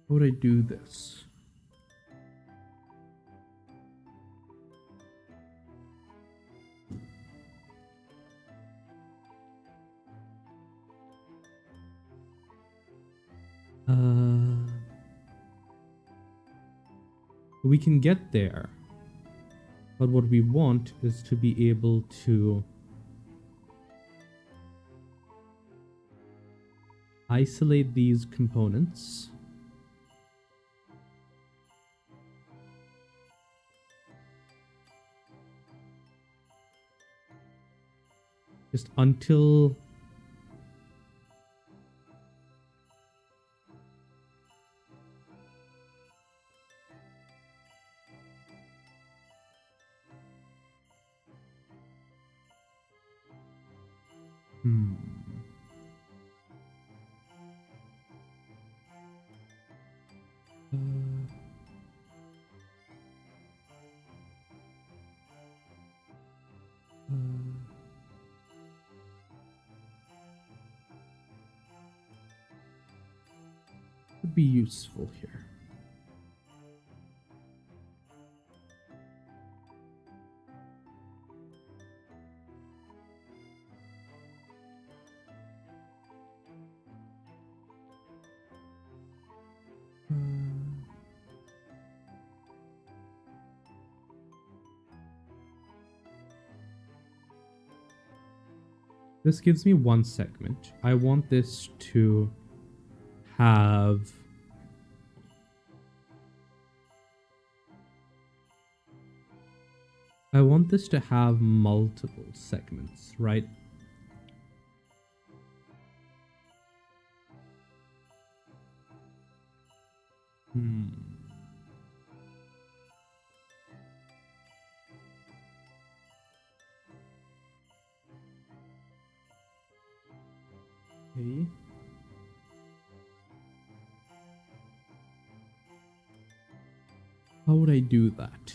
How would I do this? We can get there, but what we want is to be able to isolate these components. Just until would be useful here. This gives me one segment. I want this to have multiple segments, right? Okay. How would I do that?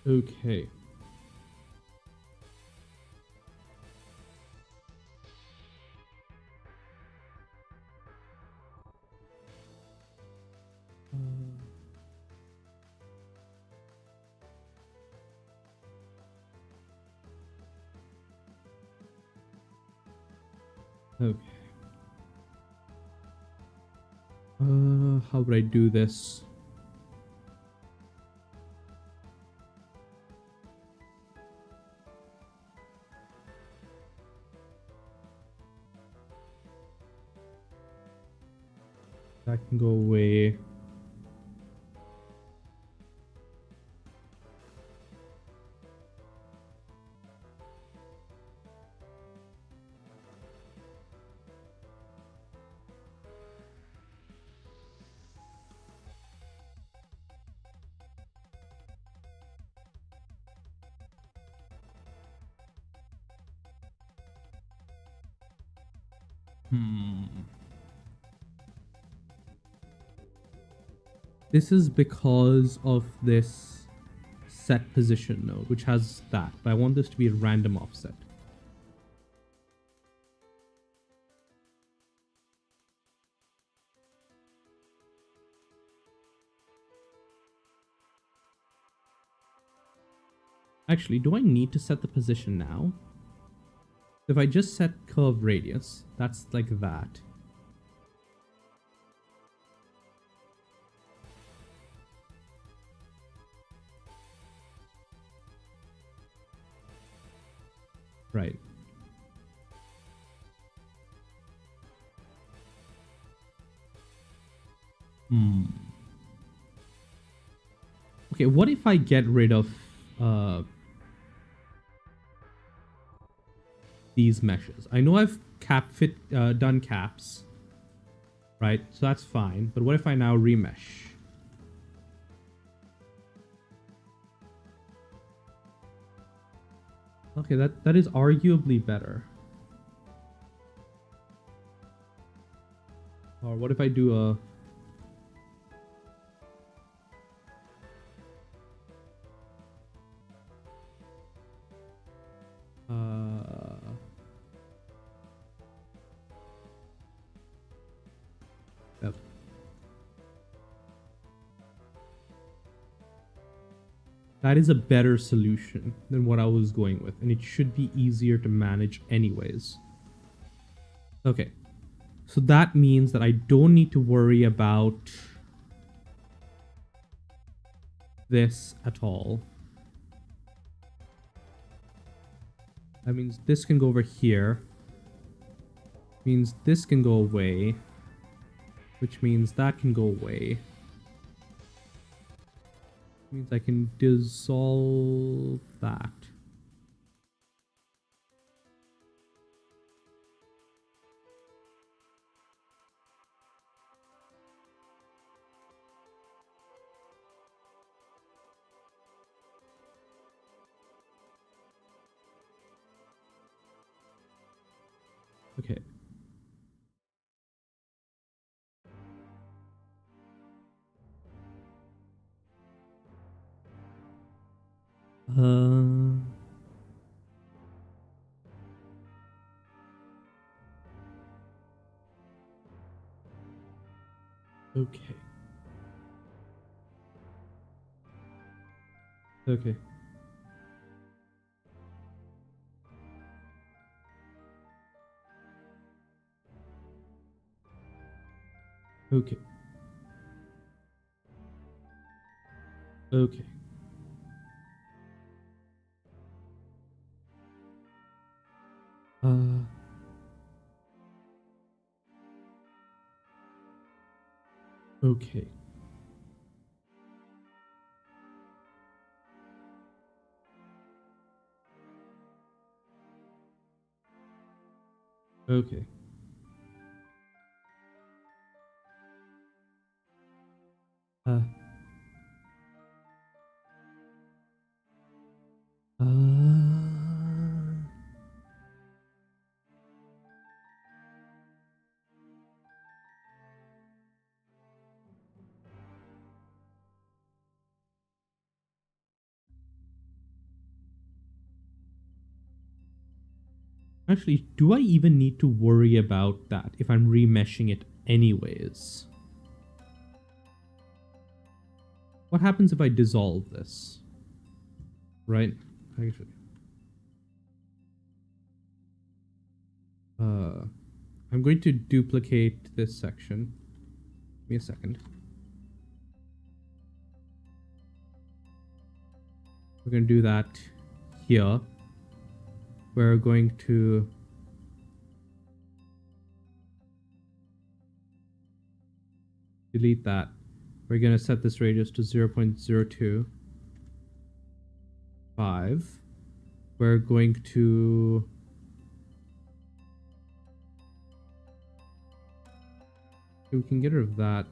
Okay. Okay. How would I do this? That can go away. This is because of this set position node, which has that, but I want this to be a random offset. Actually, do I need to set the position now? If I just set curve radius, that's like that. Right. Okay, what if I get rid of these meshes? I know I've done caps, right? So that's fine. But what if I now remesh? Okay, that is arguably better. Or what if I do a... Yep. That is a better solution than what I was going with, and it should be easier to manage anyways. Okay, so that means that I don't need to worry about this at all. That means this can go over here. Means this can go away. Which means that can go away. Means I can dissolve that. Okay. Okay. Okay. Okay. Okay. Okay. Okay. Uh. Actually, do I even need to worry about that if I'm remeshing it anyways? What happens if I dissolve this? Right? Actually. I'm going to duplicate this section. Give me a second. We're going to do that here. We're going to delete that. We're going to set this radius to 0.025. We're going to we can get rid of that.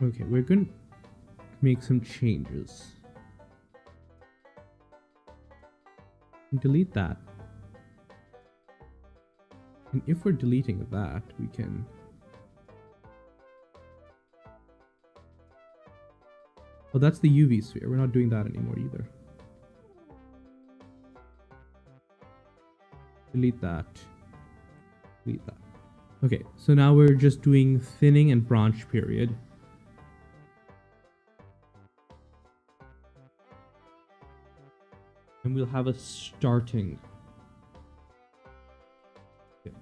Okay, we're going to make some changes. Delete that. And if we're deleting that, we can... Oh, that's the UV sphere. We're not doing that anymore either. Delete that. Delete that. Okay, so now we're just doing thinning and branch period. And we'll have a starting. Okay.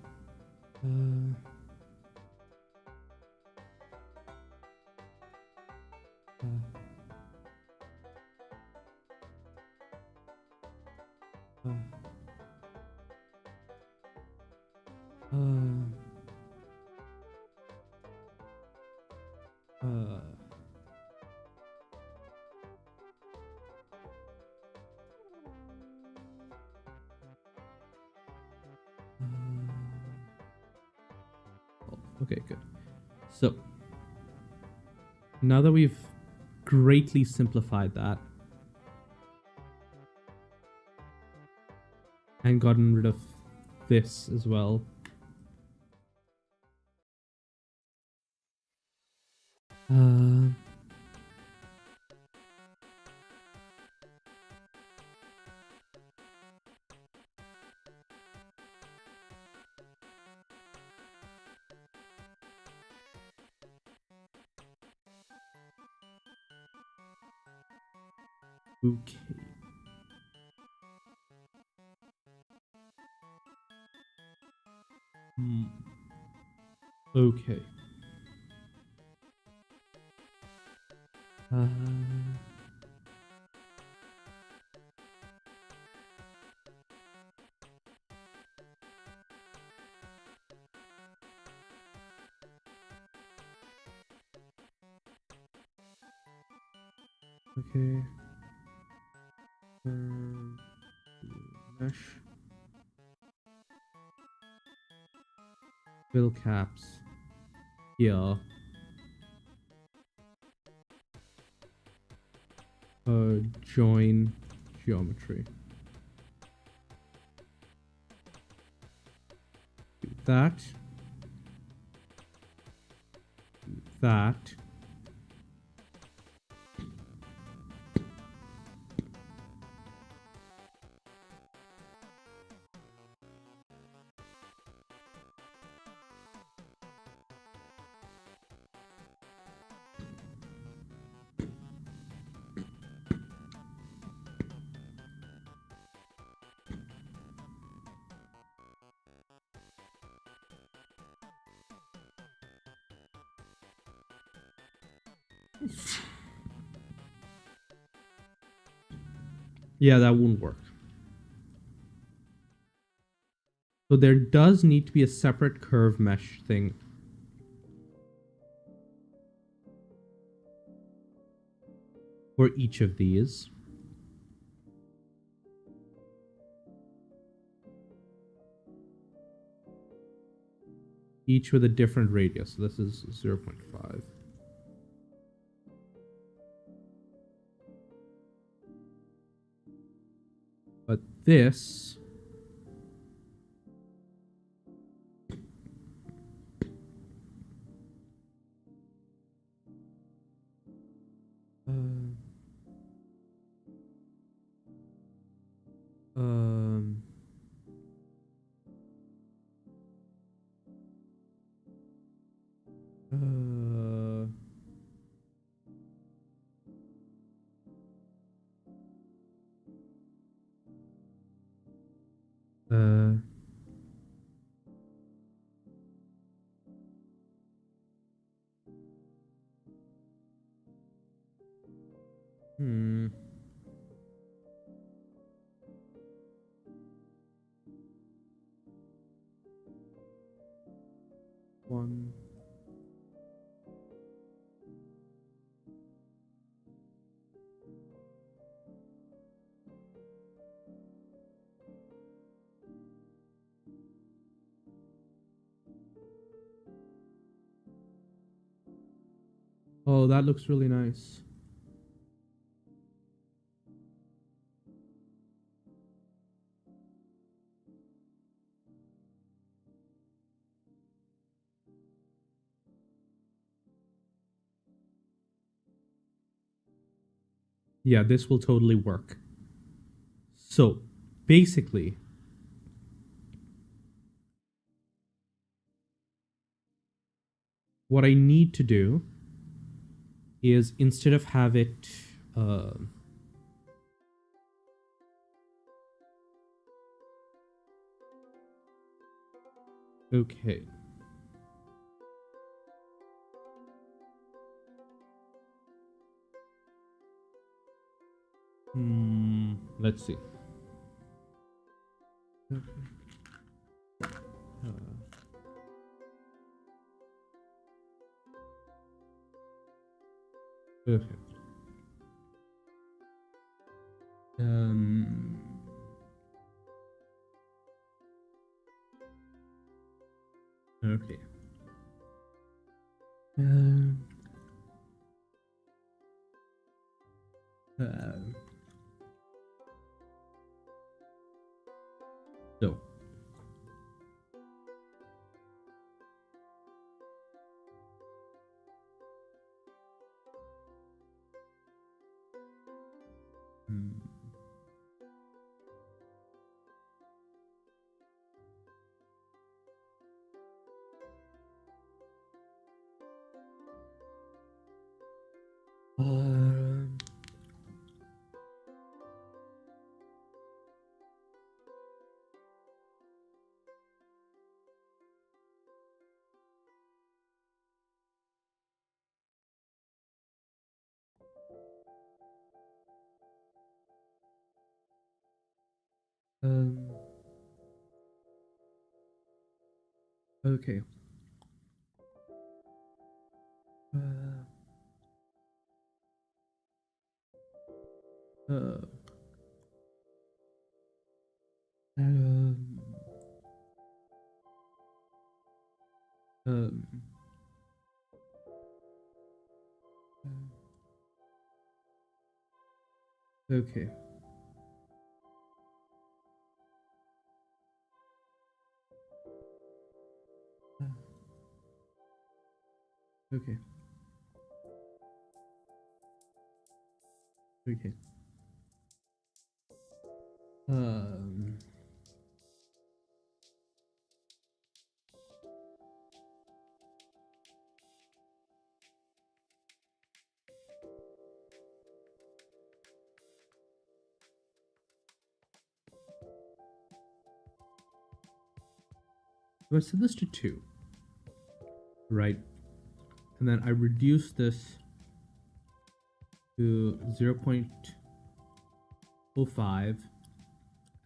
Okay, good. So now that we've greatly simplified that and gotten rid of this as well, okay. Okay. Okay. Mesh. Fill caps. Here. Join geometry. Do that. Do that. Yeah, that won't work. So there does need to be a separate curve mesh thing. For each of these. Each with a different radius. So this is 0.5. But this Uh, uh, hmm. One. Oh, that looks really nice. Yeah, this will totally work. So, basically, what I need to do is instead of have it, uh, okay. Let's see. Okay. Um. Okay. Um. Uh, so. Hmm. Um. Um. Okay. Uh. Uh. Um. Um. Okay. Okay. Okay. Um. So I set this to 2, right? And then I reduce this to 0.05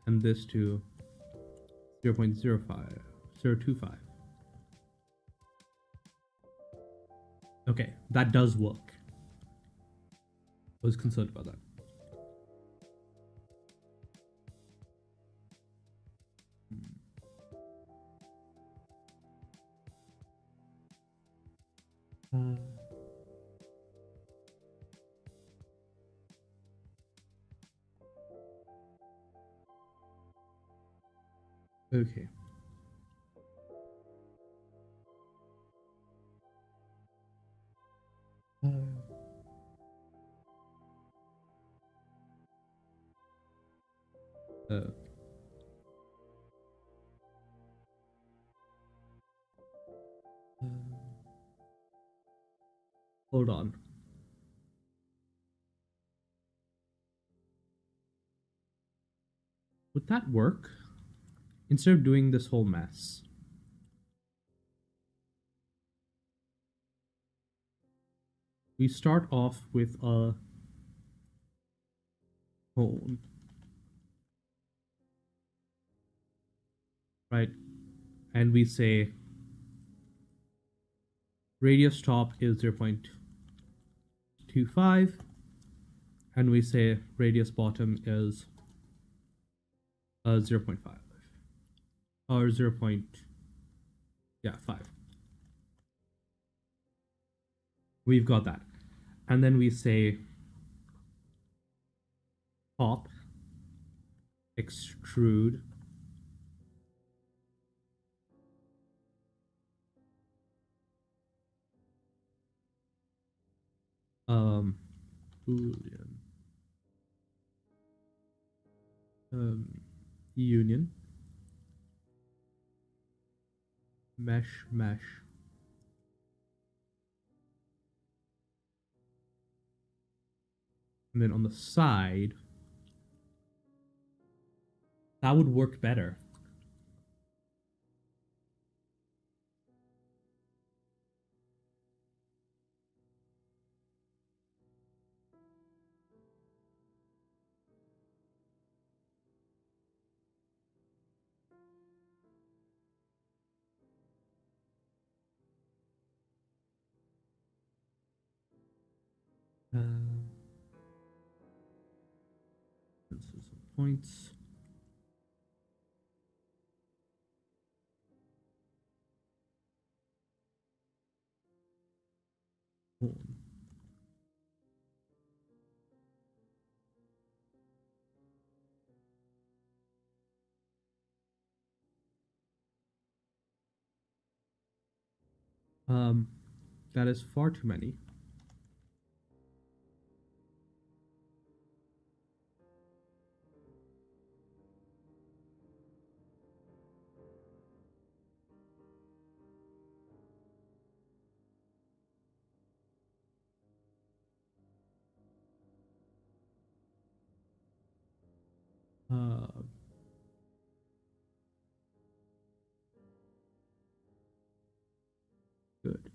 and this to 0.05, 0.25. Okay, that does work. I was concerned about that. Uh, okay. Uh, uh, Hold on. Would that work? Instead of doing this whole mess. We start off with a home. Right? And we say radius top is 0.25. And we say radius bottom is 0.5. Or 0. Yeah, 5. We've got that. And then we say top extrude Boolean union mesh and then on the side that would work better. Some points. That is far too many. Good.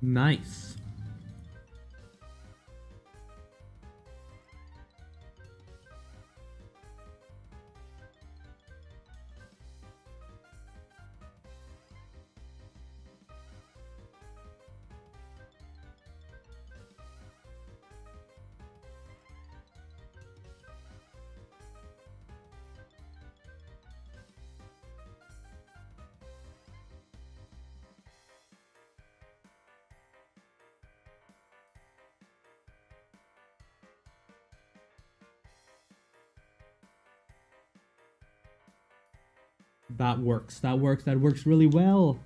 Nice. That works. That works. That works really well.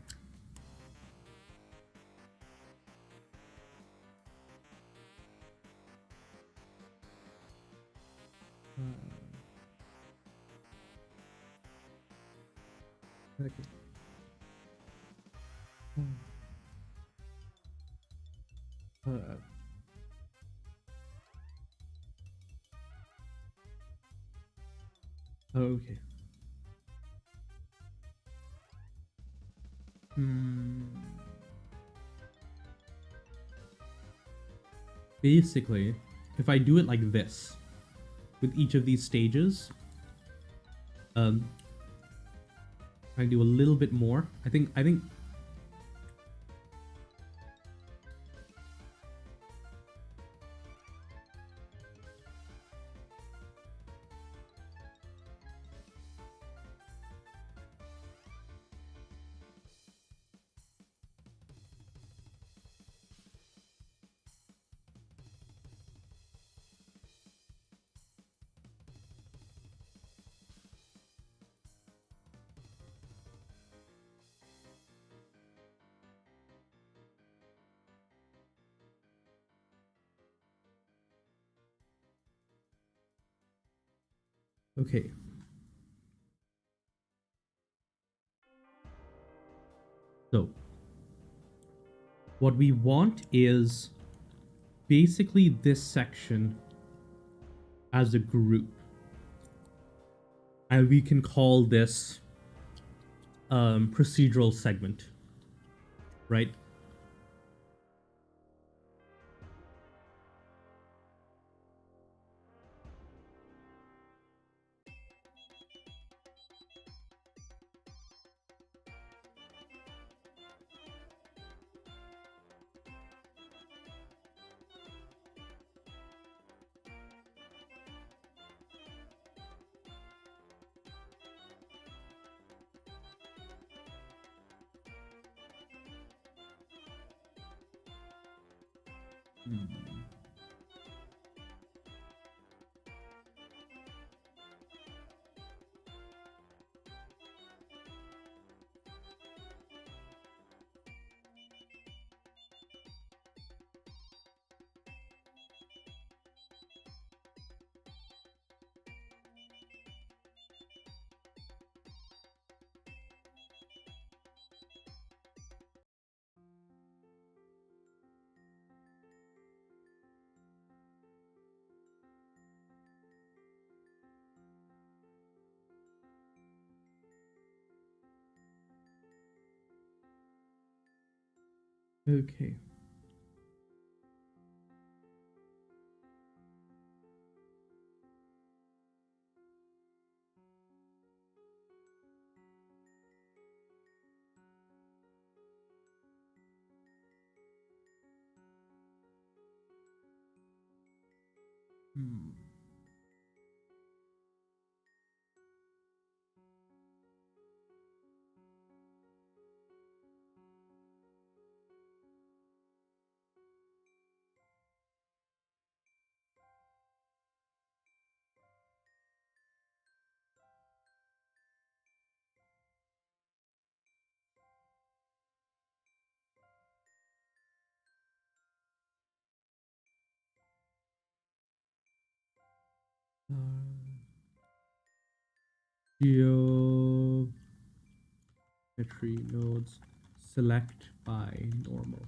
Okay. Okay. Basically, if I do it like this, with each of these stages, I do a little bit more. I think Okay. So, what we want is basically this section as a group. And we can call this procedural segment, right? Okay. Geometry nodes select by normal.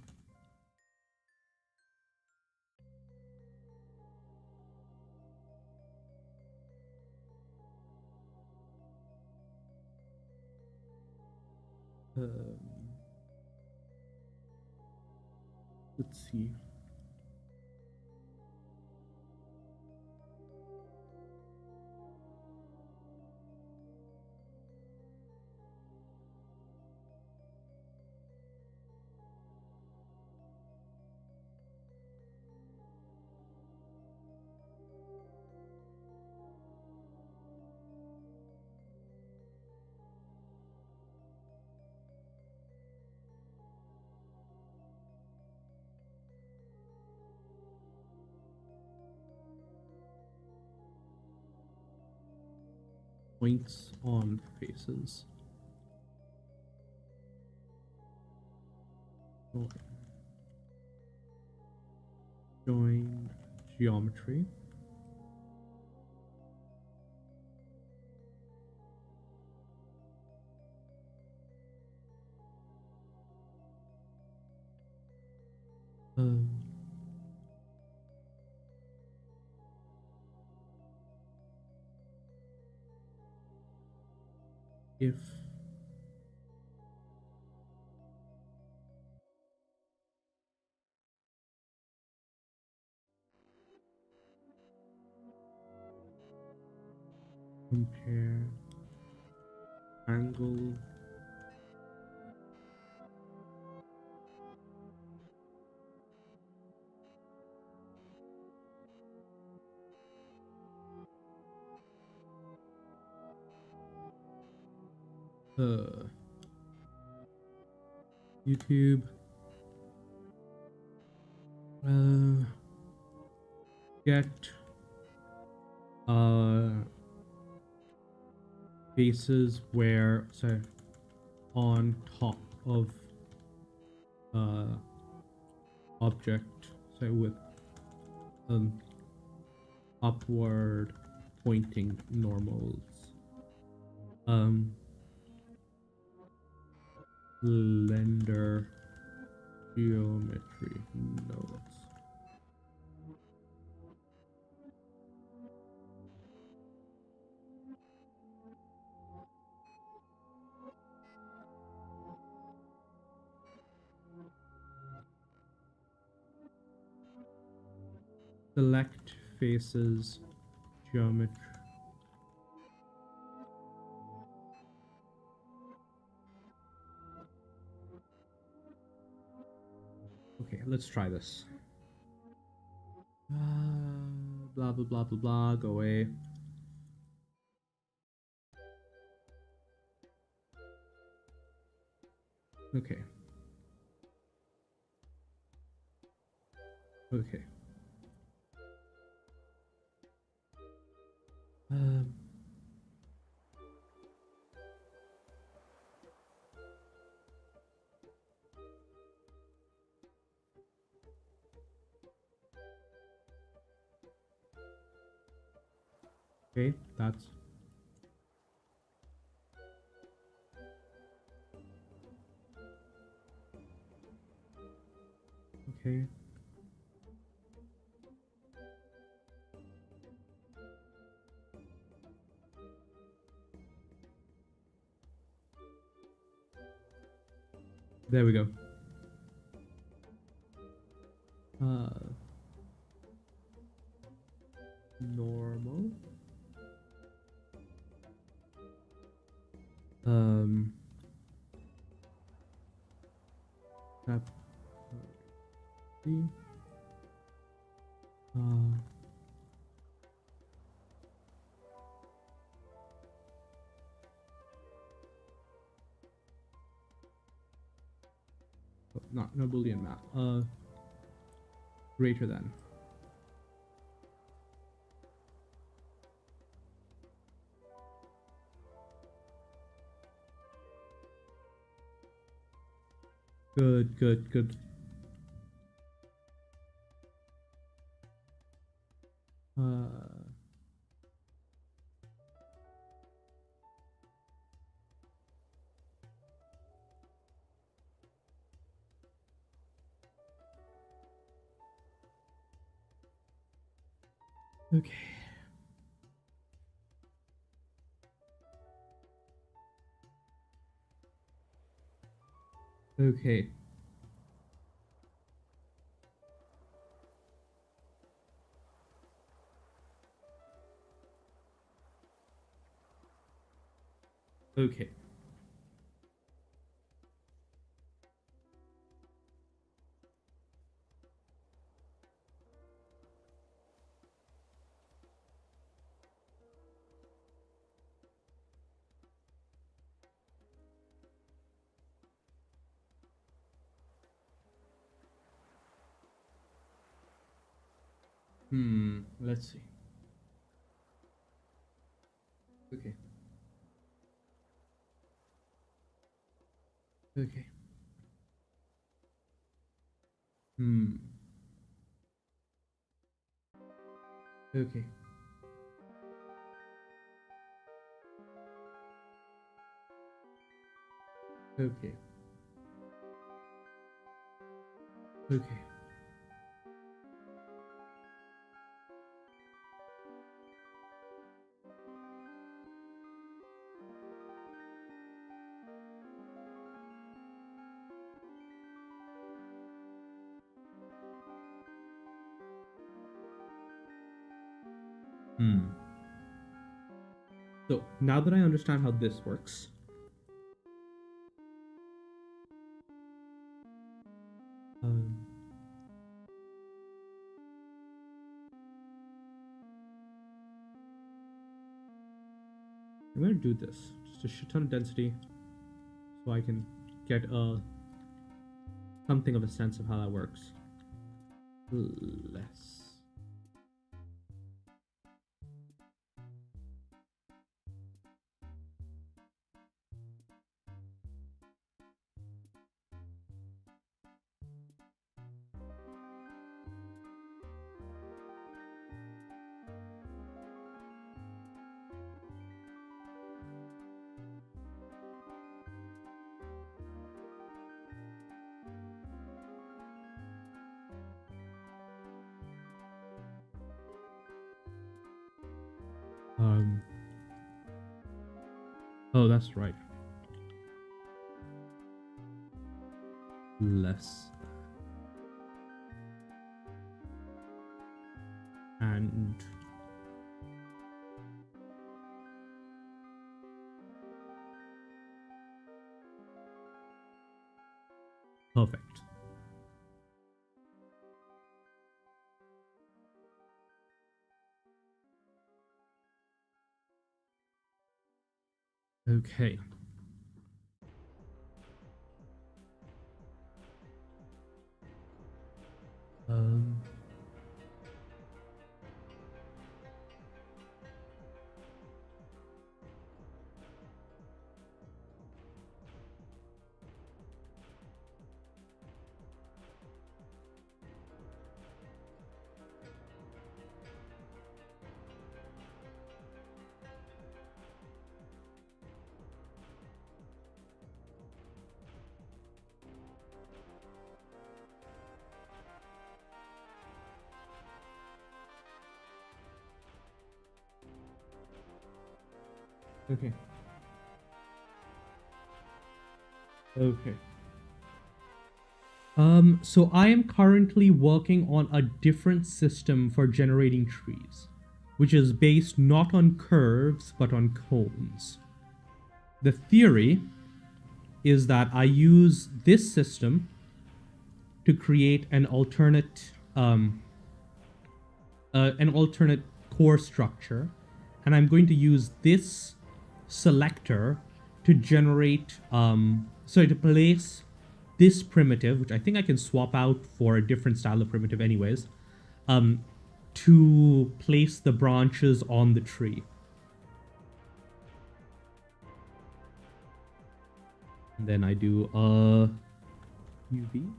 Let's see. Points on faces. Join geometry. If compare angle YouTube get faces where on top of object with upward pointing normals. Blender geometry nodes. Select faces geometry. Okay, let's try this. Blah blah blah blah blah. Go away. Okay. Okay. Okay, that's okay. There we go. Normal. Tap. See. Not no Boolean map. Greater than. Good, good, good. Okay. Okay. Okay. Let's see. Okay. Okay. Okay. Okay. Okay. So now that I understand how this works, I'm gonna do this. Just a shit ton of density, so I can get something of a sense of how that works. Less. Um. Oh, that's right. Less. And perfect. Okay. Um. Okay. Okay. So I am currently working on a different system for generating trees, which is based not on curves, but on cones. The theory is that I use this system to create an alternate core structure, and I'm going to use this selector to generate to place this primitive, which I think I can swap out for a different style of primitive anyways, to place the branches on the tree. And then I do UV.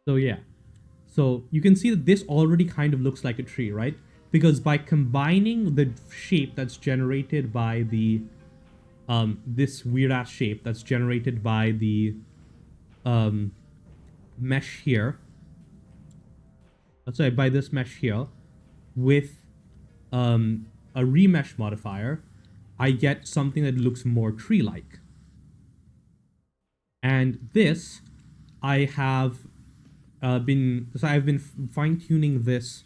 So yeah, so you can see that this already kind of looks like a tree, right? Because by combining the shape that's generated by the this weird ass shape that's generated by the mesh here, sorry, by this mesh here, with a remesh modifier, I get something that looks more tree-like. And this, I've been fine-tuning this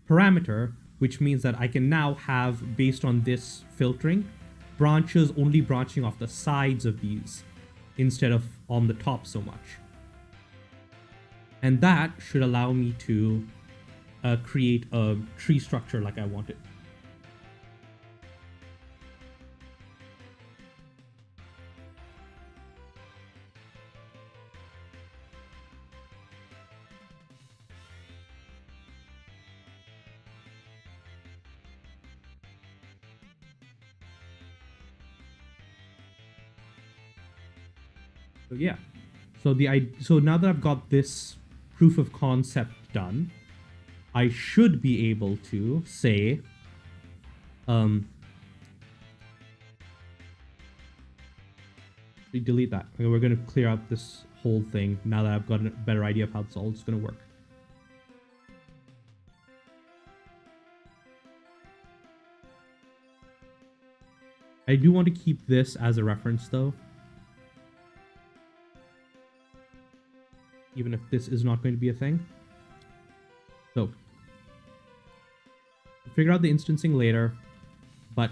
parameter, which means that I can now have, based on this filtering, branches only branching off the sides of these instead of on the top so much. And that should allow me to create a tree structure like I wanted. So yeah, so now that I've got this proof of concept done, I should be able to say, delete that. Okay, we're gonna clear out this whole thing now that I've got a better idea of how this all is gonna work. I do want to keep this as a reference though, even if this is not going to be a thing. So, figure out the instancing later, but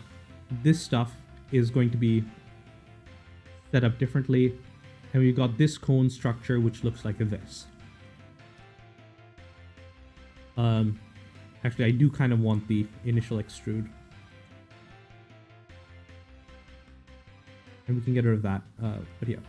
this stuff is going to be set up differently, and we've got this cone structure which looks like this. Actually, I do kind of want the initial extrude, and we can get rid of that, but yeah.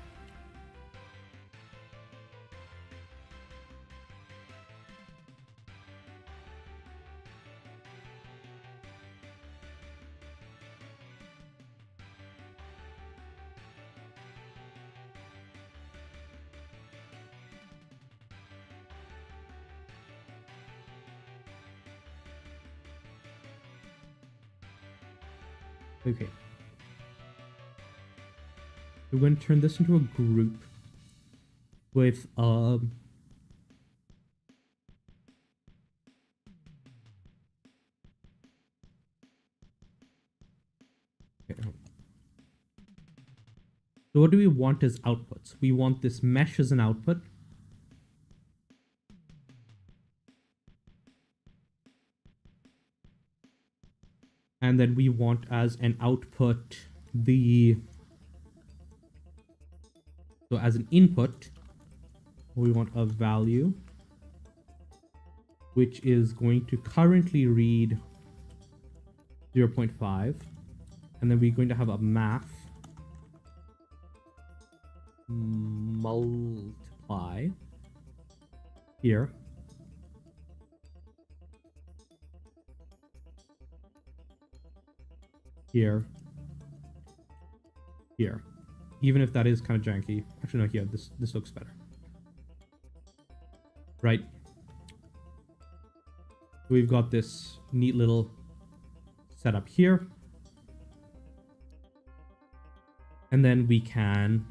Okay. We're going to turn this into a group with okay. So what do we want as outputs? We want this mesh as an output. And then we want as an output so as an input, we want a value which is going to currently read 0.5. And then we're going to have a math multiply here. Here. Here. Even if that is kind of janky. Actually, no, here. This looks better. Right. We've got this neat little setup here. And then we can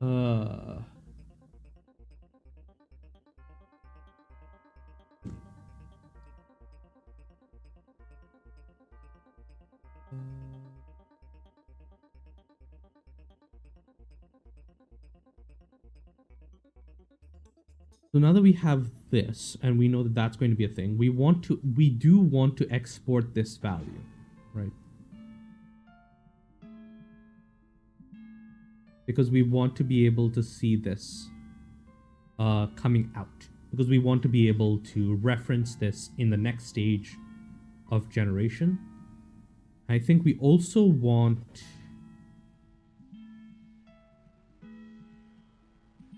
so now that we have this and we know that that's going to be a thing, we do want to export this value, right? Because we want to be able to see this coming out, because we want to be able to reference this in the next stage of generation. I think we also want...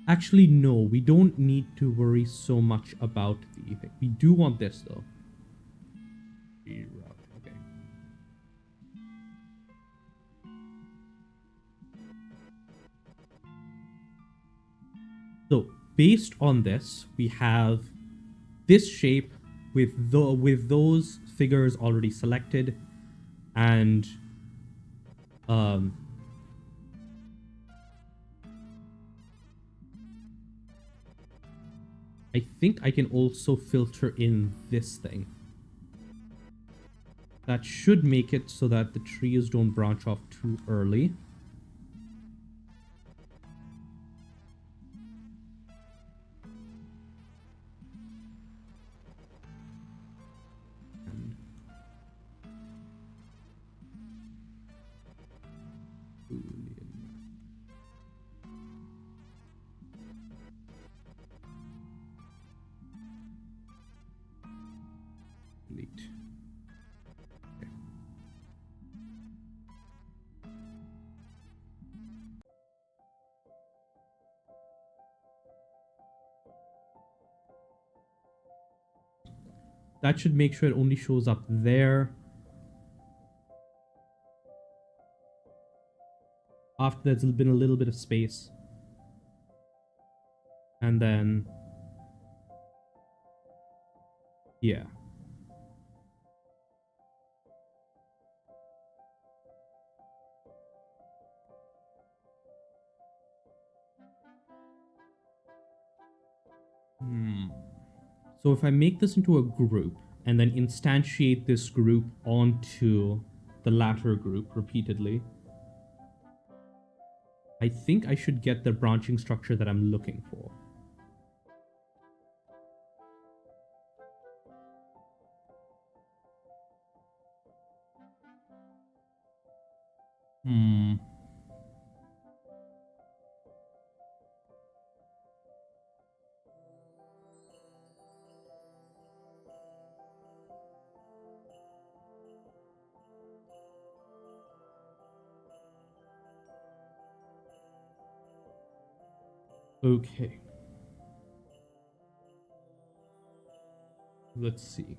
Actually, no, we don't need to worry so much about the thing. We do want this, though. Okay. So, based on this, we have this shape with those figures already selected, and I think I can also filter in this thing. That should make it so that the trees don't branch off too early. That should make sure it only shows up there. After there's been a little bit of space. And then... yeah. So if I make this into a group and then instantiate this group onto the latter group repeatedly, I think I should get the branching structure that I'm looking for. Okay. Let's see.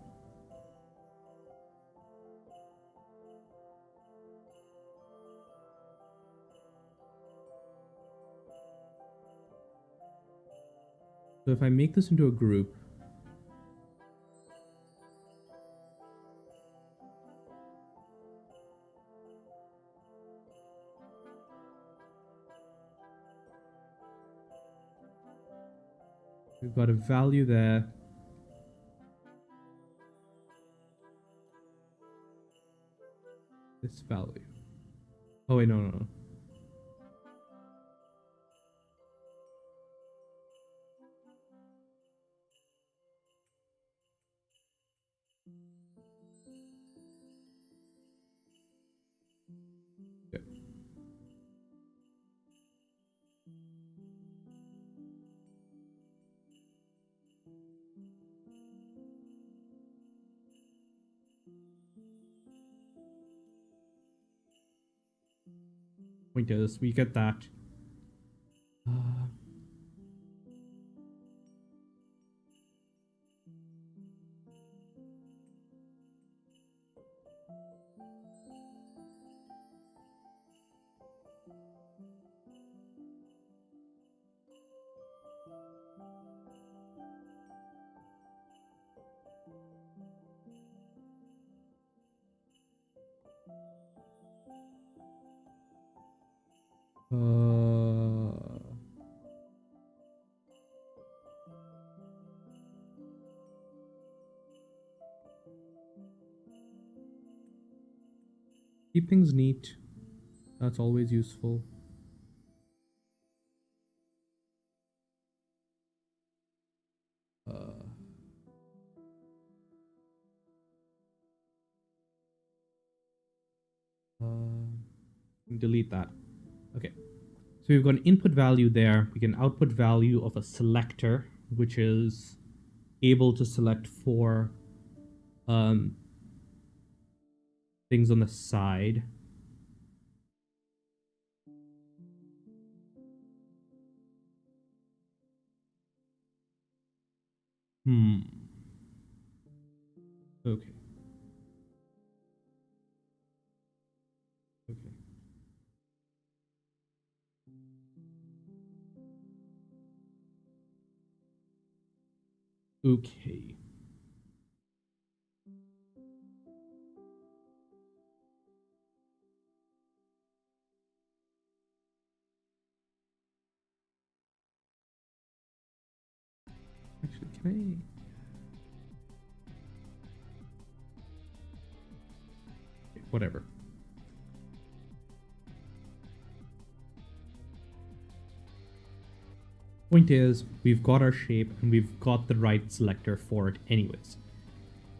So if I make this into a group, we've got a value there. This value. Oh wait, no. Okay. Point is, we get that. Uh, uh, keep things neat. That's always useful. Uh, delete that. Okay. So we've got an input value there. We get an output value of a selector, which is able to select four things on the side. Okay. Okay. Okay. Actually, can I? Whatever. Point is, we've got our shape and we've got the right selector for it anyways.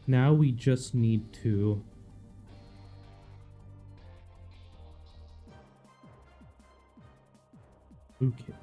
Now we just need to okay.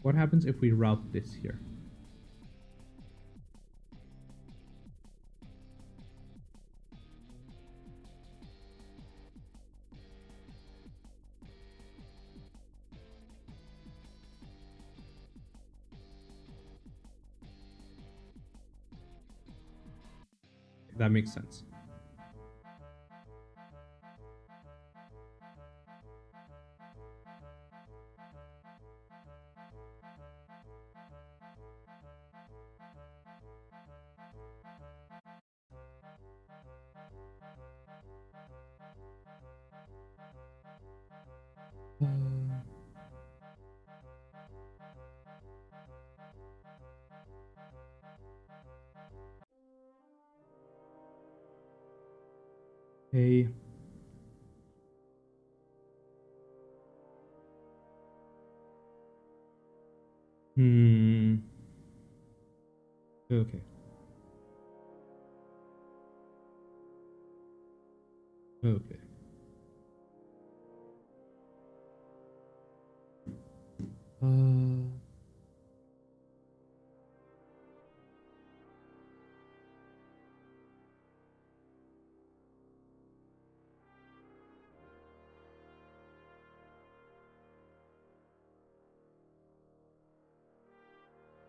What happens if we route this here? That makes sense. Okay. Okay. Okay.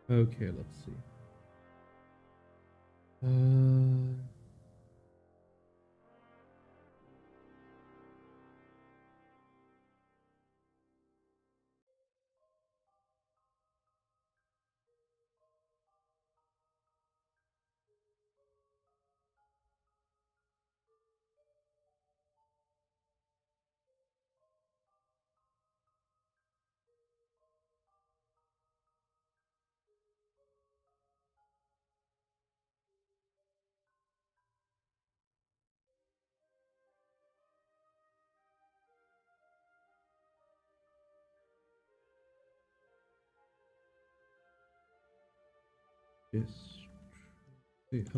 Okay, let's see. Yes. It's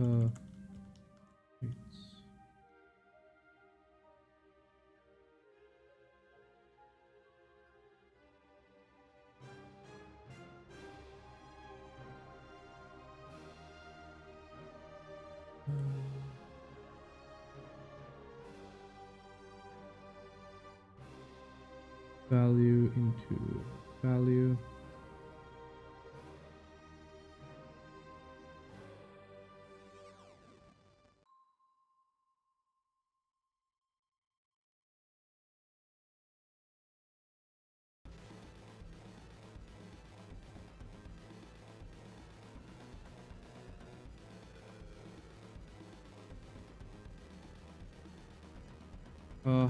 value into value.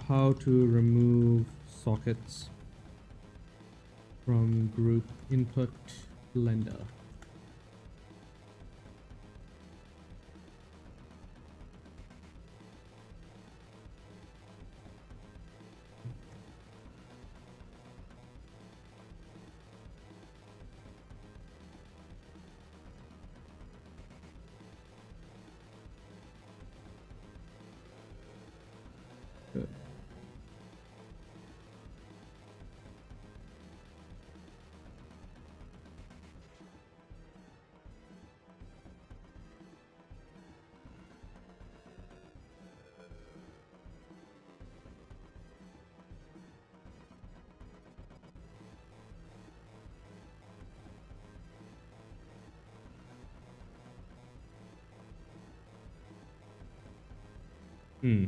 How to remove sockets from group input blender. Good. Hmm.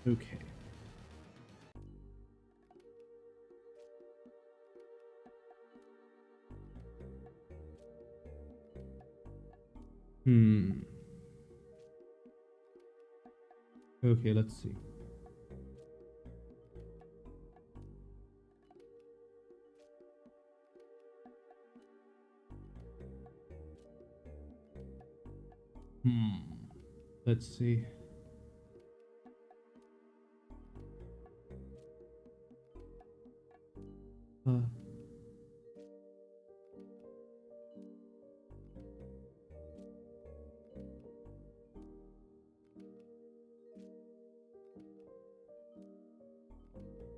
Okay. Hmm. Okay, let's see. Hmm. Let's see. Uh,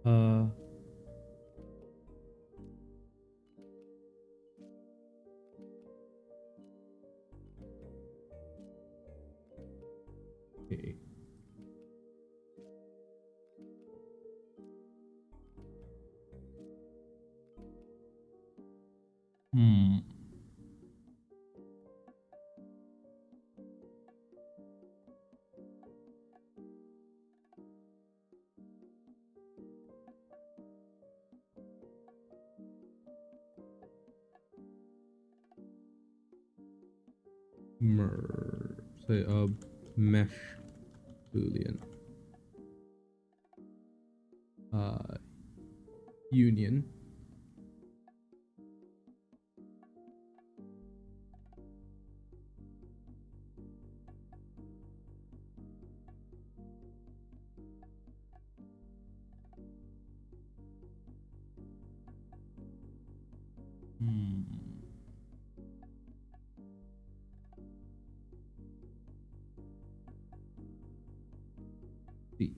uh, okay. Hmm. say a mesh boolean union C.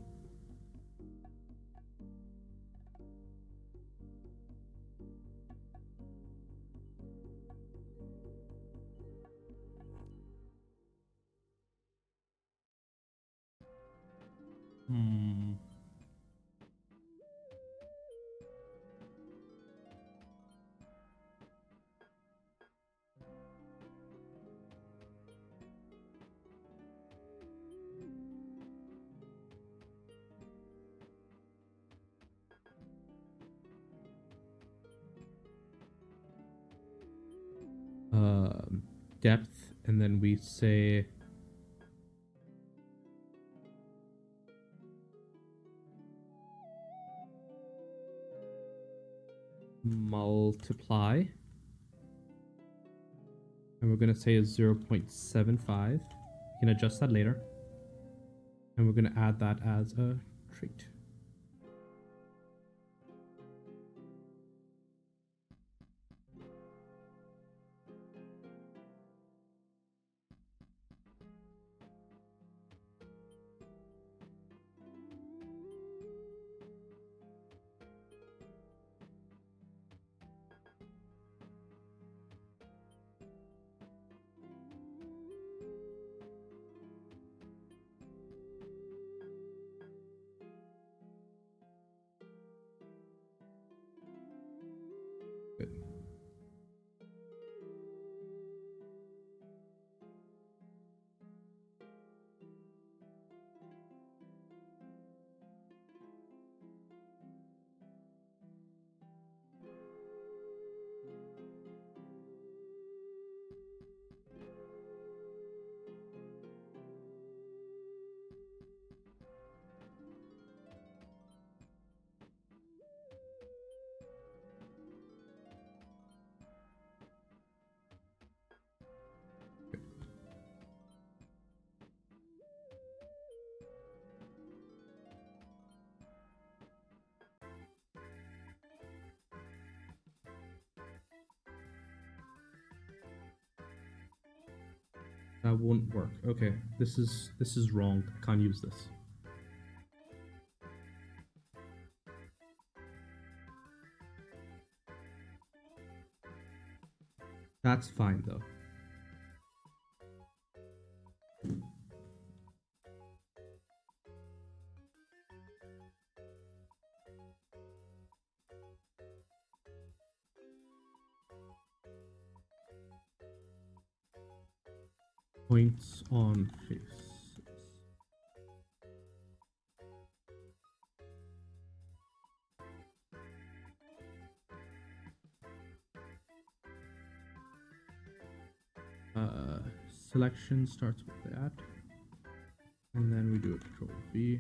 Depth, and then we say multiply, and we're going to say is 0.75. You can adjust that later, and we're going to add that as a trait. Good. That won't work. Okay, this is wrong. Can't use this. That's fine though. Points on faces. Selection starts with that, and then we do a control V.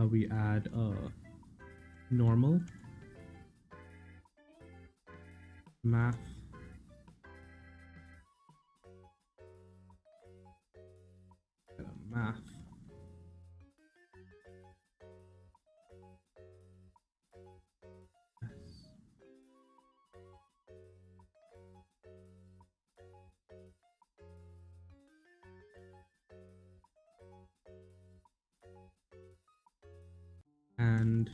We add normal, math, and a math. And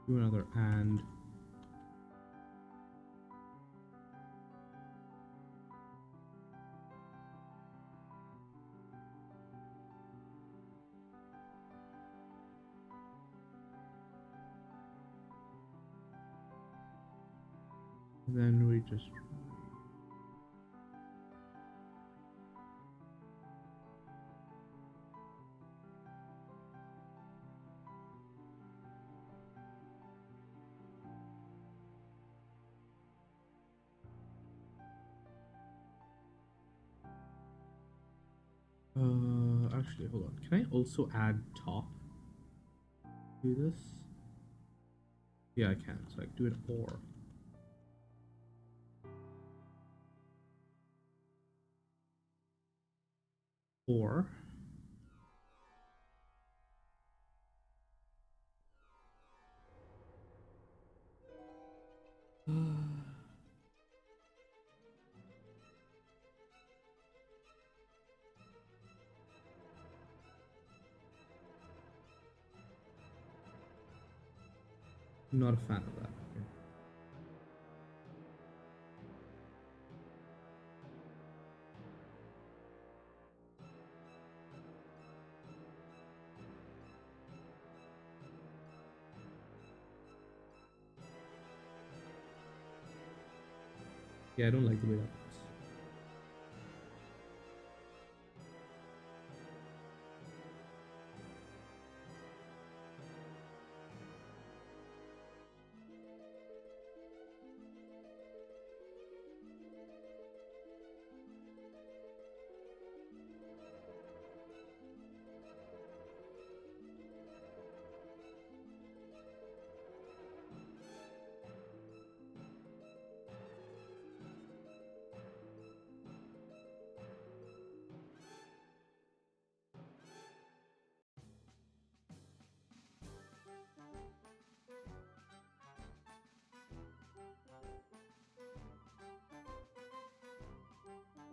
do another and. Then we just Actually, hold on. Can I also add top to this? Yeah, I can. So I can do it or not a fan of that. Okay. Yeah, I don't like the way that looks.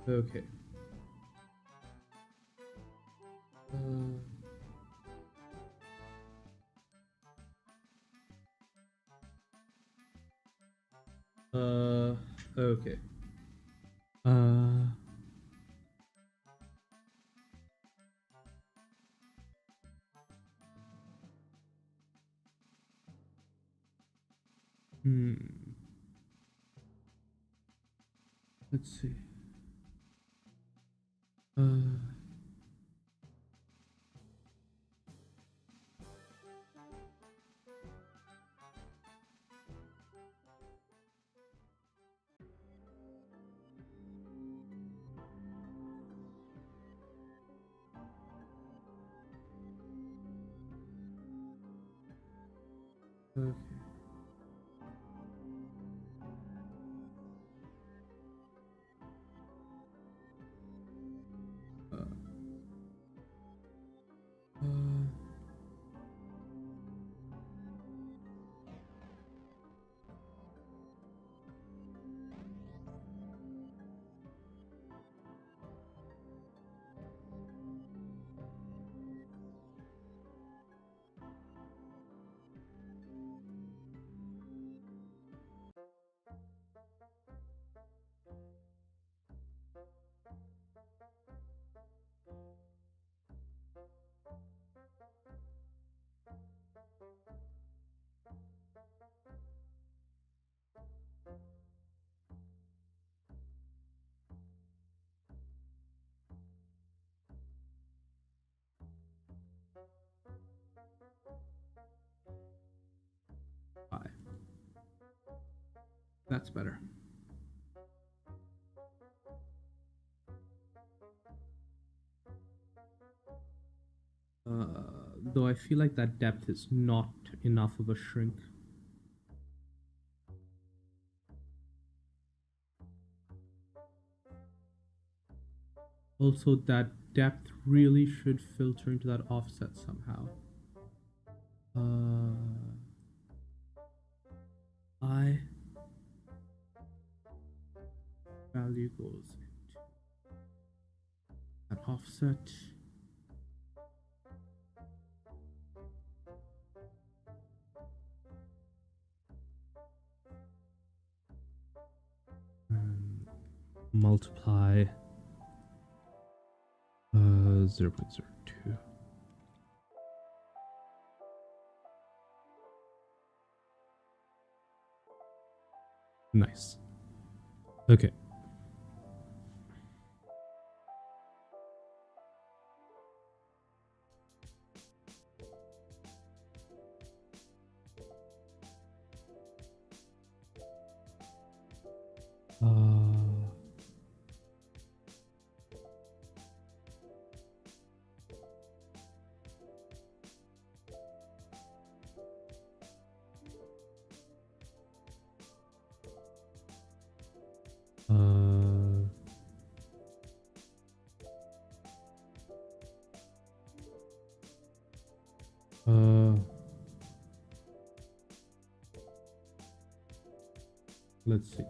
Okay. Okay. Uh, hmm. Let's see. Okay. Uh, uh, Five. That's better. Though I feel like that depth is not enough of a shrink. Also, that depth really should filter into that offset somehow. I value goes into that offset. And multiply 0.02. Nice. Okay. Uh, uh, let's see.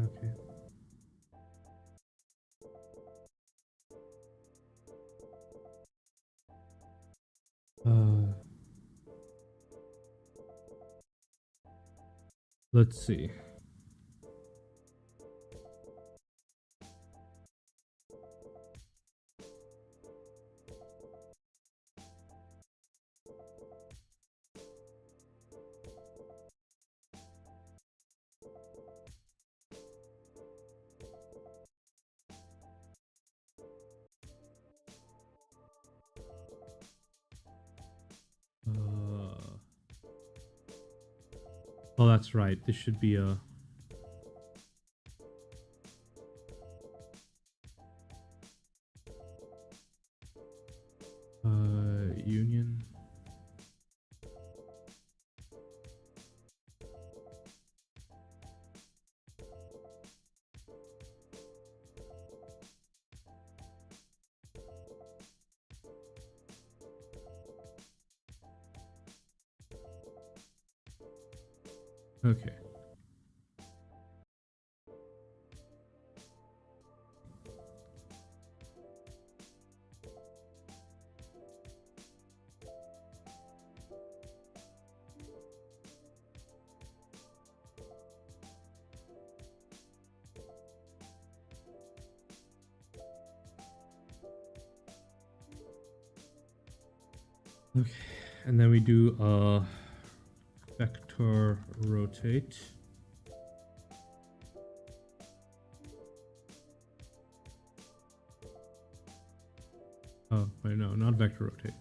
Okay. Let's see. Oh, that's right. This should be a union. Okay. Okay. And then we do a vector rotate. Oh, wait, no, not vector rotate.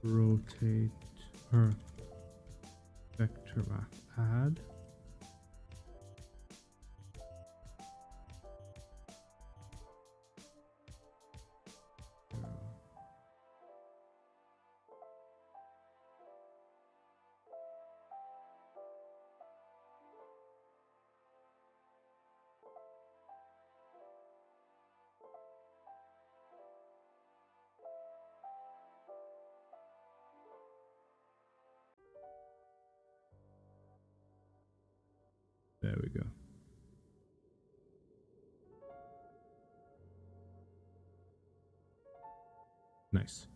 Rotate or vector map add. There we go. Nice.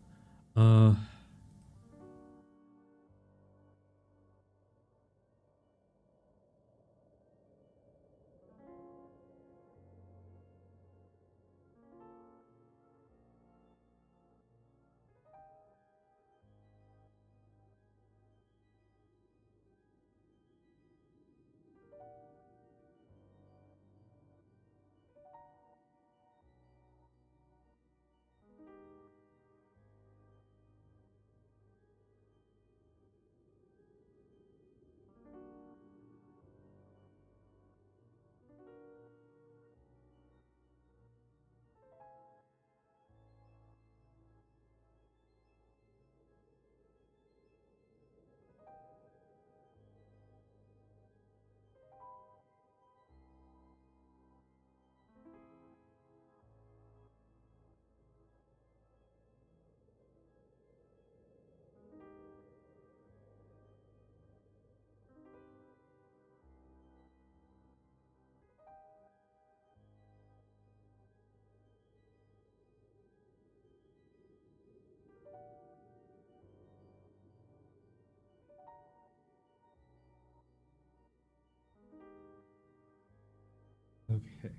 Okay.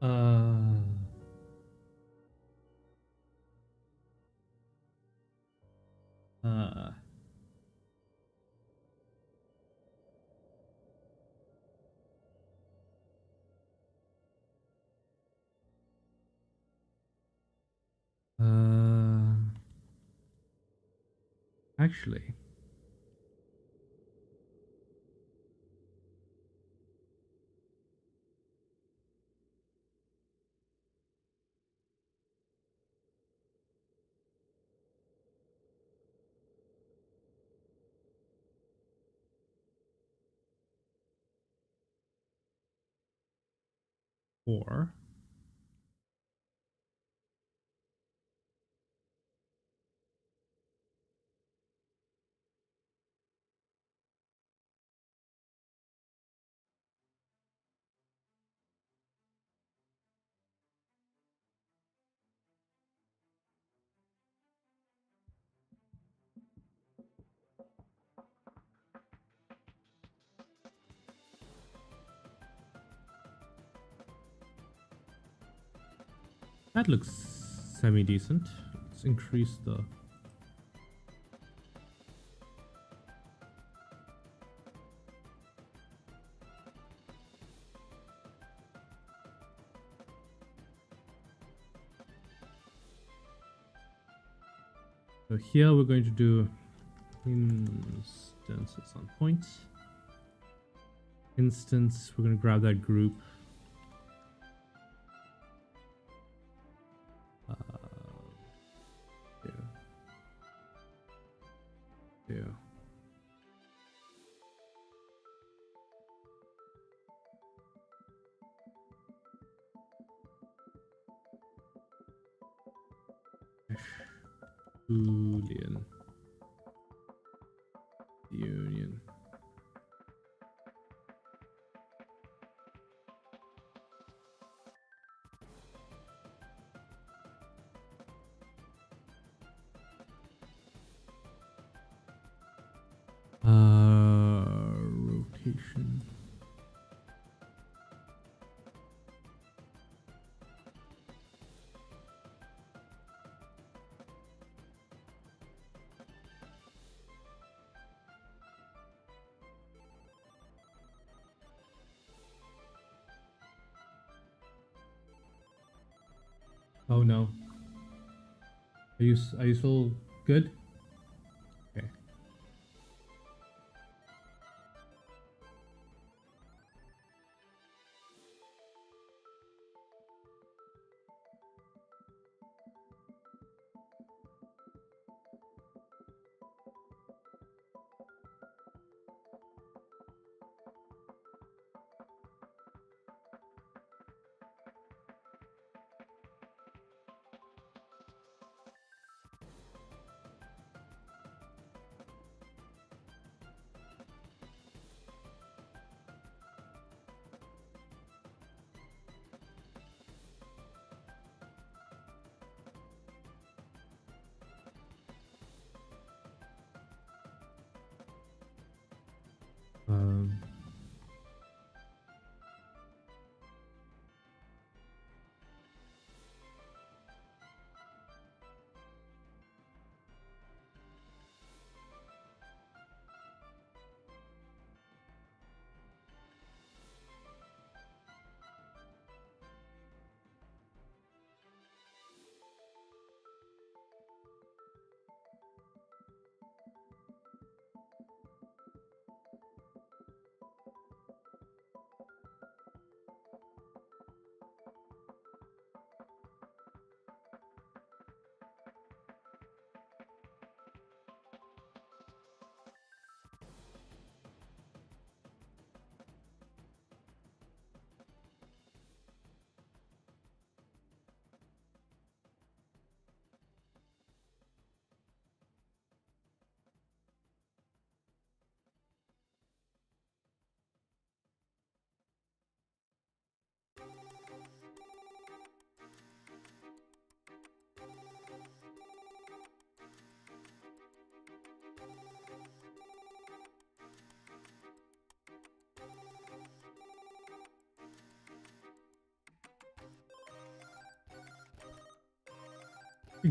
Uh, uh, uh, actually, or that looks semi-decent. Let's increase the... So here we're going to do instances on points. Instance, we're going to grab that group. Yeah. Yeah. Boolean union. Rotation. Oh no. Are you still good? Okay.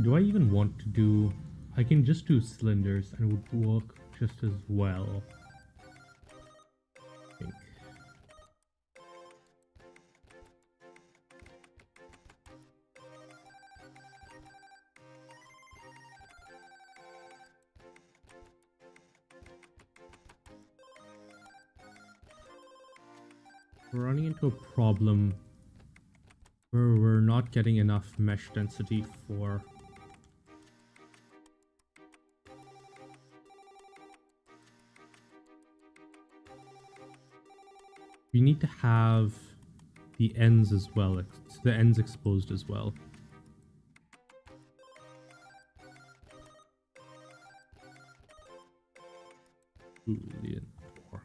Do I even want to do... I can just do cylinders and it would work just as well. I think. We're running into a problem where we're not getting enough mesh density for... We need to have the ends as well, the ends exposed as well. Boolean or.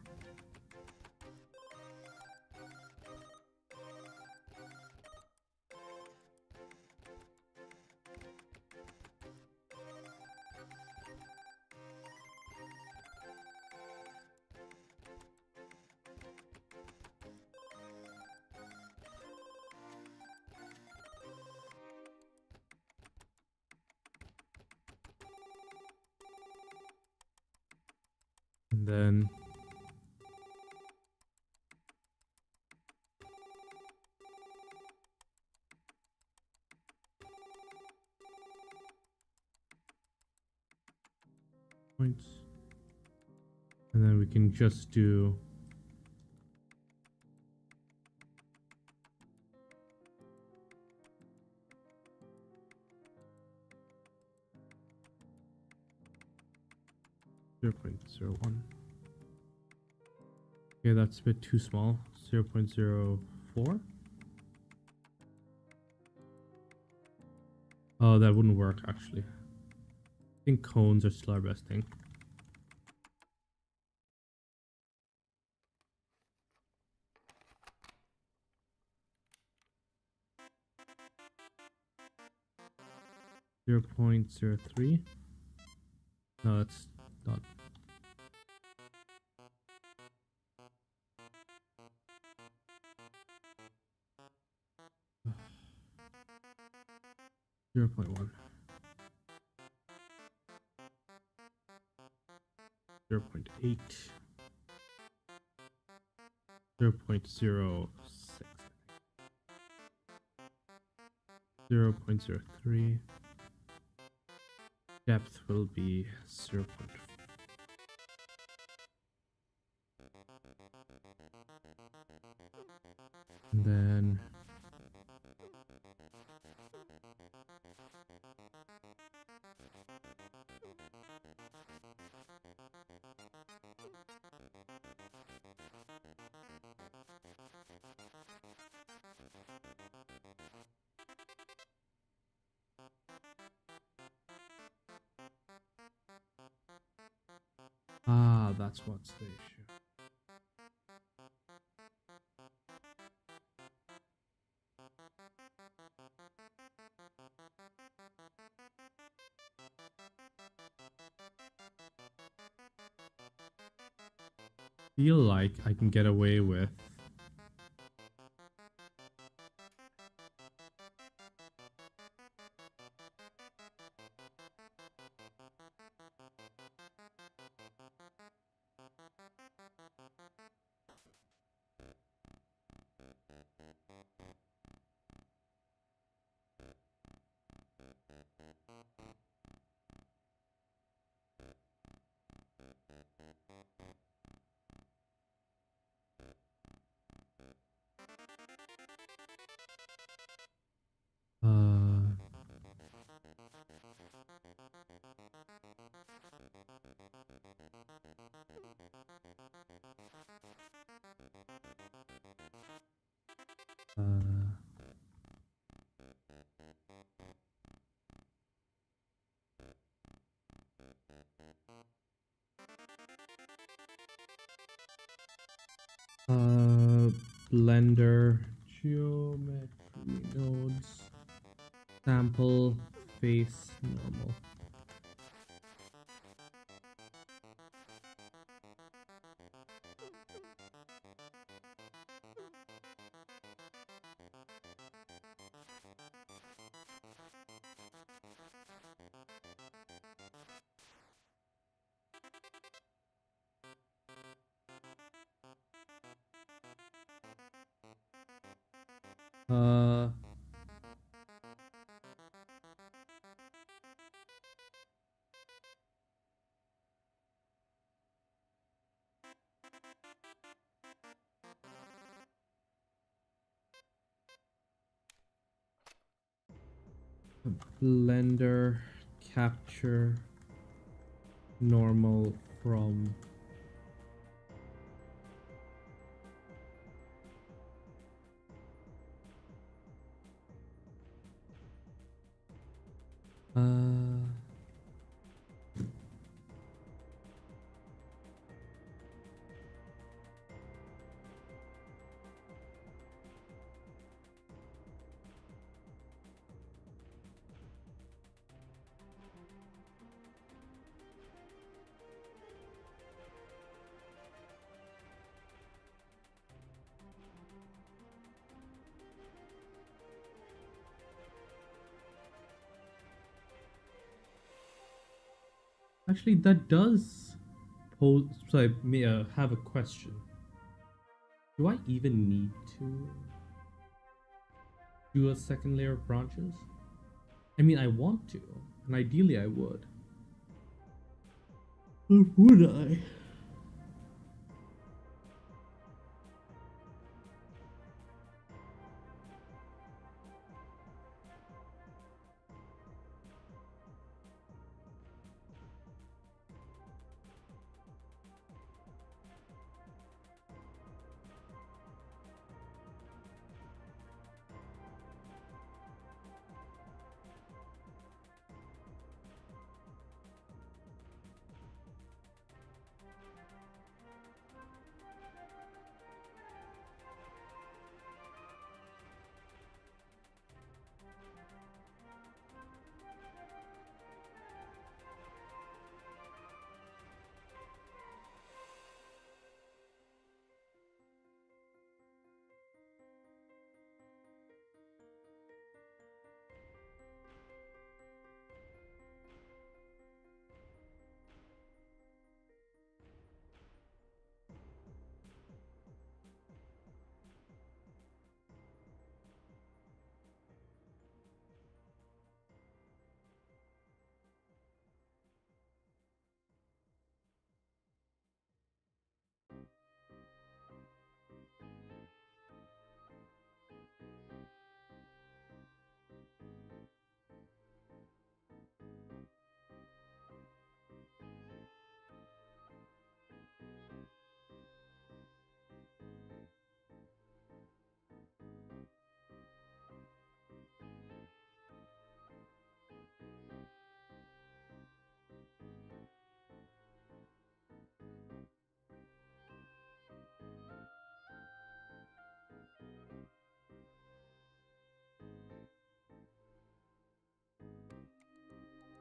And then points. And then we can just do 0.01. Okay, that's a bit too small. 0.04. Oh, that wouldn't work actually. I think cones are still our best thing. .03. No, that's not. Zero 0.1. 0.8. 0.06. 0.03. Depth will be 0.4. And then that's what's the issue. Feel like I can get away with Blender, geometry nodes, sample, face, normal. Uh, Blender capture normal from actually that does pose. So I may have a question. Do I even need to do a second layer of branches? I mean, I want to, and ideally I would. But would I?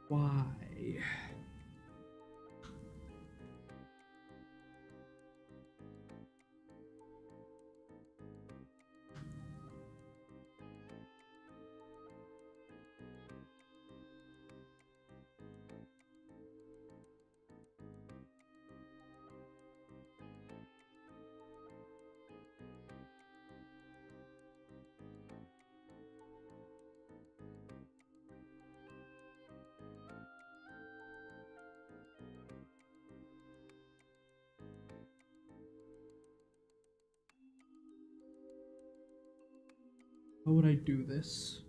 Why? How would I do this?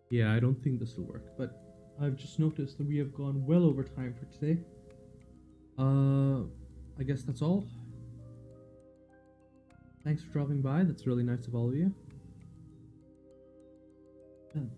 Yeah, I don't think this will work, but I've just noticed that we have gone well over time for today. I guess that's all. Thanks for dropping by. That's really nice of all of you. And